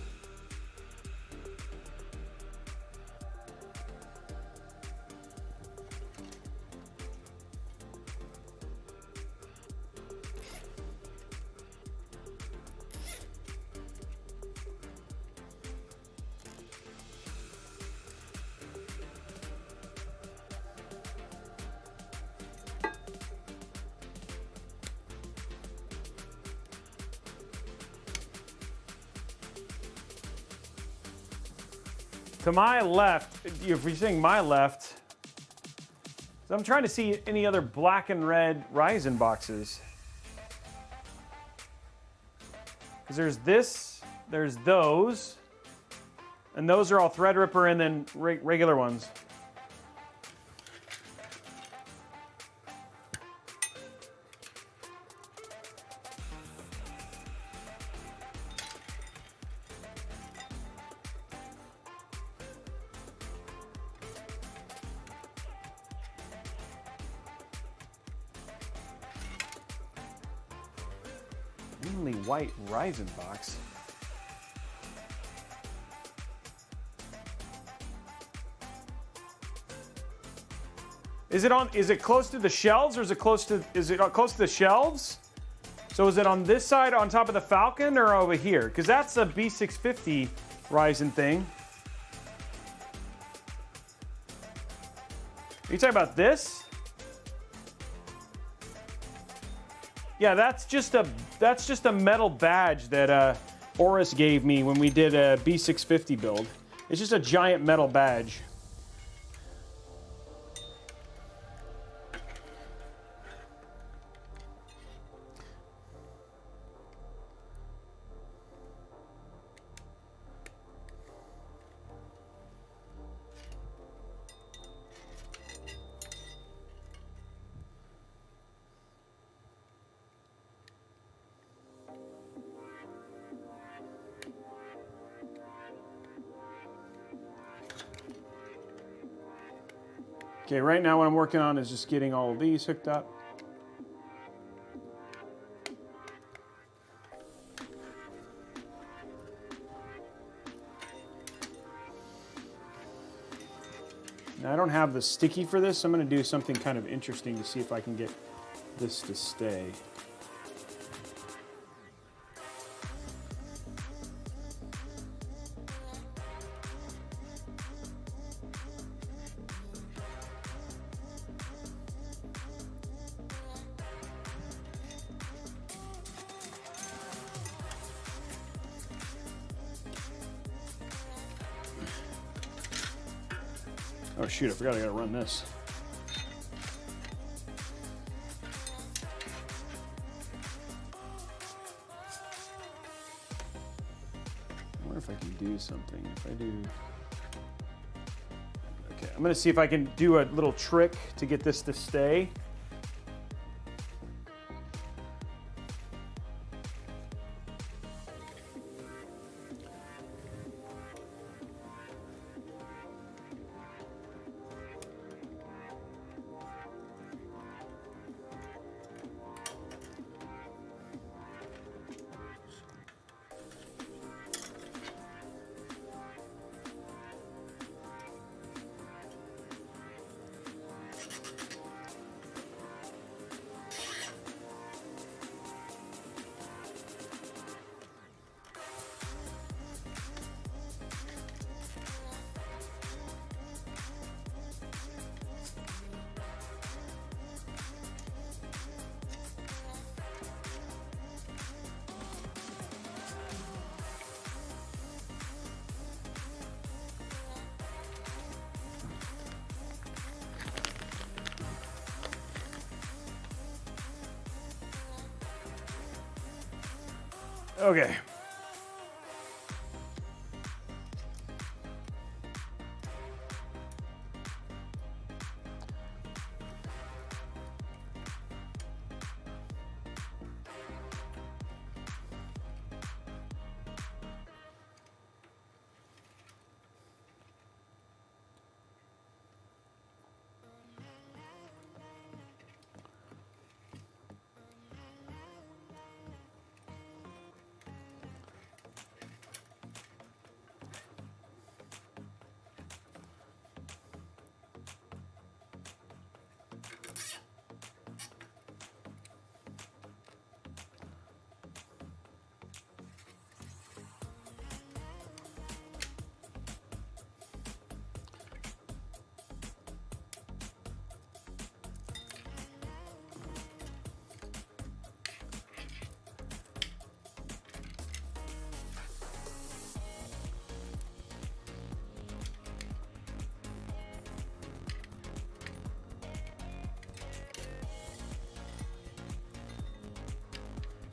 To my left, if you're saying my left, so I'm trying to see any other black and red Ryzen boxes. Because there's this, there's those, and those are all Threadripper and then regular ones. Only white Ryzen box. Is it close to the shelves, or is it close to the shelves? So is it on this side on top of the Falcon or over here? Because that's a B650 Ryzen thing. Are you talking about this? Yeah, that's just a metal badge that Oris gave me when we did a B650 build. It's just a giant metal badge. Okay, right now what I'm working on is just getting all of these hooked up. Now I don't have the sticky for this, so I'm going to do something kind of interesting to see if I can get this to stay. Oh shoot, I forgot I gotta run this. I wonder if I can do something. If I do... Okay, I'm gonna see if I can do a little trick to get this to stay. Okay.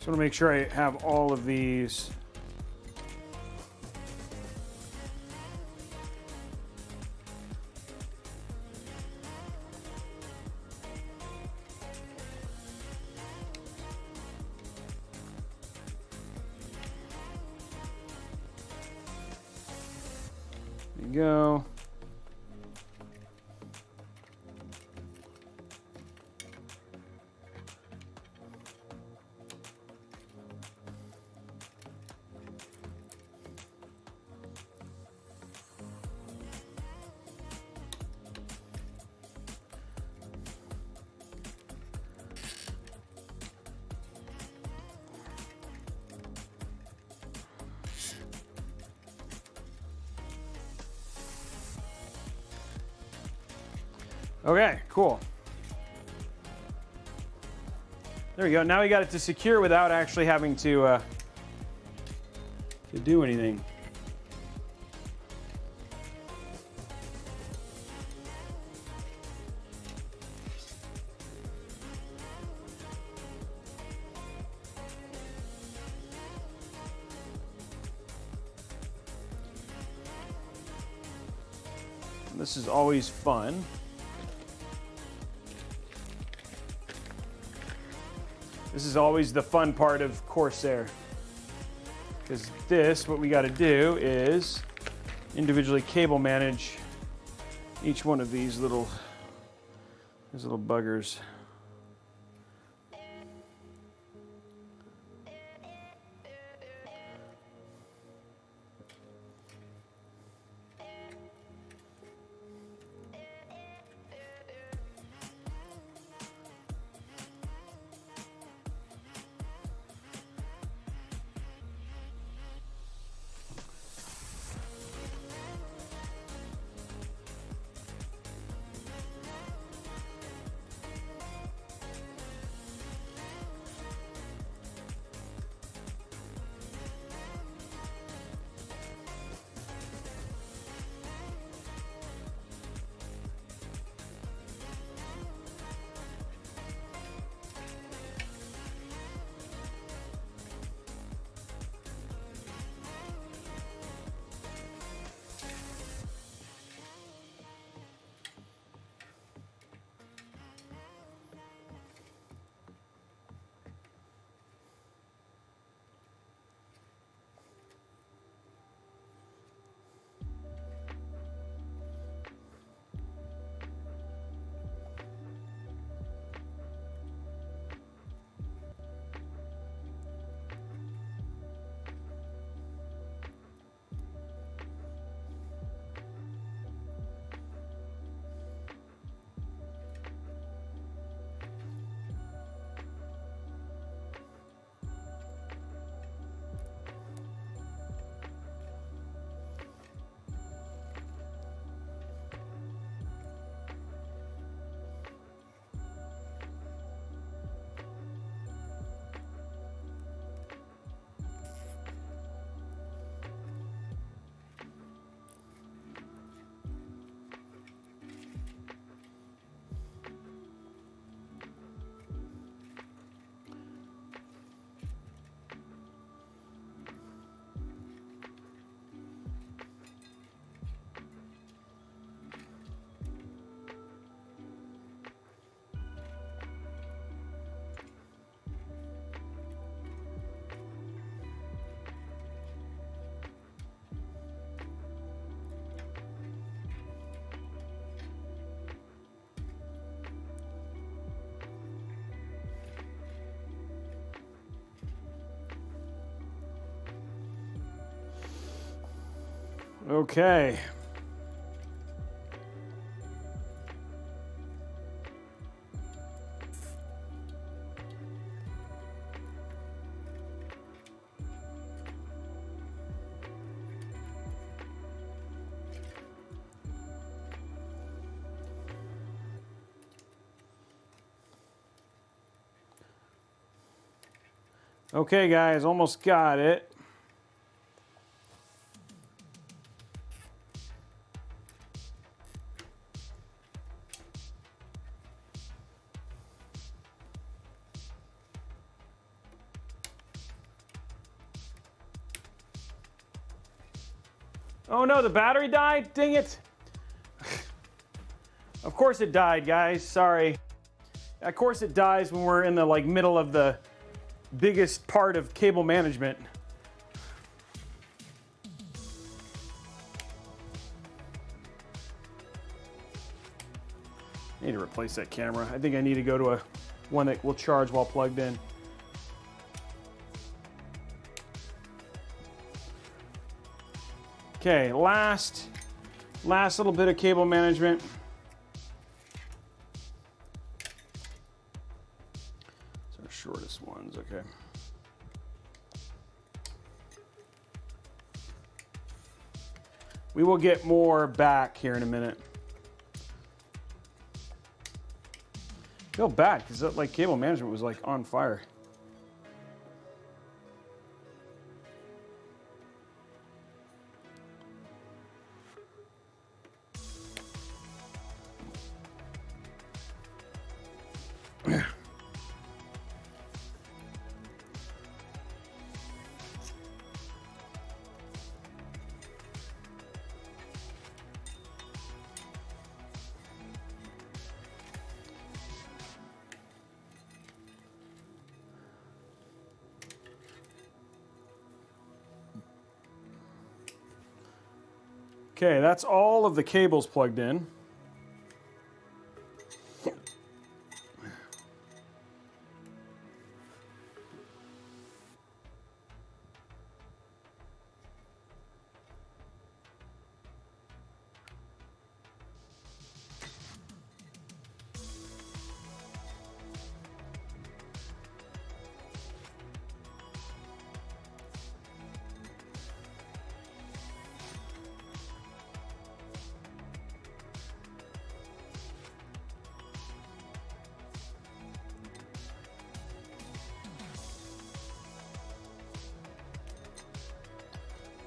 Just want to make sure I have all of these. There you go. Okay, cool. There we go. Now we got it to secure without actually having to do anything. This is always fun. This is always the fun part of Corsair. Because this, what we got to do is individually cable manage each one of these little buggers. Okay. Okay, guys, almost got it. Oh no, the battery died? Dang it. Of course it died, guys. Sorry. Of course it dies when we're in the middle of the biggest part of cable management. I need to replace that camera. I think I need to go to one that will charge while plugged in. Okay, last little bit of cable management. It's our shortest ones, okay. We will get more back here in a minute. I feel bad because that like cable management was like on fire. Okay, that's all of the cables plugged in.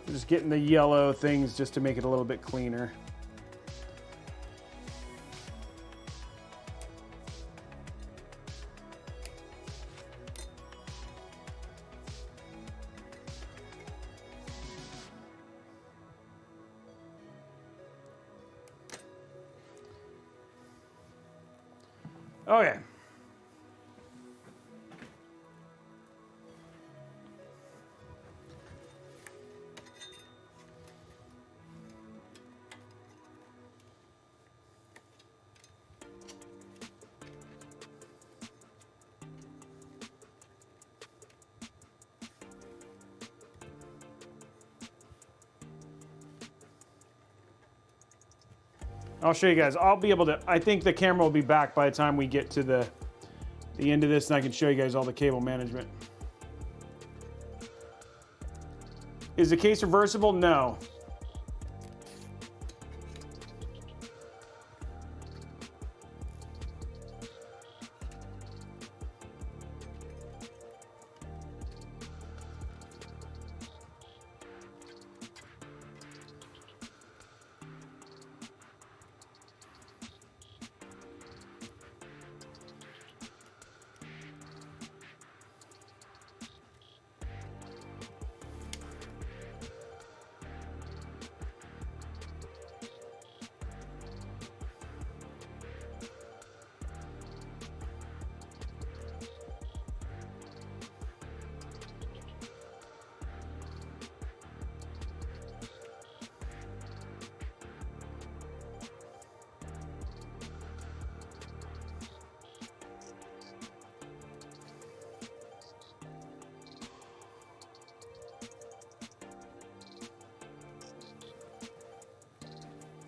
Just getting the yellow things just to make it a little bit cleaner. Okay. I'll show you guys. I'll be able to, I think the camera will be back by the time we get to the end of this and I can show you guys all the cable management. Is the case reversible? No.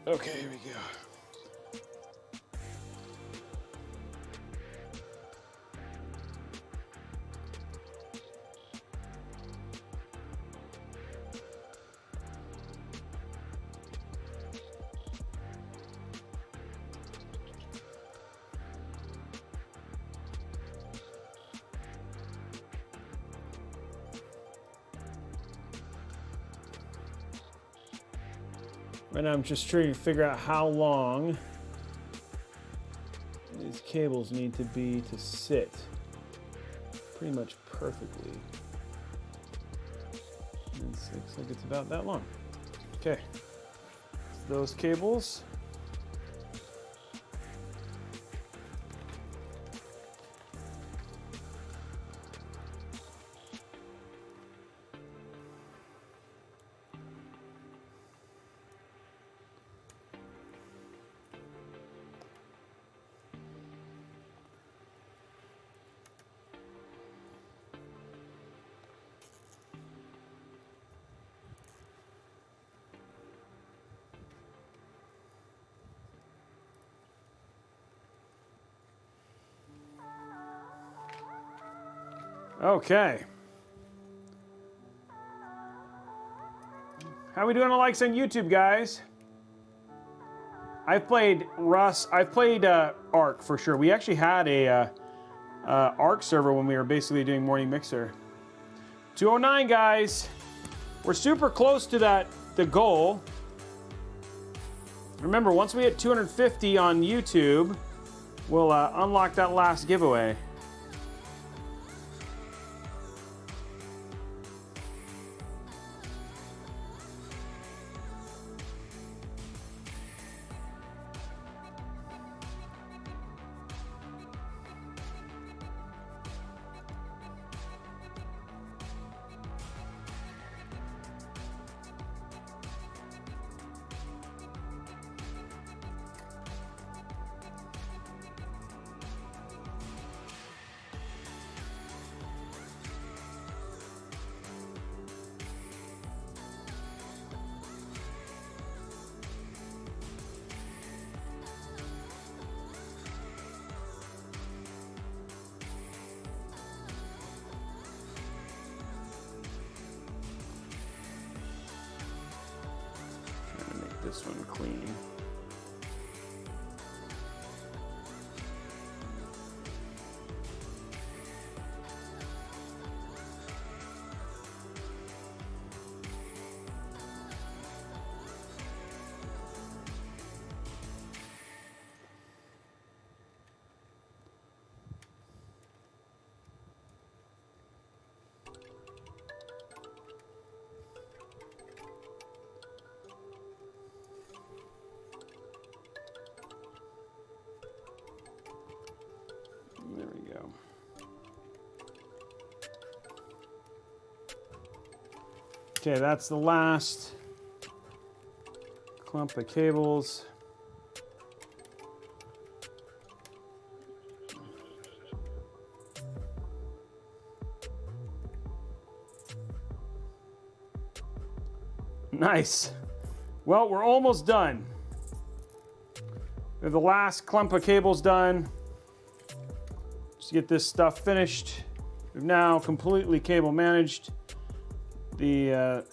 Okay, here we go. Right now I'm just trying to figure out how long these cables need to be to sit pretty much perfectly. And it looks like it's about that long. Okay, those cables. Okay. How we doing on likes on YouTube, guys? I've played Rust. I've played Arc for sure. We actually had a Arc server when we were basically doing Morning Mixer. 209, guys. We're super close to the goal. Remember, once we hit 250 on YouTube, we'll unlock that last giveaway. This one clean. There we go. Okay, that's the last clump of cables. Nice. Well, we're almost done. We have the last clump of cables done. Just to get this stuff finished. We've now completely cable managed the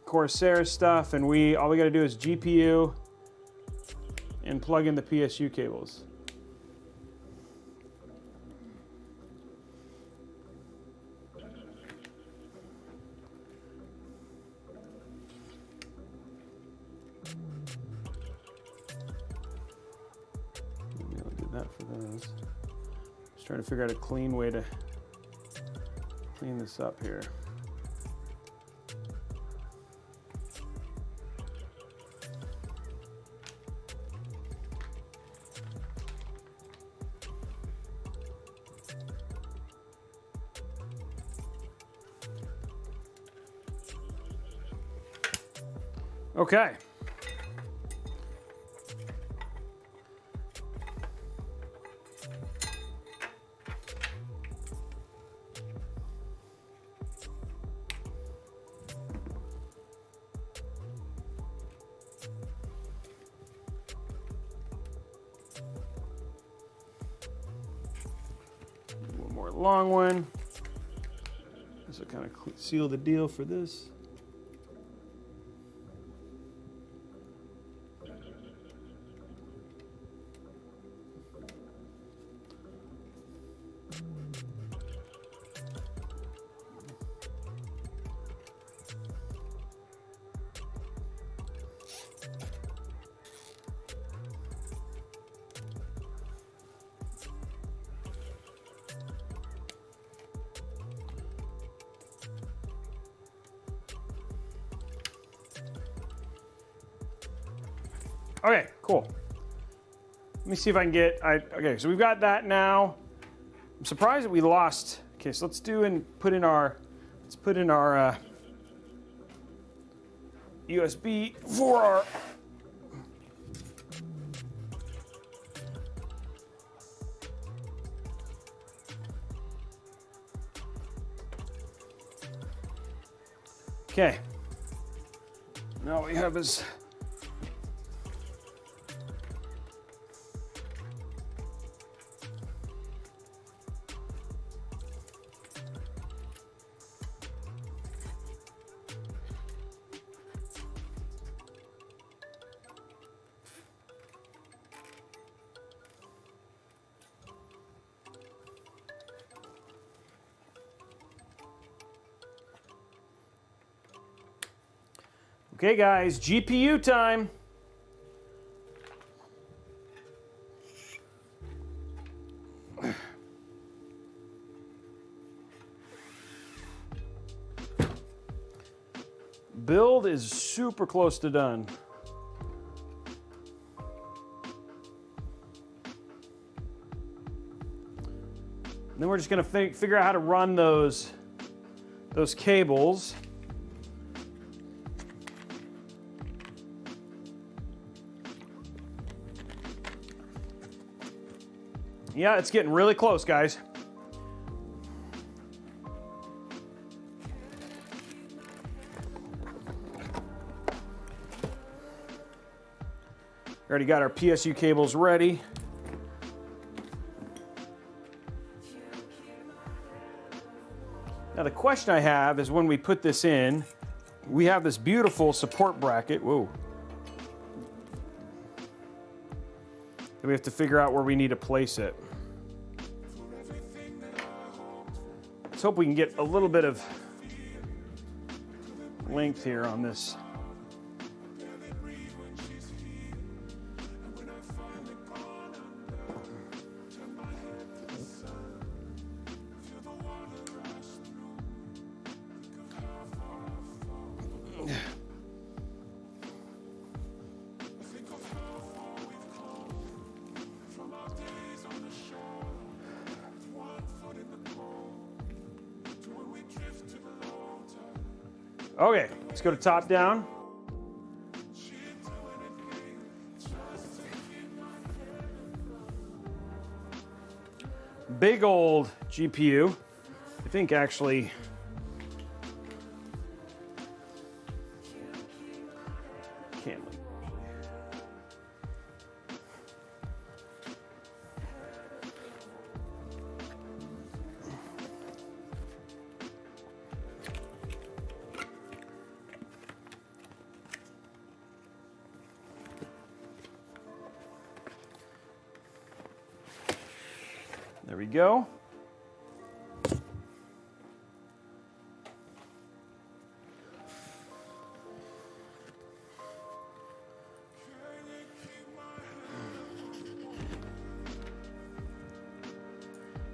Corsair stuff, and all we got to do is GPU and plug in the PSU cables. Maybe I'll do that for those. Just trying to figure out a clean way to clean this up here. Okay. One more long one. This will kind of seal the deal for this. Okay, cool. Let me see if I can get, okay, so we've got that now. I'm surprised that we lost. Okay, so let's put in our USB for our, okay. Now what we have is Okay guys, GPU time. Build is super close to done. Then we're just gonna figure out how to run those cables. Yeah, it's getting really close, guys. Already got our PSU cables ready. Now the question I have is when we put this in, we have this beautiful support bracket. Whoa. Then we have to figure out where we need to place it. Let's hope we can get a little bit of length here on this. Okay, let's go to top down. Big old GPU. I think actually can't. There we go.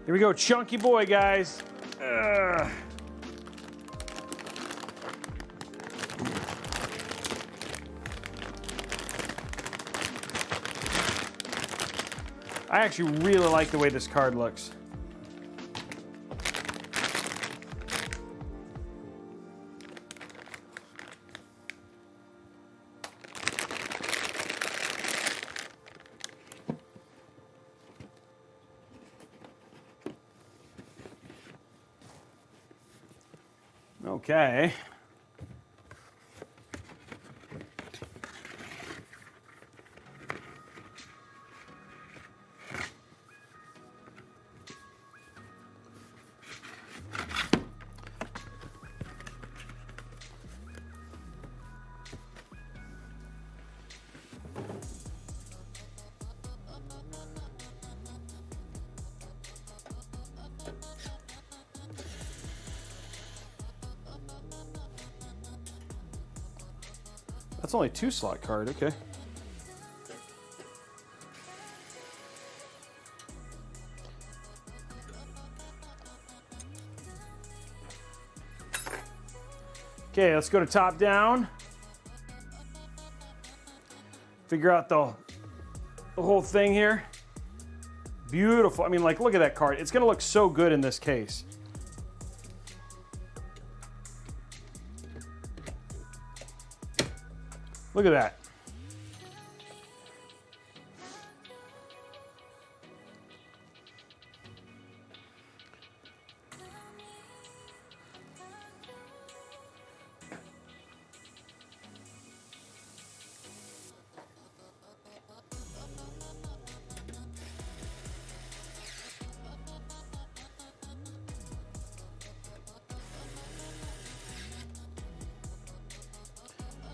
Here we go, chunky boy, guys. Ugh. I actually really like the way this card looks. Okay. That's only a 2-slot card, okay. Okay, let's go to top down. Figure out the whole thing here. Beautiful. I mean, like, look at that card. It's gonna look so good in this case. Look at that.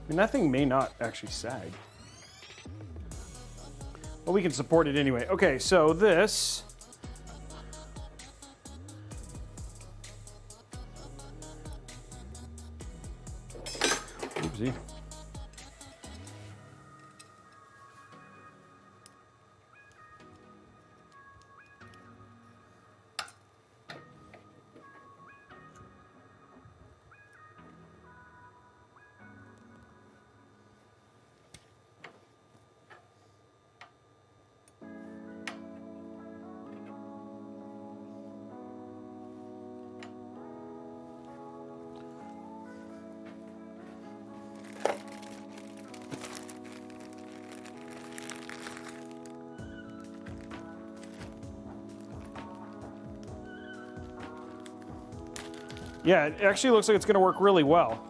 And that thing may not actually sag. Well, we can support it anyway. Okay, so this. Oopsie. Yeah, it actually looks like it's going to work really well.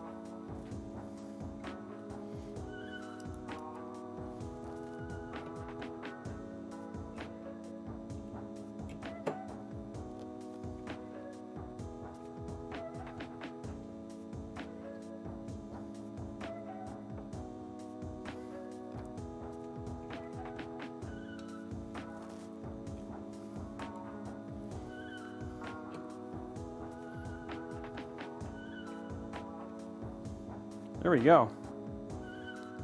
There we go.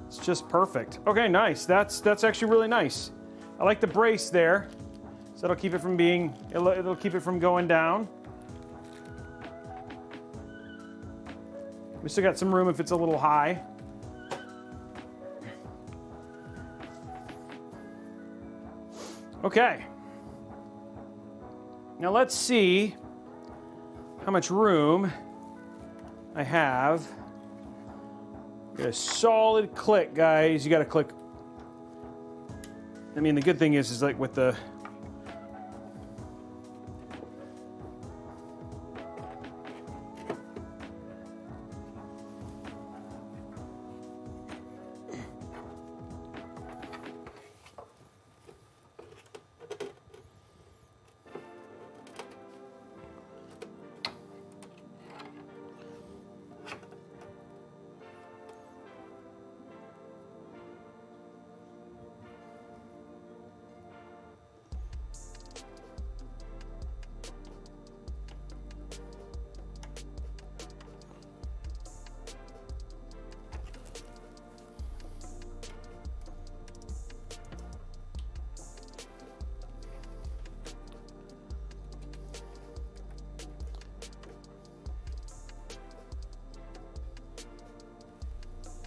It's just perfect. Okay, nice. That's actually really nice. I like the brace there. So it'll keep it from being, it'll keep it from going down. We still got some room if it's a little high. Okay. Now let's see how much room I have. Get a solid click, guys. You got to click. I mean, the good thing is like with the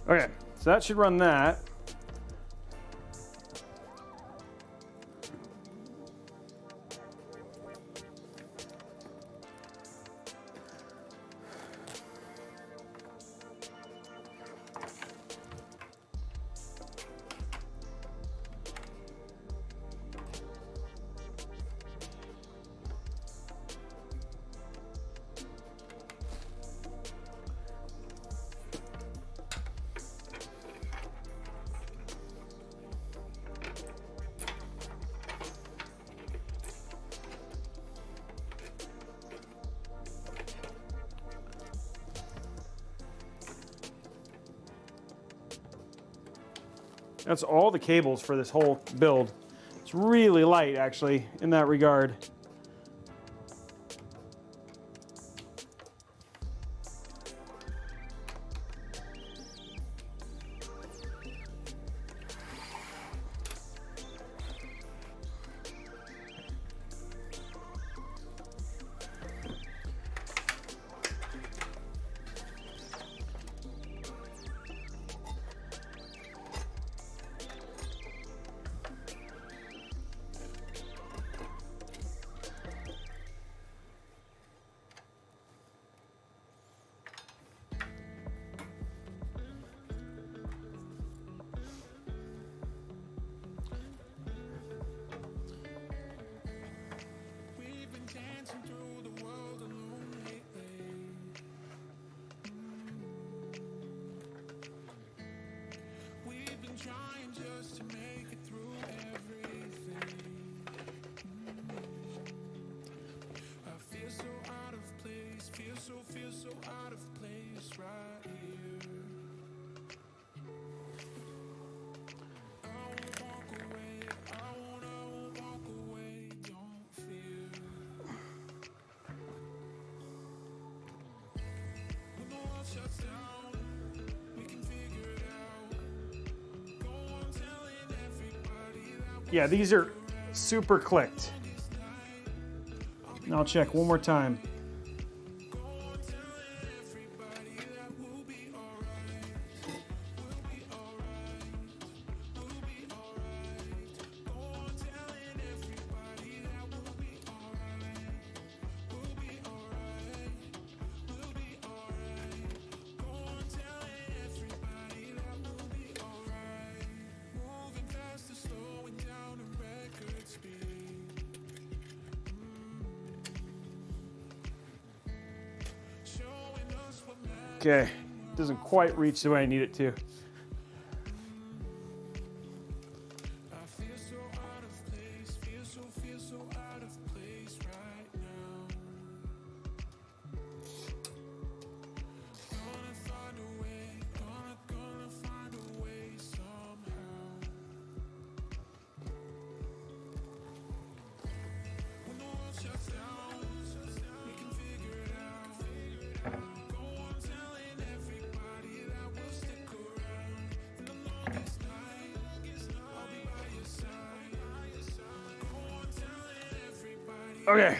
Okay, so that should run that. That's all the cables for this whole build. It's really light, actually, in that regard. Yeah, these are super clicked. And I'll check one more time. Okay, doesn't quite reach the way I need it to. Okay.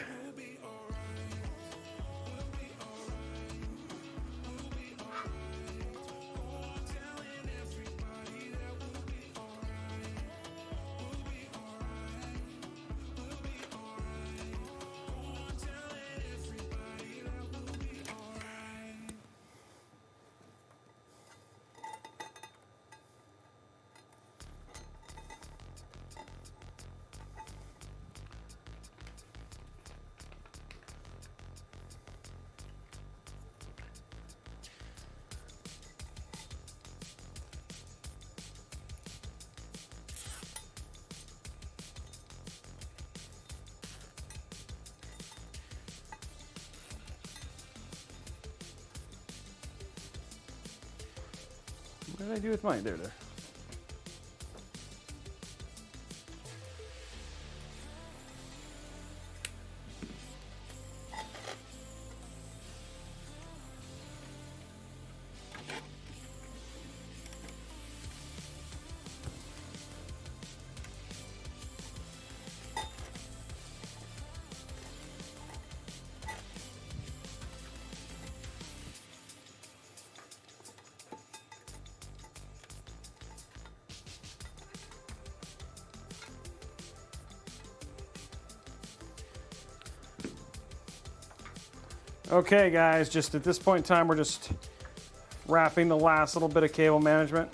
What did I do with mine? There. Okay guys, just at this point in time, we're just wrapping the last little bit of cable management.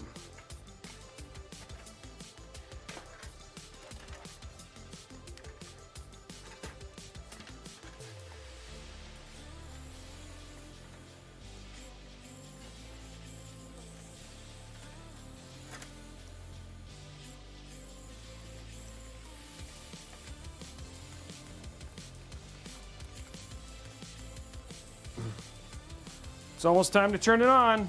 It's almost time to turn it on.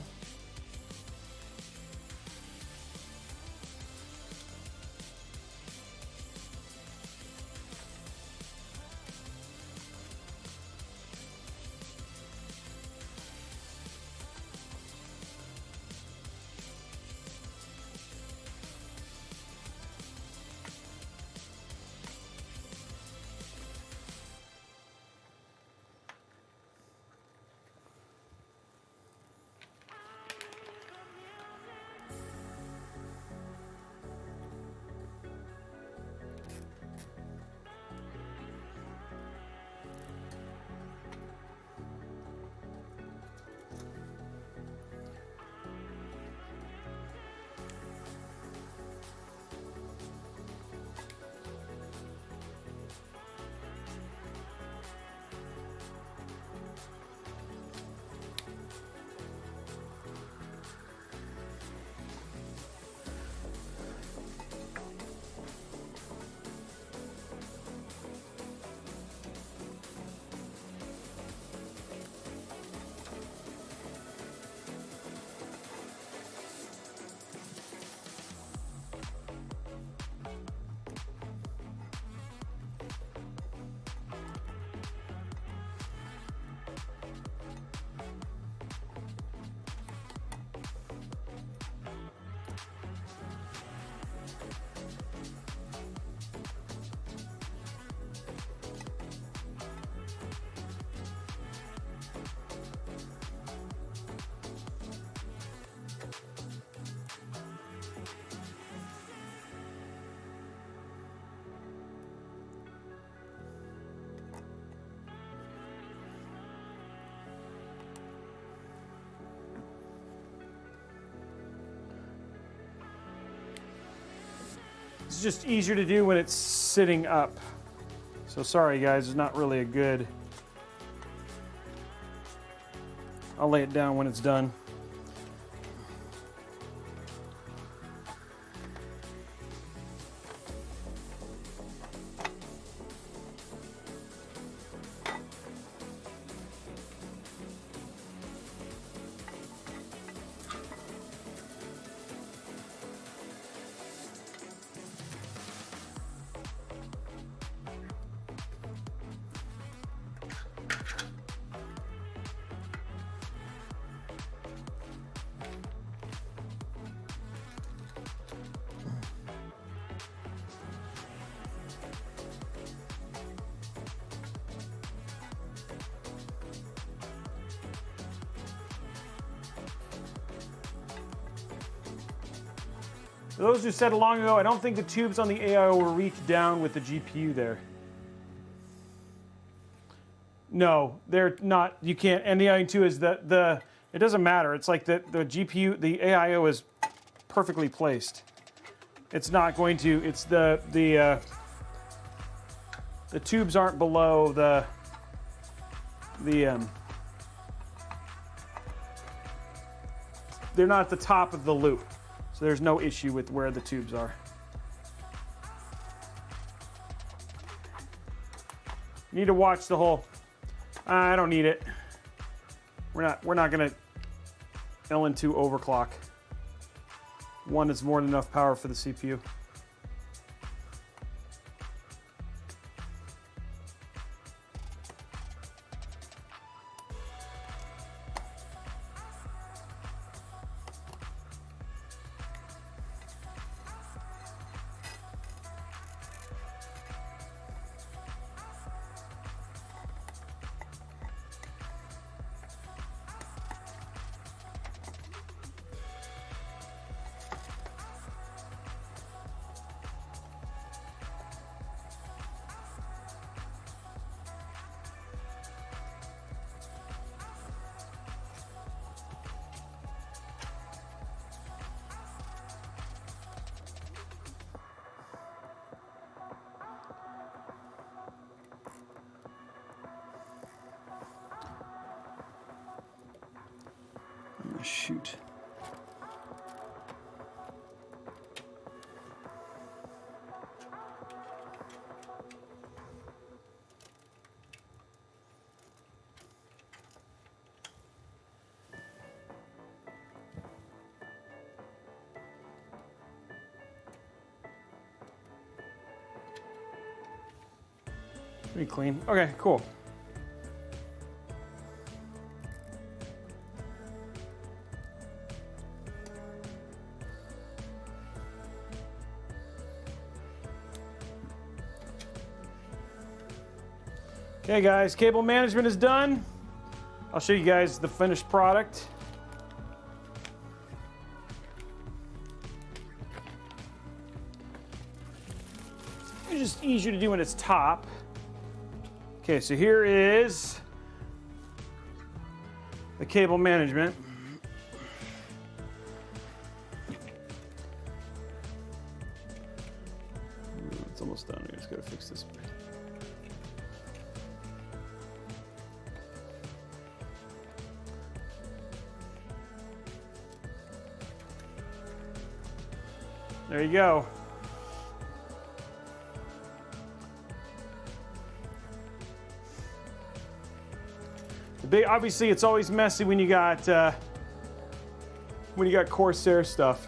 It's just easier to do when it's sitting up. So sorry guys, it's not really a good I'll lay it down when it's done. For those who said long ago, I don't think the tubes on the AIO will reach down with the GPU there. No, they're not. You can't. And the AIO is the it doesn't matter. It's like the GPU, the AIO is perfectly placed. It's not going to. It's the tubes aren't below they're not at the top of the loop. So there's no issue with where the tubes are. You need to watch the whole. I don't need it. We're not gonna LN2 overclock. One is more than enough power for the CPU. Shoot. Pretty clean. Okay, cool. Okay guys, cable management is done. I'll show you guys the finished product. It's just easier to do when it's top. Okay, so here is the cable management. It's almost done. We just gotta fix this. There you go. Obviously, it's always messy when you got Corsair stuff.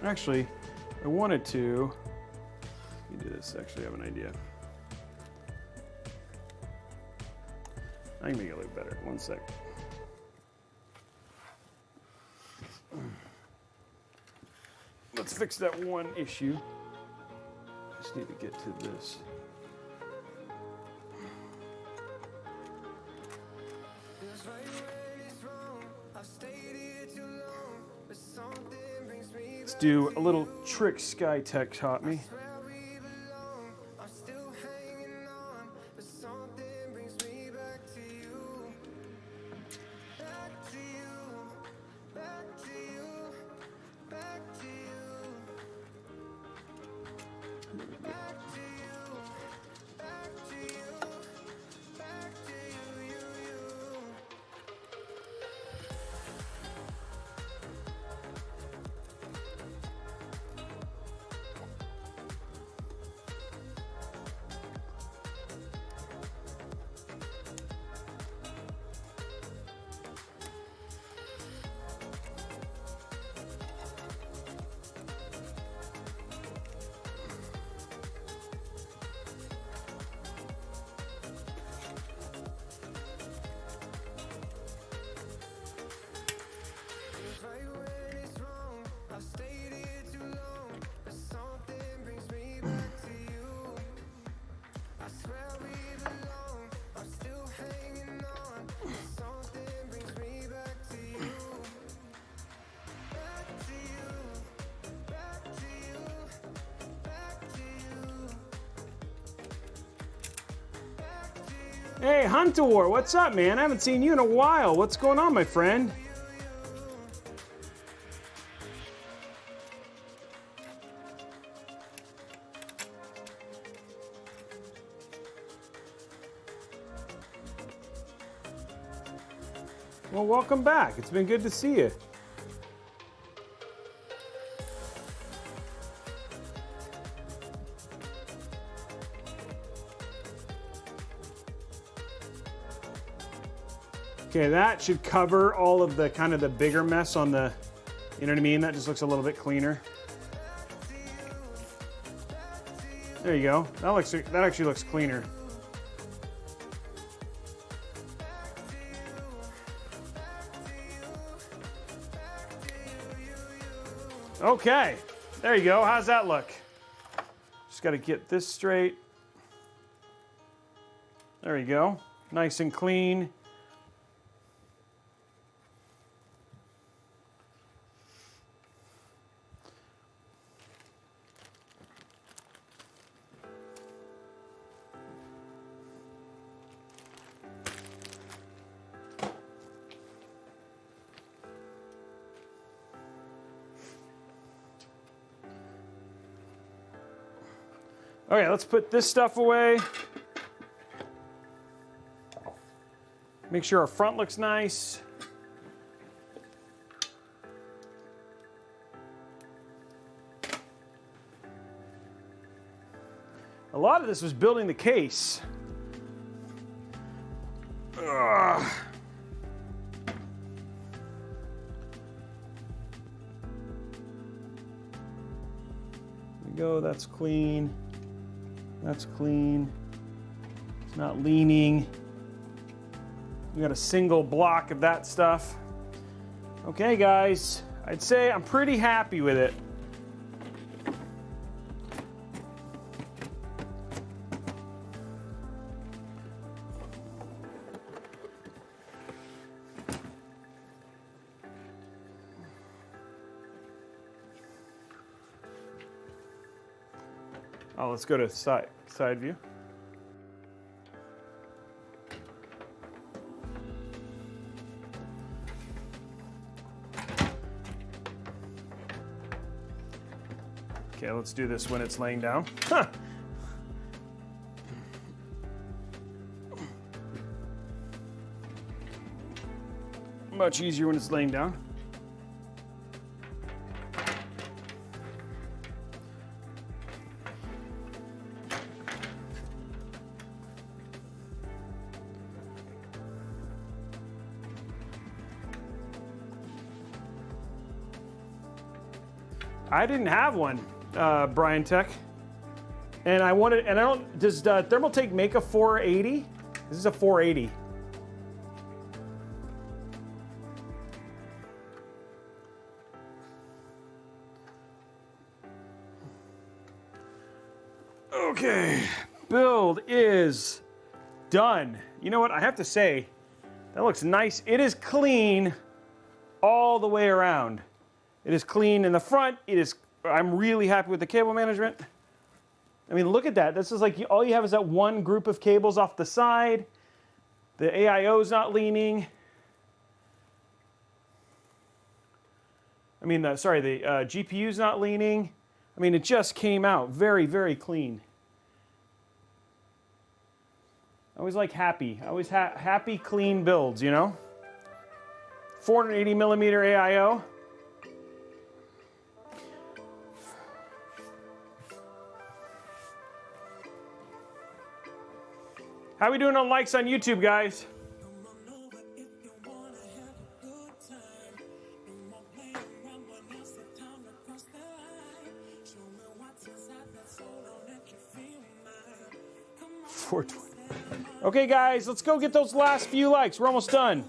Actually, I wanted to. Let me do this. Actually, I have an idea. I can make it look better. One sec. Let's fix that one issue. Just need to get to this. Let's do a little trick SkyTech taught me. Hey, Hunter, what's up, man? I haven't seen you in a while. What's going on, my friend? Well, welcome back. It's been good to see you. Okay, that should cover all of the kind of the bigger mess on the, you know what I mean? That just looks a little bit cleaner. There you go. That actually looks cleaner. Okay, there you go. How's that look? Just got to get this straight. There you go. Nice and clean. Okay, let's put this stuff away. Make sure our front looks nice. A lot of this was building the case. Ugh. There we go, that's clean. That's clean. It's not leaning. We got a single block of that stuff. Okay, guys, I'd say I'm pretty happy with it. Oh, let's go to side view. Okay, let's do this when it's laying down. Huh. Much easier when it's laying down. I didn't have one, Brian Tech, and I wanted. And I don't. Does Thermaltake make a 480? This is a 480. Okay, build is done. You know what? I have to say, that looks nice. It is clean all the way around. It is clean in the front. I'm really happy with the cable management. I mean, look at that. This is like, all you have is that one group of cables off the side. The AIO is not leaning. I mean, the GPU is not leaning. I mean, it just came out very, very clean. I always like happy. I always happy, clean builds, you know? 480 millimeter AIO. How we doing on likes on YouTube, guys? Okay, guys, let's go get those last few likes. We're almost done.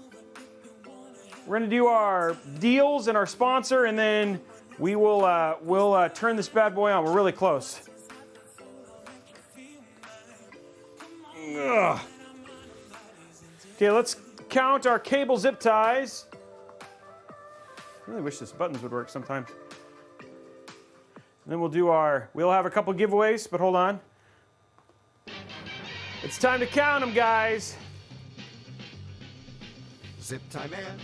We're gonna do our deals and our sponsor, and then we will we'll turn this bad boy on. We're really close. Ugh. Okay, let's count our cable zip ties. I really wish this buttons would work sometimes. And then we'll have a couple giveaways, but hold on. It's time to count them, guys. Zip time man,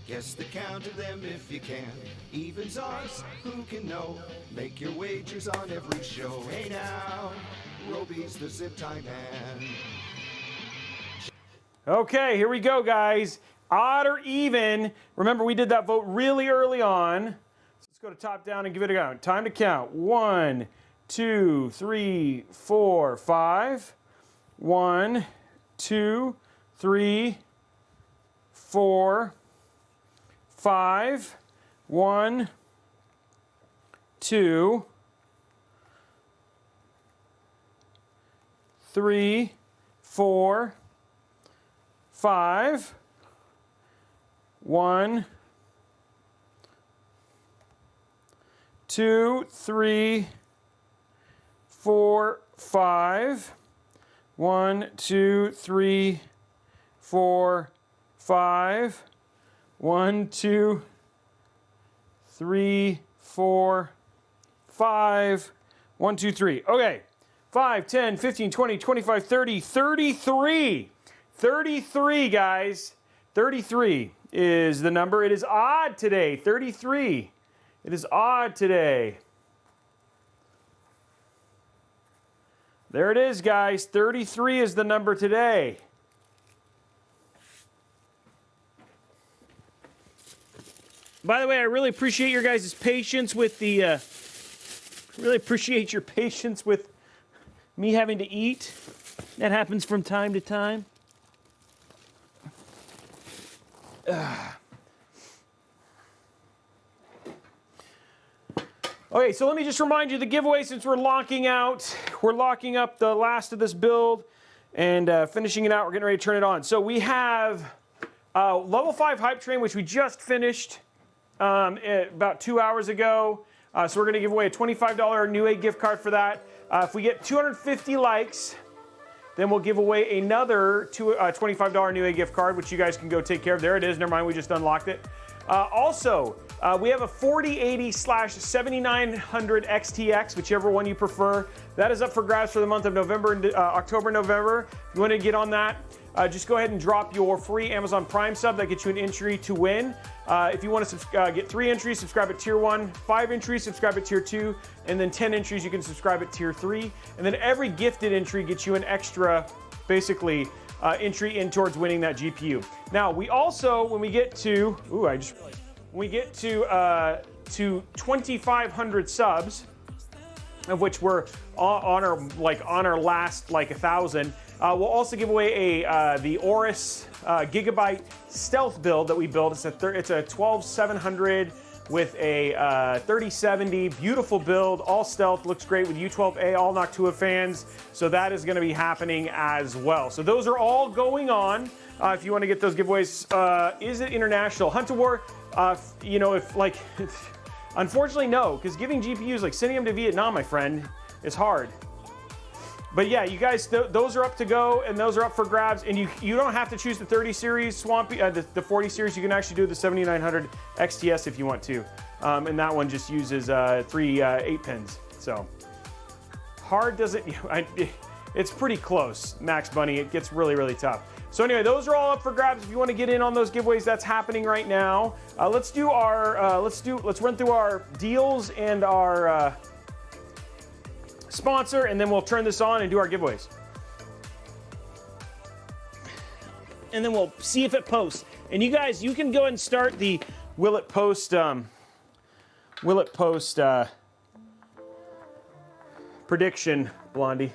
guess the count of them if you can. Evens, odds, who can know? Make your wagers on every show. Hey now, Robey's the zip time man. Okay, here we go, guys. Odd or even. Remember, we did that vote really early on. So let's go to top down and give it a go. Time to count. 1, 2, 3, 4, 5. 1, 2, 3, 4, 5. 1, 2, 3, 4, 5. 1, 2, 3, 4, 5. 1, 2, 3, 4, 5. 1, 2, 3, 4, 5. 1, 2, 3. Okay. 5, 10, 15, 20, 25, 30, 33. 33, guys. 33 is the number. It is odd today. 33. It is odd today. There it is, guys. 33 is the number today. By the way, I really appreciate your guys' patience with the... really appreciate your patience with me having to eat. That happens from time to time. Okay, so let me just remind you the giveaway, since we're locking up the last of this build and finishing it out. We're getting ready to turn it on. So we have level 5 hype train, which we just finished about 2 hours ago. So we're going to give away a $25 Newegg gift card for that. If we get 250 likes, then we'll give away another $25 Newegg gift card, which you guys can go take care of. There it is. Never mind, we just unlocked it. Also, we have a 4080/7900 XTX, whichever one you prefer. That is up for grabs for the month of November, October, November. If you want to get on that, just go ahead and drop your free Amazon Prime sub. That gets you an entry to win. If you want to get 3 entries, subscribe at Tier 1. 5 entries, subscribe at Tier 2. And then 10 entries, you can subscribe at Tier 3. And then every gifted entry gets you an extra, basically, entry in towards winning that GPU. Now, we also, when we get to, we get to 2,500 subs, of which we're on our last 1,000. We'll also give away the Aorus Gigabyte Stealth build that we built. It's a 12700 with a 3070, beautiful build, all stealth, looks great with U12A, all Noctua fans. So that is going to be happening as well. So those are all going on. If you want to get those giveaways, is it international? Hunt to War, unfortunately no, because giving GPUs, like sending them to Vietnam, my friend, is hard. But yeah, you guys, those are up to go, and those are up for grabs. And you don't have to choose the 30 series, Swampy, the 40 series. You can actually do the 7900 XTS if you want to. And that one just uses 3 8-pins. So hard doesn't, it's pretty close, Max Bunny. It gets really, really tough. So anyway, those are all up for grabs. If you want to get in on those giveaways, that's happening right now. Let's run through our deals and our sponsor, and then we'll turn this on and do our giveaways. And then we'll see if it posts. And you guys, you can go and start the will it post prediction, Blondie.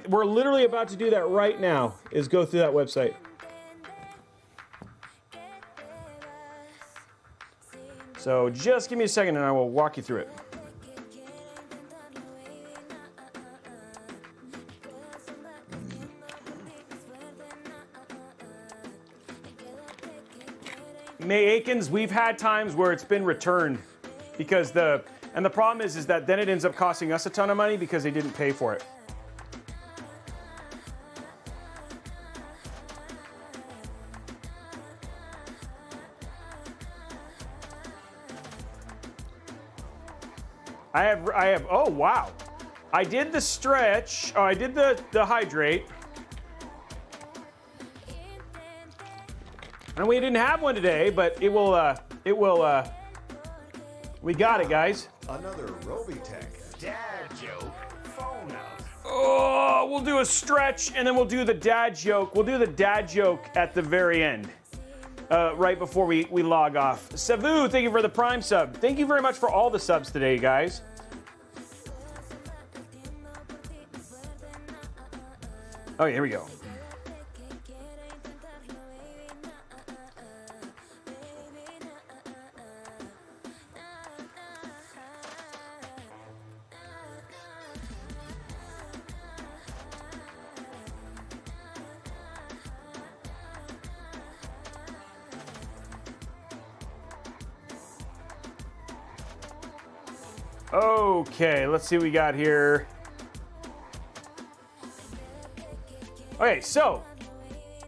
We're literally about to do that right now, is go through that website. So just give me a second and I will walk you through it. May Aikens, we've had times where it's been returned because the problem is that then it ends up costing us a ton of money because they didn't pay for it. I have, oh wow. I did the stretch, I did the hydrate. And we didn't have one today, but it will, we got it, guys. Another Robeytech dad joke phone out. Oh, we'll do a stretch and then we'll do the dad joke. We'll do the dad joke at the very end, right before we log off. Savu, thank you for the Prime sub. Thank you very much for all the subs today, guys. Oh, here we go. Okay, let's see what we got here. Okay, so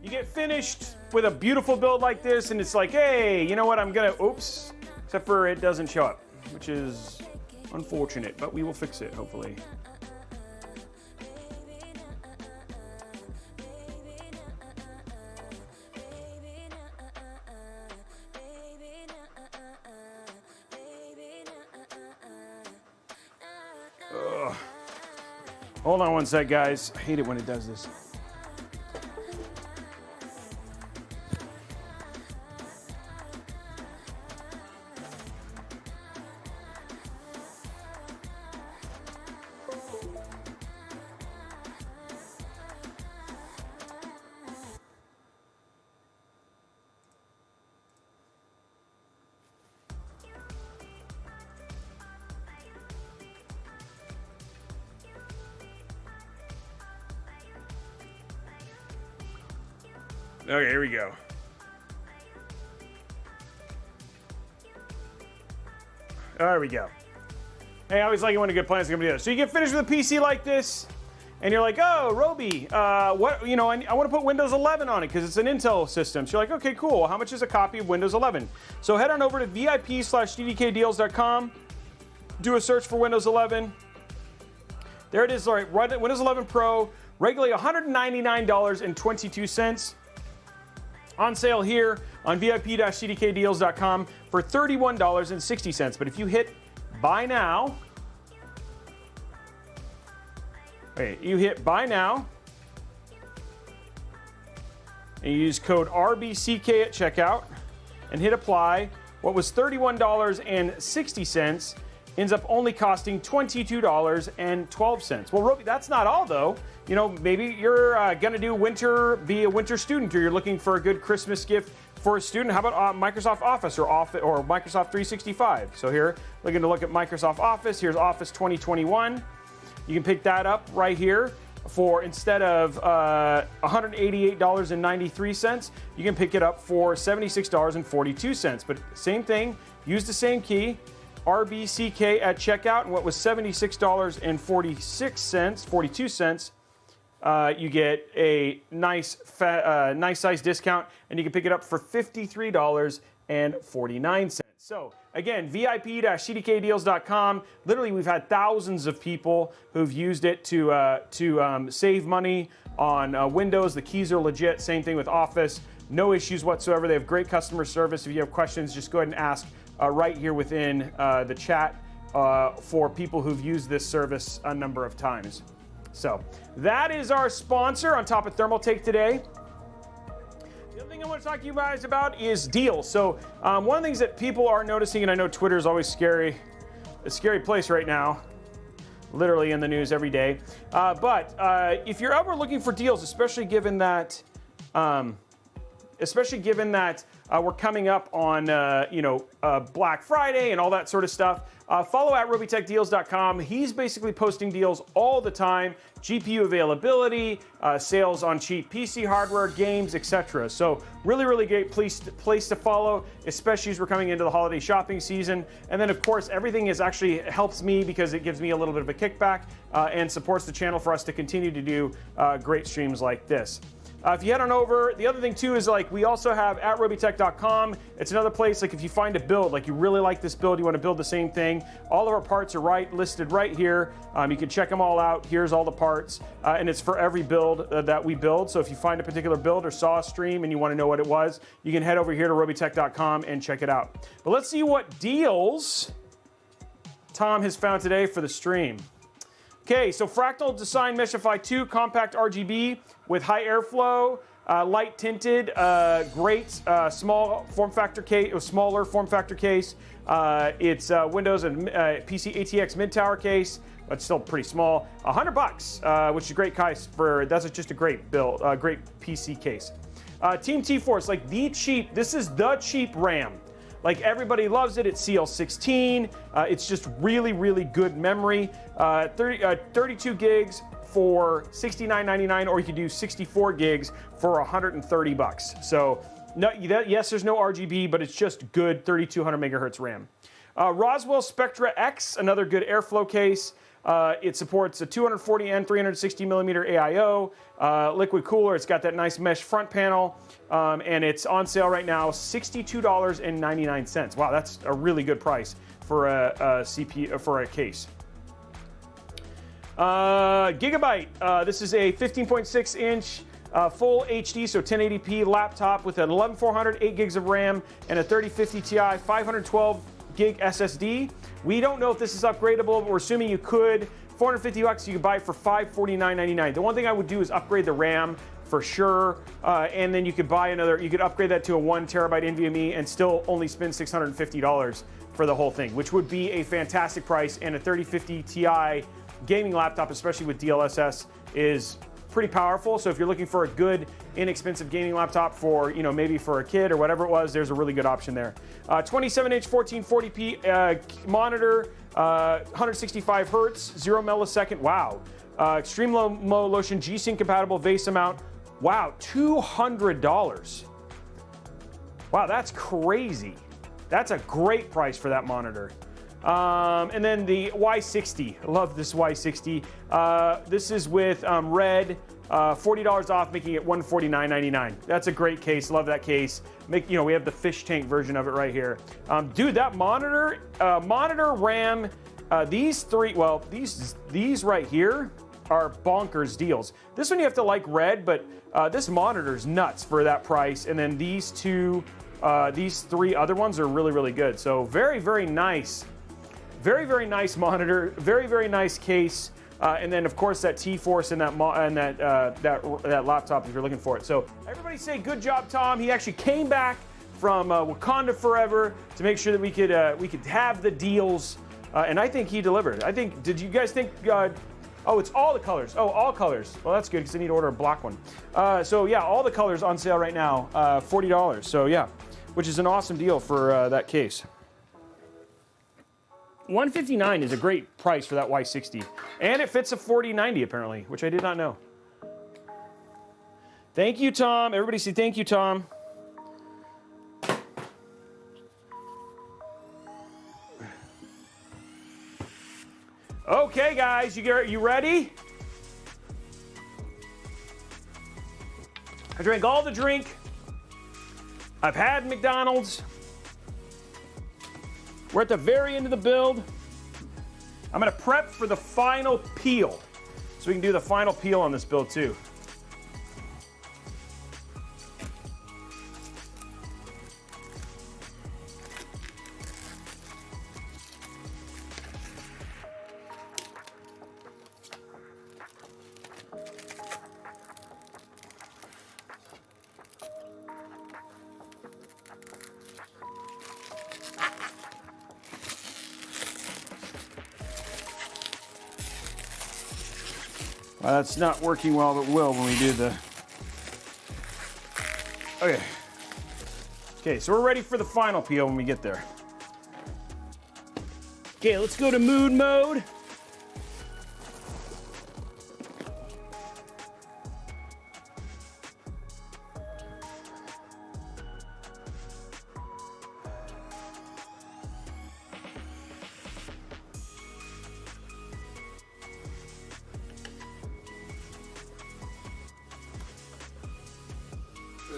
you get finished with a beautiful build like this, and it's like, hey, you know what? I'm gonna, oops, except for it doesn't show up, which is unfortunate, but we will fix it, hopefully. Ugh. Hold on one sec, guys. I hate it when it does this. Okay, here we go. There we go. Hey, I always like it when a good plan is going to be together. So you get finished with a PC like this, and you're like, oh, Robey, what? You know, I want to put Windows 11 on it because it's an Intel system. So you're like, okay, cool. How much is a copy of Windows 11? So head on over to VIP/ddkdeals.com. Do a search for Windows 11. There it is. All right, Windows 11 Pro, regularly $199.22. On sale here on VIP-CDKdeals.com for $31.60. But if you hit buy now, and you use code RBCK at checkout and hit apply, what was $31.60 ends up only costing $22.12. Well, Robey, that's not all though. You know, maybe you're gonna do be a winter student, or you're looking for a good Christmas gift for a student. How about Microsoft Office or Microsoft 365? So here, looking to look at Microsoft Office. Here's Office 2021. You can pick that up right here for, instead of $188.93, you can pick it up for $76.42. But same thing, use the same key, RBCK at checkout, and what was $76.42, you get a nice size discount, and you can pick it up for $53.49. So again, VIP-CDKdeals.com. Literally, we've had thousands of people who've used it to save money on Windows. The keys are legit. Same thing with Office. No issues whatsoever. They have great customer service. If you have questions, just go ahead and ask right here within the chat for people who've used this service a number of times. So that is our sponsor on top of Thermaltake today. The other thing I want to talk to you guys about is deals. So one of the things that people are noticing, and I know Twitter is always a scary place right now, literally in the news every day. But if you're ever looking for deals, especially given that we're coming up on Black Friday and all that sort of stuff, follow at robeytechdeals.com. He's basically posting deals all the time, GPU availability, sales on cheap PC hardware, games, etc. So really, really great place to follow, especially as we're coming into the holiday shopping season. And then of course, everything actually helps me because it gives me a little bit of a kickback and supports the channel for us to continue to do great streams like this. If you head on over, the other thing too is like we also have at Robeytech.com. It's another place, like if you find a build, like you really like this build, you want to build the same thing, all of our parts are listed right here. You can check them all out. Here's all the parts, and it's for every build that we build. So if you find a particular build or saw a stream and you want to know what it was, you can head over here to Robeytech.com and check it out. But let's see what deals Tom has found today for the stream. Okay, so Fractal Design Meshify 2 compact RGB with high airflow, light tinted, great small form factor case, smaller form factor case. It's Windows and PC ATX mid tower case, but still pretty small. $100, which is a great case for. That's just a great build, great PC case. Team T-Force, like this is the cheap RAM. Like everybody loves it. It's CL16. It's just really, really good memory. 32 gigs for $69.99, or you can do 64 gigs for $130. So no, yes, there's no RGB, but it's just good 3200 megahertz RAM. Roswell Spectra X, another good airflow case. It supports a 240 and 360 millimeter AIO, liquid cooler. It's got that nice mesh front panel, and it's on sale right now, $62.99. Wow, that's a really good price for a CPU for a case. Gigabyte. This is a 15.6 inch full HD, so 1080p laptop with an 11400, 8 gigs of RAM, and a 3050 Ti 512 gig SSD. We don't know if this is upgradable, but we're assuming you could. $450, you could buy it for $549.99. The one thing I would do is upgrade the RAM for sure, and then you could buy you could upgrade that to a 1 terabyte NVMe and still only spend $650 for the whole thing, which would be a fantastic price. And a 3050 Ti gaming laptop, especially with DLSS, is pretty powerful. So if you're looking for a good, inexpensive gaming laptop for, maybe for a kid or whatever it was, there's a really good option there. 27-inch 1440p monitor, 165 hertz, 0 millisecond. Wow. Extreme low motion, G-Sync compatible VESA mount. Wow, $200. Wow, that's crazy. That's a great price for that monitor. And then the Y60. I love this Y60. This is with Red, $40 off, making it $149.99. That's a great case. Love that case. We have the fish tank version of it right here. Dude, that monitor RAM, these right here are bonkers deals. This one you have to like Red, but this monitor's nuts for that price. And then these three other ones are really, really good. So very, very nice. Very, very nice monitor, very, very nice case, and then of course that T-Force and that laptop if you're looking for it. So everybody say good job, Tom. He actually came back from Wakanda Forever to make sure that we could have the deals, and I think he delivered. Did you guys think? Oh, it's all the colors. Oh, all colors. Well, that's good because I need to order a black one. So yeah, all the colors on sale right now, $40. So yeah, which is an awesome deal for that case. $159 is a great price for that Y60. And it fits a 4090 apparently, which I did not know. Thank you, Tom. Everybody say thank you, Tom. Okay, guys, you ready? I drank all the drink. I've had McDonald's. We're at the very end of the build. I'm gonna prep for the final peel, so we can do the final peel on this build too. That's not working well, but will when we do the... Okay. Okay, so we're ready for the final peel when we get there. Okay, let's go to mood mode.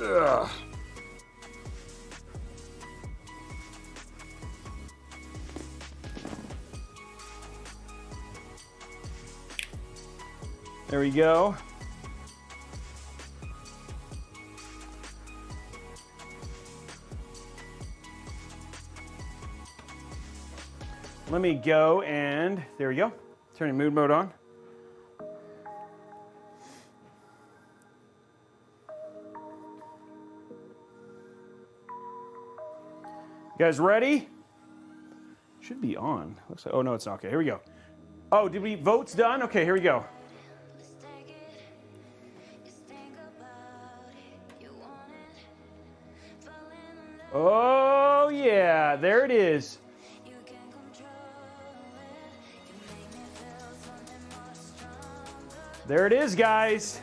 Ugh. There we go. Let me go and there we go. Turning mood mode on. You guys ready? Should be on. Looks like, oh no, it's not. Okay, here we go. Oh, did we votes done? Okay, here we go. Oh yeah, there it is. There it is, guys.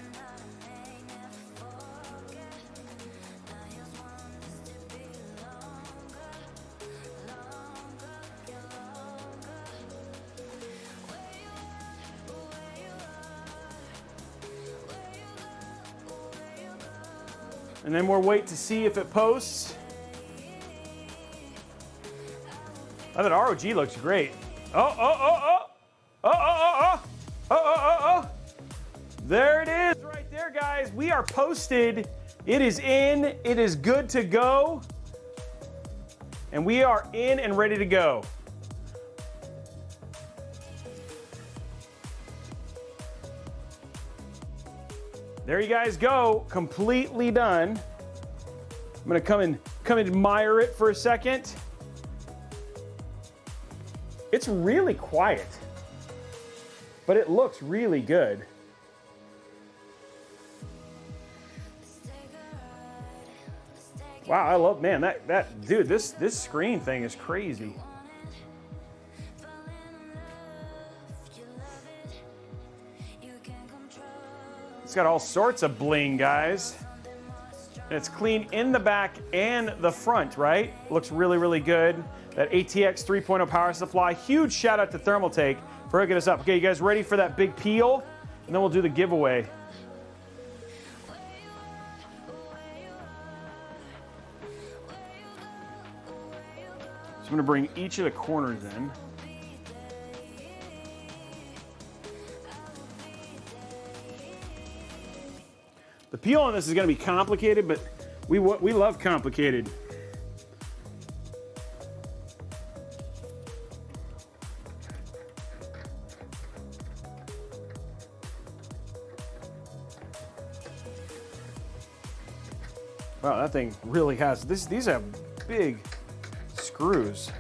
And then we'll wait to see if it posts. Oh, that ROG looks great. Oh. There it is right there, guys. We are posted. It is in. It is good to go. And we are in and ready to go. There you guys go, completely done. I'm gonna come and admire it for a second. It's really quiet, but it looks really good. Wow, I love, man, that dude, this screen thing is crazy. It's got all sorts of bling, guys. And it's clean in the back and the front, right? Looks really, really good. That ATX 3.0 power supply. Huge shout out to Thermaltake for hooking us up. Okay, you guys ready for that big peel? And then we'll do the giveaway. So I'm gonna bring each of the corners in. The peel on this is going to be complicated, but we love complicated. Wow, that thing really has these have big screws.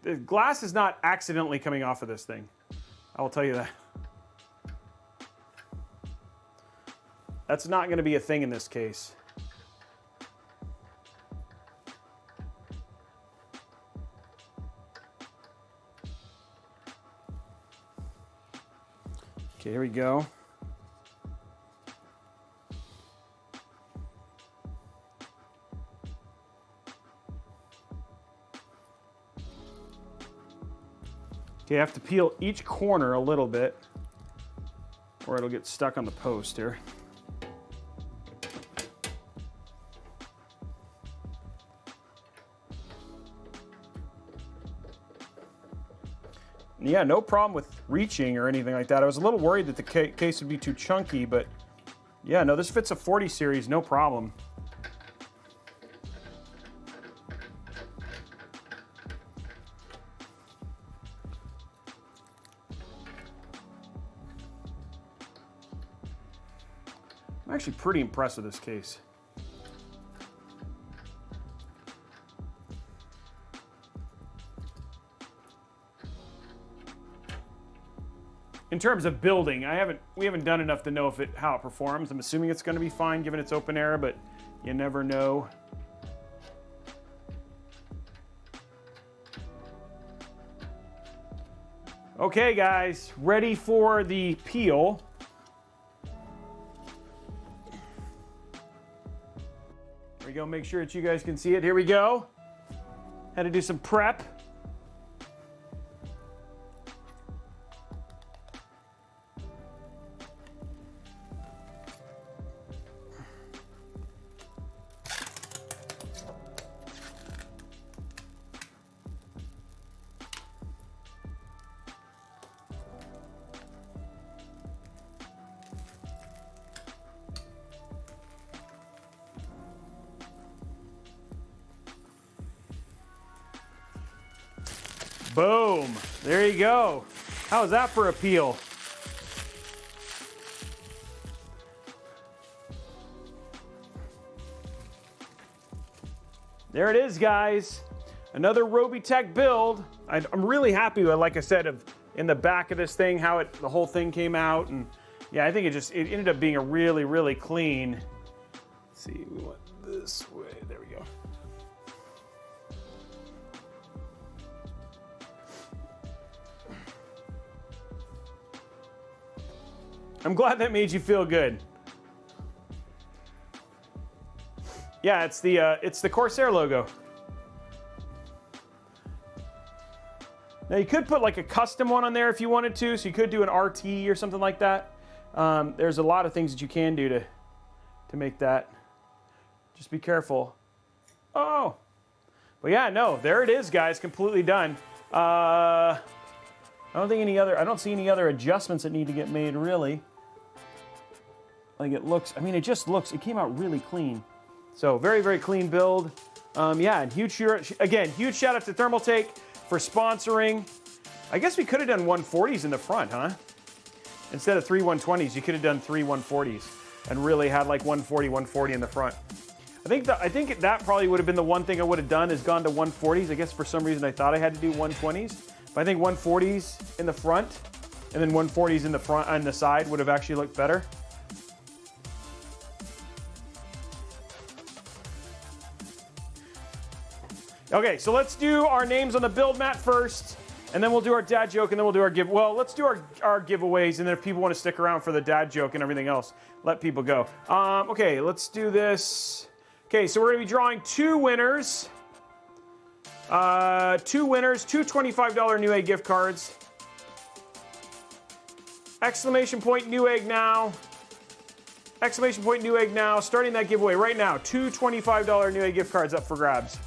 The glass is not accidentally coming off of this thing. I will tell you that. That's not going to be a thing in this case. Okay, here we go. Okay, I have to peel each corner a little bit or it'll get stuck on the post here. Yeah, no problem with reaching or anything like that. I was a little worried that the case would be too chunky, but yeah, no, this fits a 40 series, no problem. I'm actually pretty impressed with this case. In terms of building, we haven't done enough to know how it performs. I'm assuming it's going to be fine given it's open air, but you never know. Okay, guys, ready for the peel. There we go, video, make sure that you guys can see it. Here we go. Had to do some prep. Boom. There you go. How's that for a peel? There it is, guys. Another Robeytech build. I'm really happy with, like I said, in the back of this thing, how the whole thing came out. And yeah, I think it ended up being a really, really clean. Let's see, we went this way. There we go. I'm glad that made you feel good. Yeah, it's the Corsair logo. Now you could put like a custom one on there if you wanted to, so you could do an RT or something like that. There's a lot of things that you can do to make that. Just be careful. Oh, but yeah, no, there it is, guys, completely done. I don't see any other adjustments that need to get made, really. Like it came out really clean. So very, very clean build. Yeah, and huge shout out to Thermaltake for sponsoring. I guess we could have done 140s in the front, huh? Instead of 3 120s, you could have done 3 140s and really had like 140 in the front. I think that probably would have been the one thing I would have done, is gone to 140s. I guess for some reason I thought I had to do 120s. But I think 140s in the front and then 140s in the front on the side would have actually looked better. Okay, so let's do our names on the build mat first, and then we'll do our dad joke, and then we'll do our let's do our giveaways, and then if people want to stick around for the dad joke and everything else, let people go. Okay, let's do this. Okay, so we're going to be drawing two winners. Two $25 Newegg gift cards. Exclamation point Newegg now. Exclamation point Newegg now. Starting that giveaway right now. Two $25 Newegg gift cards up for grabs.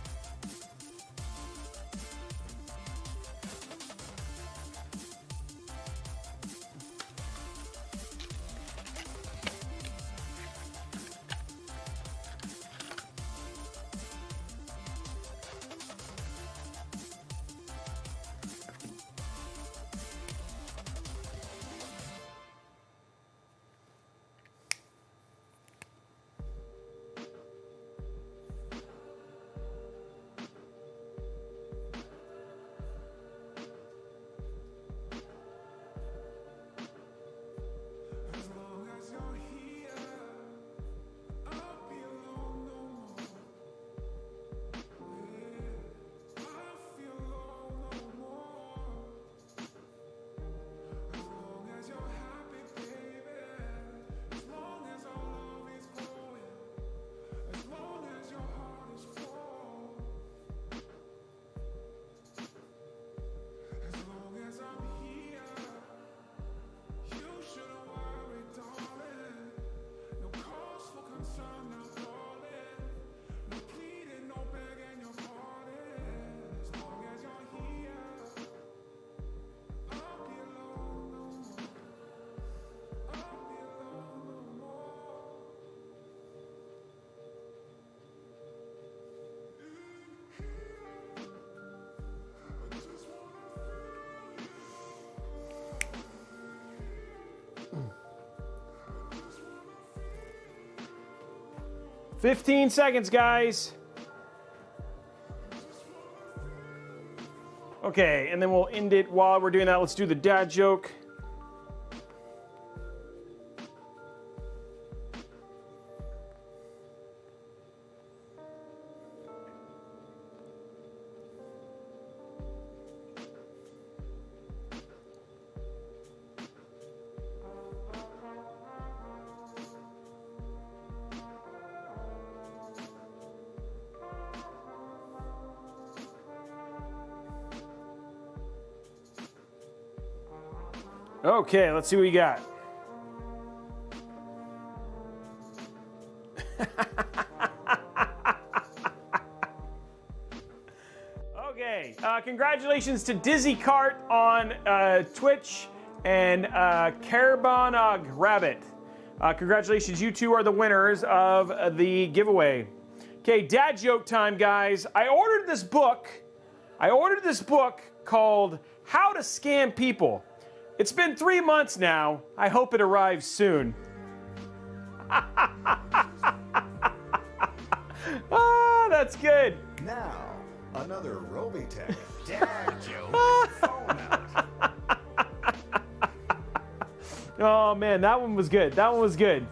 $15 seconds, guys. Okay, and then we'll end it. While we're doing that, let's do the dad joke. Okay, let's see what we got. Okay, congratulations to Dizzy Cart on Twitch and Carbonog Rabbit. Congratulations, you two are the winners of the giveaway. Okay, dad joke time, guys. I ordered this book called How to Scam People. It's been 3 months now. I hope it arrives soon. Ah, that's good. Now, another Robeytech dad joke phone out. Oh man, that one was good. That one was good.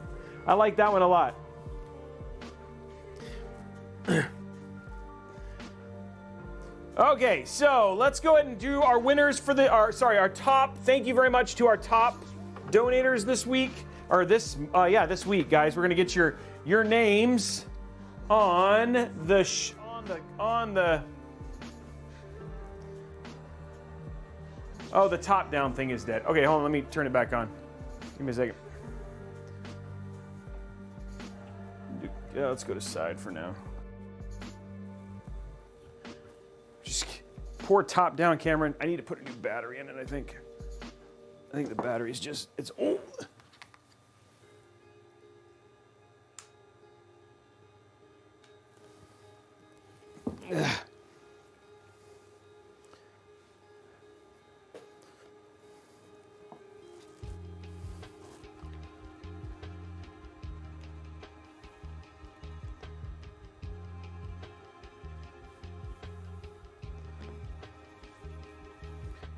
I like that one a lot. Okay, so let's go ahead and do our winners for our top. Thank you very much to our top donators this week, or this week, guys. We're gonna get your names on the oh, the top down thing is dead. Okay, hold on, let me turn it back on. Give me a second. Yeah, let's go to side for now. Just poor top down camera. I need to put a new battery in it, I think. I think the battery's just, it's old. Ugh.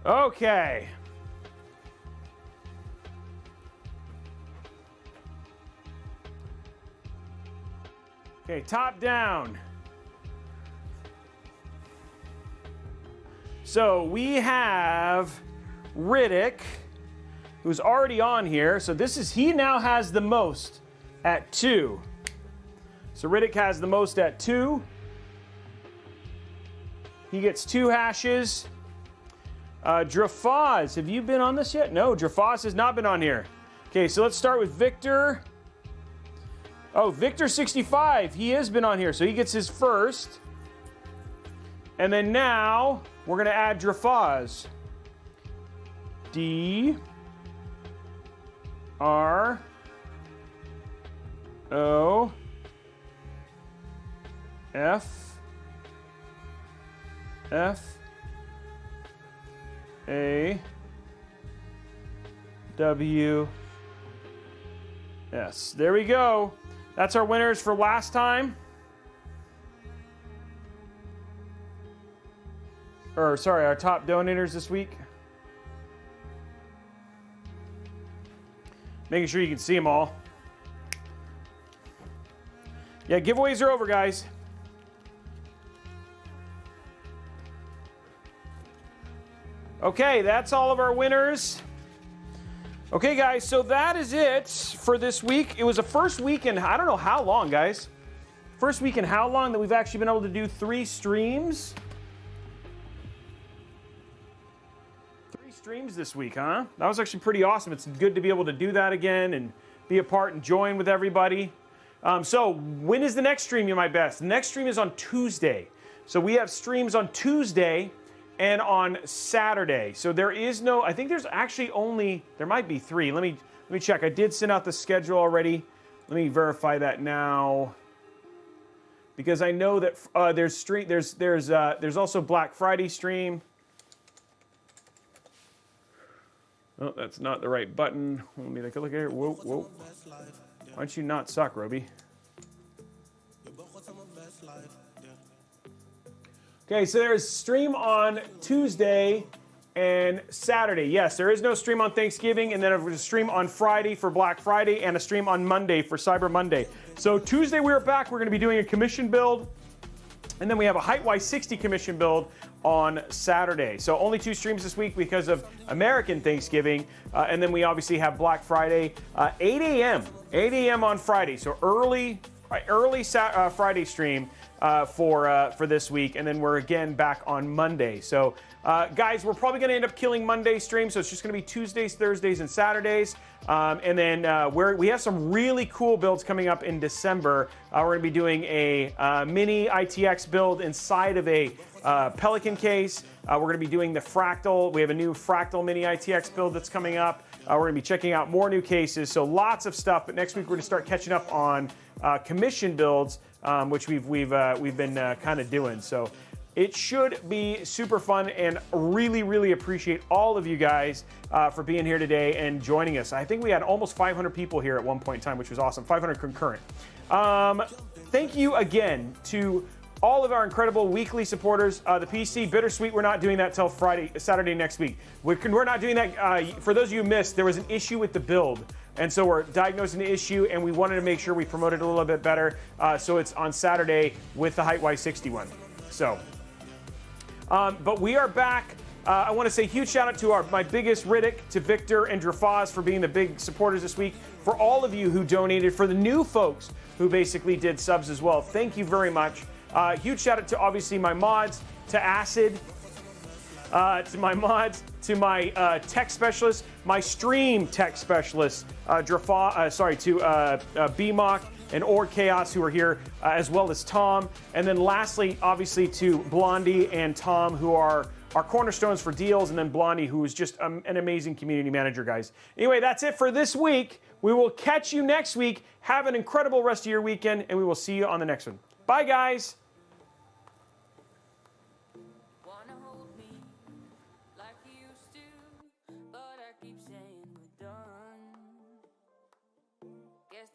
Okay. Okay, top down. So we have Riddick, who's already on here. So he now has the most at 2. So Riddick has the most at 2. He gets 2 hashes. Drafaz, have you been on this yet? No, Drafaz has not been on here. Okay, so let's start with Victor. Oh, Victor65, he has been on here, so he gets his first. And then now, we're gonna add Drafaz. D R O F A W S. There we go. That's our winners for last time. Or sorry, our top donators this week. Making sure you can see them all. Yeah, giveaways are over, guys. Okay, that's all of our winners. Okay, guys, so that is it for this week. It was the first week in, I don't know how long, guys. First week in how long that we've actually been able to do 3 streams. 3 streams this week, huh? That was actually pretty awesome. It's good to be able to do that again and be a part and join with everybody. So when is the next stream, you might ask? The next stream is on Tuesday. So we have streams on Tuesday and on Saturday. So there is no, I think there's actually only, there might be 3. Let me check. I did send out the schedule already. Let me verify that now. Because I know that there's also Black Friday stream. Oh, that's not the right button. Let me take a look at it. Whoa, whoa. Why don't you not suck, Robey? Okay, so there's stream on Tuesday and Saturday. Yes, there is no stream on Thanksgiving, and then there's a stream on Friday for Black Friday and a stream on Monday for Cyber Monday. So Tuesday we're back. We're going to be doing a commission build, and then we have a Height-Wise 60 commission build on Saturday. So only 2 streams this week because of American Thanksgiving, and then we obviously have Black Friday, 8 a.m. on Friday. So early Friday stream. for this week, and then we're again back on Monday. So, guys, we're probably going to end up killing Monday stream, so it's just going to be Tuesdays, Thursdays, and Saturdays. And then we have some really cool builds coming up in December. We're going to be doing a mini ITX build inside of a Pelican case. We're going to be doing the Fractal. We have a new Fractal mini ITX build that's coming up. We're going to be checking out more new cases, so lots of stuff. But next week we're going to start catching up on commission builds, which we've been kind of doing. So it should be super fun, and really appreciate all of you guys for being here today and joining us. I think we had almost 500 people here at one point in time, which was awesome. 500 concurrent. Thank you again to all of our incredible weekly supporters. The PC, bittersweet, we're not doing that till Saturday next week. We're not doing that. For those of you who missed, there was an issue with the build. And so we're diagnosing the issue, and we wanted to make sure we promoted it a little bit better. So it's on Saturday with the Height 61. So, but we are back. I want to say huge shout out to my biggest Riddick, to Victor and Drafaz for being the big supporters this week. For all of you who donated, for the new folks who basically did subs as well, thank you very much. Huge shout out to obviously my mods, to Acid, to my mods, to my tech specialist, my stream tech specialist, to BMOC and Or Chaos, who are here, as well as Tom. And then lastly, obviously, to Blondie and Tom, who are our cornerstones for deals, and then Blondie, who is just an amazing community manager, guys. Anyway, that's it for this week. We will catch you next week. Have an incredible rest of your weekend, and we will see you on the next one. Bye, guys.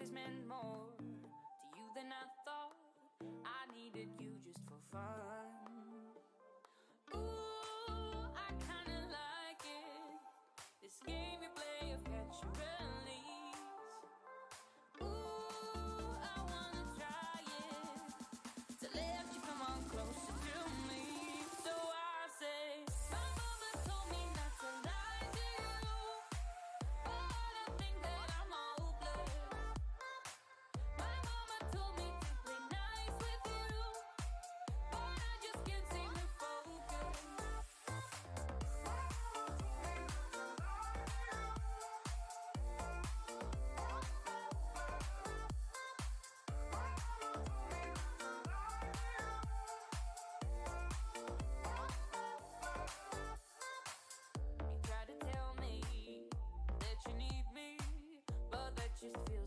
This meant more to you than I thought. I needed you just for fun. Ooh, I kinda like it. This game you play of catch and release. Ooh, I wanna try it. To let you come on closer to me. So I say, my mama told me not to lie to you, but I think that I'm hopeless. My mama told me to play nice with you, but I just can't seem to focus. You try to tell me that you need me, but that just feels